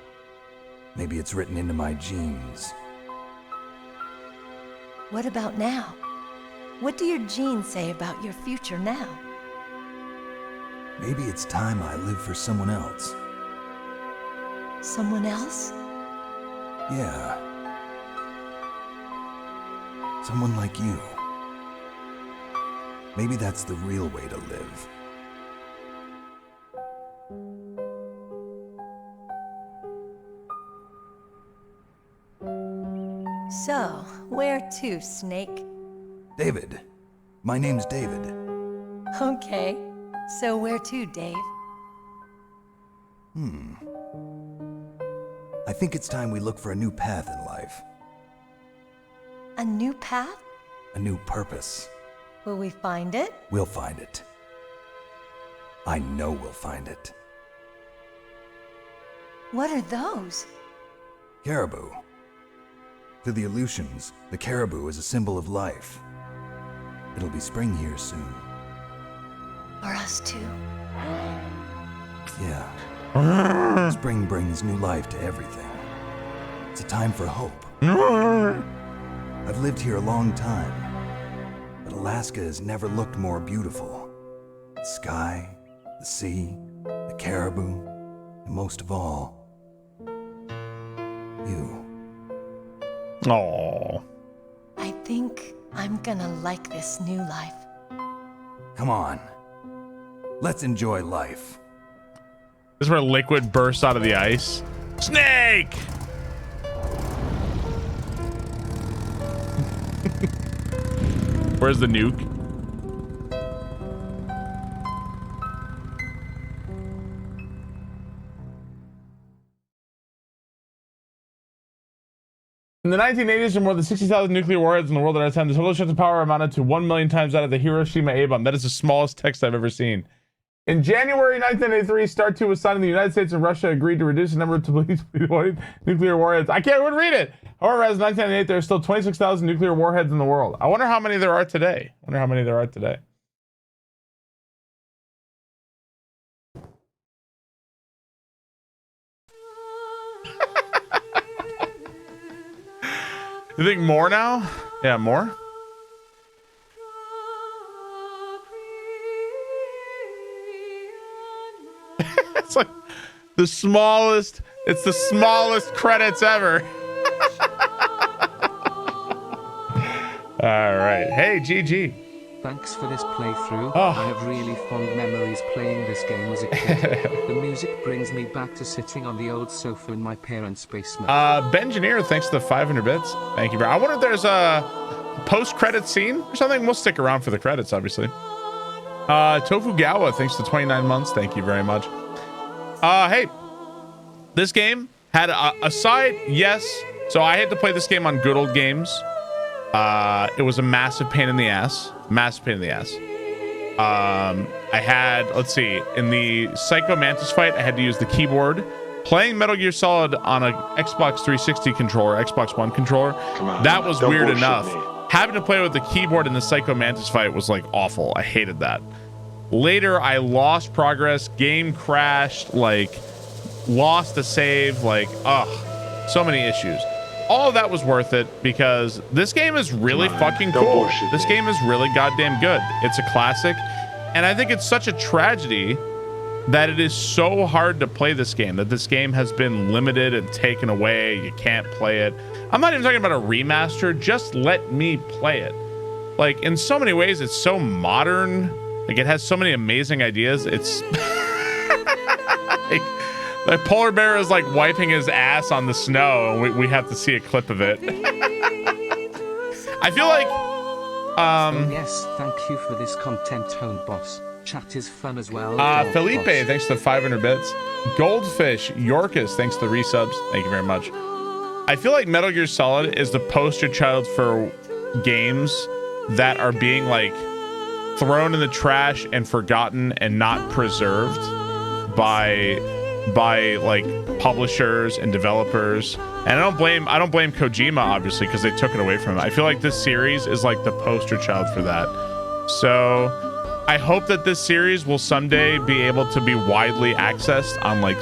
Maybe it's written into my genes. What about now? What do your genes say about your future now? Maybe it's time I live for someone else. Someone else? Yeah. Someone like you. Maybe that's the real way to live. So, where to, Snake? David. My name's David. Okay. So where to, Dave? I think it's time we look for a new path in life. A new path? A new purpose. Will we find it? We'll find it. I know we'll find it. What are those? Caribou. To the Aleutians, the caribou is a symbol of life. It'll be spring here soon. For us too? Yeah. Spring brings new life to everything. It's a time for hope. I've lived here a long time, but Alaska has never looked more beautiful. The sky, the sea, the caribou, and most of all, you. Aww. I think I'm gonna like this new life. Come on. Let's enjoy life. This is where liquid bursts out of the ice. Snake! Where's the nuke? In the 1980s, there were more than 60,000 nuclear warheads in the world at a time. The total destructive power amounted to 1 million times that of the Hiroshima A-bomb. That is the smallest text I've ever seen. In January 1983, START 2 was signed, and the United States and Russia agreed to reduce the number of nuclear warheads. I can't even read it. However, as of 1998, there are still 26,000 nuclear warheads in the world. I wonder how many there are today. You think more now? Yeah, more? It's like the smallest, it's the smallest credits ever. All right. Hey, GG. Thanks for this playthrough. Oh. I have really fond memories playing this game as a kid. The music brings me back to sitting on the old sofa in my parents' basement. Bengineer, thanks to the 500 bits. Thank you, bro. I wonder if there's a post-credit scene or something. We'll stick around for the credits, obviously. Tofugawa, thanks to 29 months. Thank you very much. Hey, this game had a side, yes. So I had to play this game on Good Old Games. It was a massive pain in the ass. I had, let's see, in the Psycho Mantis fight, I had to use the keyboard. Playing Metal Gear Solid on a Xbox 360 controller, Xbox One controller, that was weird enough. Having to play with the keyboard in the Psycho Mantis fight was like awful. I hated that. Later, I lost progress, game crashed, like lost a save, like, ugh, so many issues. All of that was worth it because this game is really fucking cool. This game is really goddamn good. It's a classic. And I think it's such a tragedy that it is so hard to play this game, that this game has been limited and taken away. You can't play it. I'm not even talking about a remaster. Just let me play it. Like, in so many ways, it's so modern. Like, it has so many amazing ideas. It's like, the polar bear is like wiping his ass on the snow, and we have to see a clip of it. I feel like yes, thank you for this content, Tone Boss. Chat is fun as well. Felipe, thanks to the 500 bits. Goldfish, Yorkus, thanks to the resubs. Thank you very much. I feel like Metal Gear Solid is the poster child for games that are being like thrown in the trash and forgotten and not preserved by like publishers and developers. And I don't blame Kojima, obviously, because they took it away from him. I feel like this series is like the poster child for that. So I hope that this series will someday be able to be widely accessed on like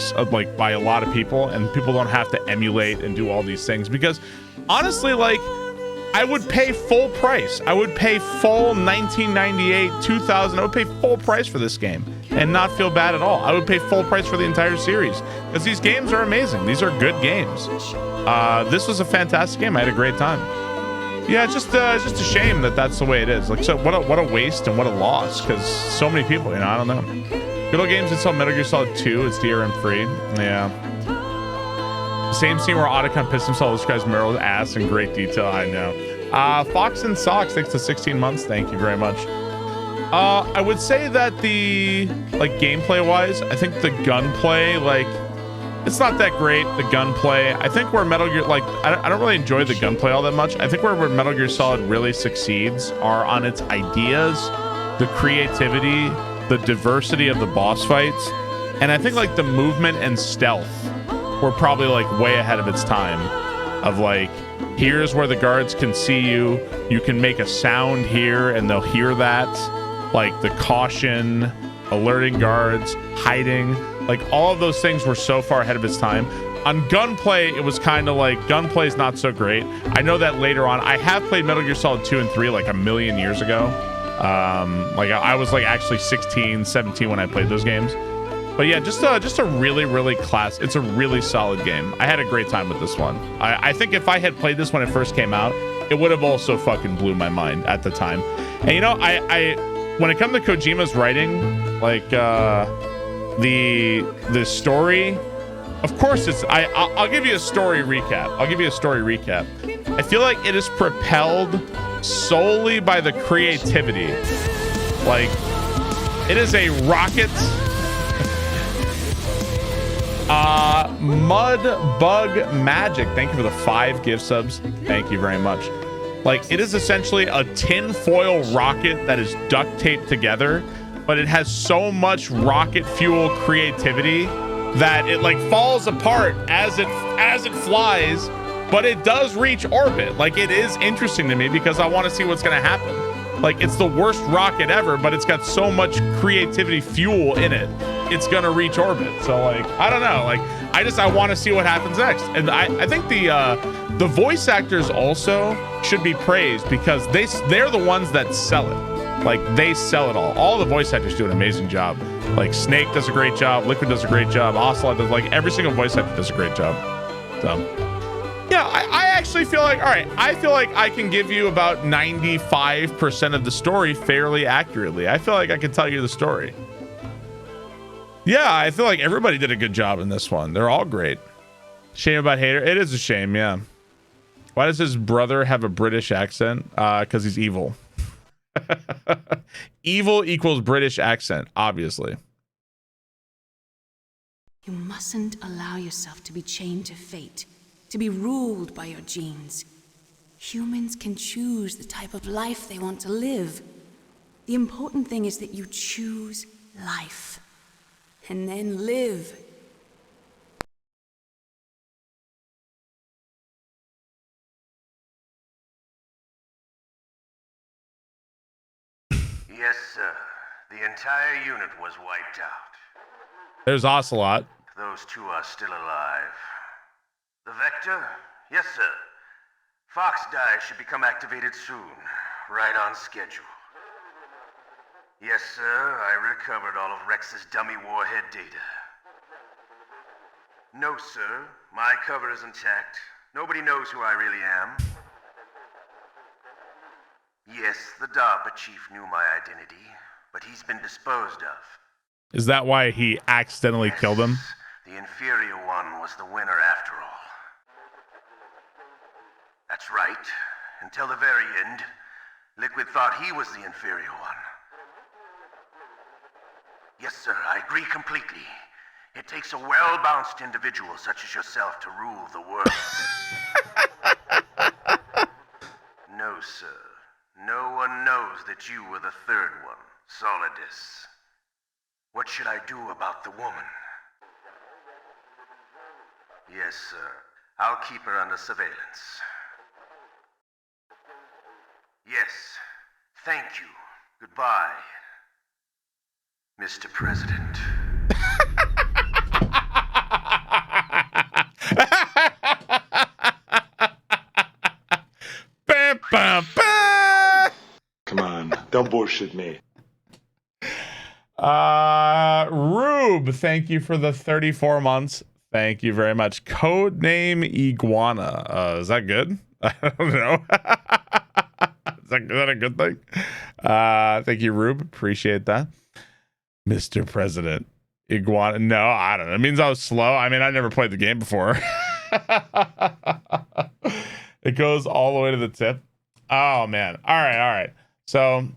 by a lot of people, and people don't have to emulate and do all these things, because honestly, like, I would pay full price. I would pay full 1998, 2000. I would pay full price for this game and not feel bad at all. I would pay full price for the entire series because these games are amazing. These are good games. This was a fantastic game. I had a great time. Yeah, it's just a shame that that's the way it is. Like, so what a waste and what a loss, because so many people, you know, I don't know. Good Old Games installed Metal Gear Solid 2. It's DRM free. Yeah. Same scene where Otacon pissed himself, describes Meryl's ass in great detail. I know. Fox and Socks, thanks to 16 months. Thank you very much. I would say that the, like, gameplay wise, I think the gunplay, like, it's not that great, the gunplay. I think where Metal Gear, like, I don't really enjoy the gunplay all that much. I think where Metal Gear Solid really succeeds are on its ideas, the creativity, the diversity of the boss fights. And I think, like, the movement and stealth were probably, like, way ahead of its time. Of, like, here's where the guards can see you. You can make a sound here and they'll hear that. Like, the caution, alerting guards, hiding. Like, all of those things were so far ahead of its time. On gunplay, it was kind of like, gunplay's not so great. I know that later on, I have played Metal Gear Solid 2 and 3 like a million years ago. Like, I was like actually 16, 17 when I played those games. But yeah, just a really, really it's a really solid game. I had a great time with this one. I think if I had played this when it first came out, it would have also fucking blew my mind at the time. And you know, I when it comes to Kojima's writing, like, the story, of course it's, I'll give you a story recap. I feel like it is propelled solely by the creativity. Like, it is a rocket. Mud Bug Magic, thank you for the 5 gift subs. Thank you very much. Like, it is essentially a tinfoil rocket that is duct taped together, but it has so much rocket fuel creativity that it like falls apart as it flies, but it does reach orbit. Like, it is interesting to me because I want to see what's going to happen. Like, it's the worst rocket ever, but it's got so much creativity fuel in it, it's gonna reach orbit. So like, I don't know, like I want to see what happens next. And I think the voice actors also should be praised because they're the ones that sell it. Like, they sell it all the voice actors do an amazing job. Like, Snake does a great job, Liquid does a great job, Ocelot does, like, every single voice actor does a great job. So yeah, I actually feel like, all right, I feel like I can give you about 95% of the story fairly accurately. I feel like I can tell you the story. Yeah, I feel like everybody did a good job in this one. They're all great. Shame about Hater. It is a shame, yeah. Why does his brother have a British accent? Because he's evil. Evil equals British accent, obviously. You mustn't allow yourself to be chained to fate, to be ruled by your genes. Humans can choose the type of life they want to live. The important thing is that you choose life, and then live. Yes, sir. The entire unit was wiped out. There's Ocelot. Those two are still alive. The Vector? Yes, sir. Fox Die should become activated soon. Right on schedule. Yes, sir. I recovered all of Rex's dummy warhead data. No, sir. My cover is intact. Nobody knows who I really am. Yes, the DARPA chief knew my identity, but he's been disposed of. Is that why he accidentally killed him? The inferior one was the winner after all. That's right. Until the very end, Liquid thought he was the inferior one. Yes, sir, I agree completely. It takes a well-balanced individual such as yourself to rule the world. No, sir. No one knows that you were the third one, Solidus. What should I do about the woman? Yes, sir. I'll keep her under surveillance. Yes. Thank you. Goodbye, Mr. President. Come on, don't bullshit me. Rube, thank you for the 34 months. Thank you very much. Codename Iguana. Is that good? I don't know. Is that a good thing? Thank you, Rube. Appreciate that. Mr. President. Iguana. No, I don't know. It means I was slow. I mean, I never played the game before. It goes all the way to the tip. Oh, man. All right. So,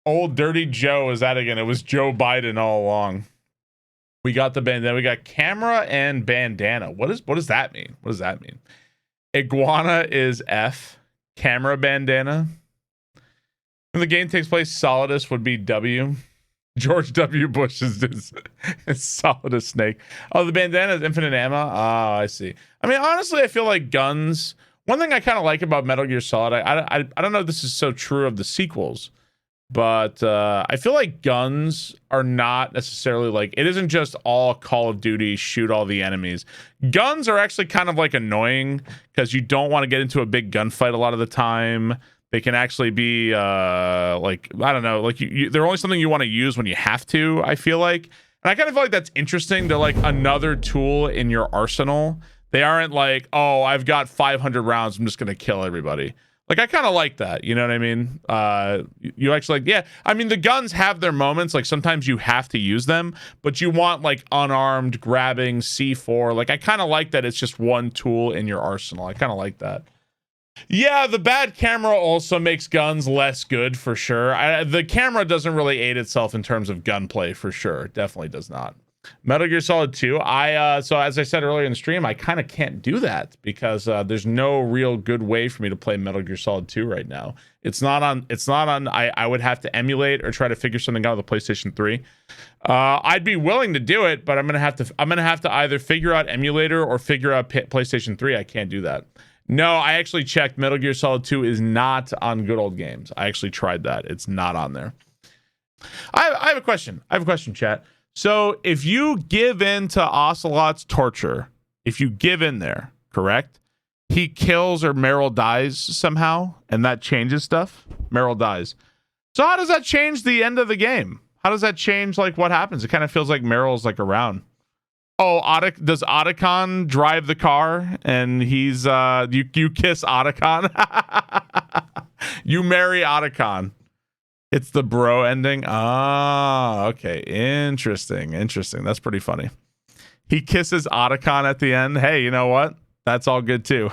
old Dirty Joe is that again. It was Joe Biden all along. We got the bandana. We got camera and bandana. What does that mean? What does that mean? Iguana is F. Camera bandana. When the game takes place, Solidus would be W. George W. Bush is Solidus Snake. Oh, the bandana is infinite ammo. Oh, I see. I mean, honestly, I feel like guns. One thing I kind of like about Metal Gear Solid, I don't know if this is so true of the sequels, but I feel like guns are not necessarily like, it isn't just all Call of Duty, shoot all the enemies. Guns are actually kind of like annoying because you don't want to get into a big gunfight a lot of the time. They can actually be like, I don't know, like they're only something you want to use when you have to, I feel like. And I kind of feel like that's interesting. They're like another tool in your arsenal. They aren't like, oh, I've got 500 rounds, I'm just going to kill everybody. Like, I kind of like that. You know what I mean? You actually like, yeah. I mean, the guns have their moments. Like, sometimes you have to use them, but you want, like, unarmed, grabbing, C4. Like, I kind of like that it's just one tool in your arsenal. I kind of like that. Yeah, the bad camera also makes guns less good for sure. The camera doesn't really aid itself in terms of gunplay for sure. It definitely does not. Metal Gear Solid 2. So as I said earlier in the stream, I kind of can't do that because there's no real good way for me to play Metal Gear Solid 2 right now. It's not on. I would have to emulate or try to figure something out with the PlayStation 3. I'd be willing to do it, but I'm gonna have to either figure out emulator or figure out PlayStation 3. I can't do that. No, I actually checked. Metal Gear Solid 2 is not on Good Old Games. I actually tried that. It's not on there. I have a question. Chat. So if you give in to Ocelot's torture, if you give in there, correct? He kills or Meryl dies somehow, and that changes stuff. Meryl dies. So how does that change the end of the game? How does that change like what happens? It kind of feels like Meryl's like around. Oh, does Otacon drive the car and he's you kiss Otacon? You marry Otacon. It's the bro ending. Ah, okay. Interesting. That's pretty funny. He kisses Otacon at the end. Hey, you know what? That's all good too.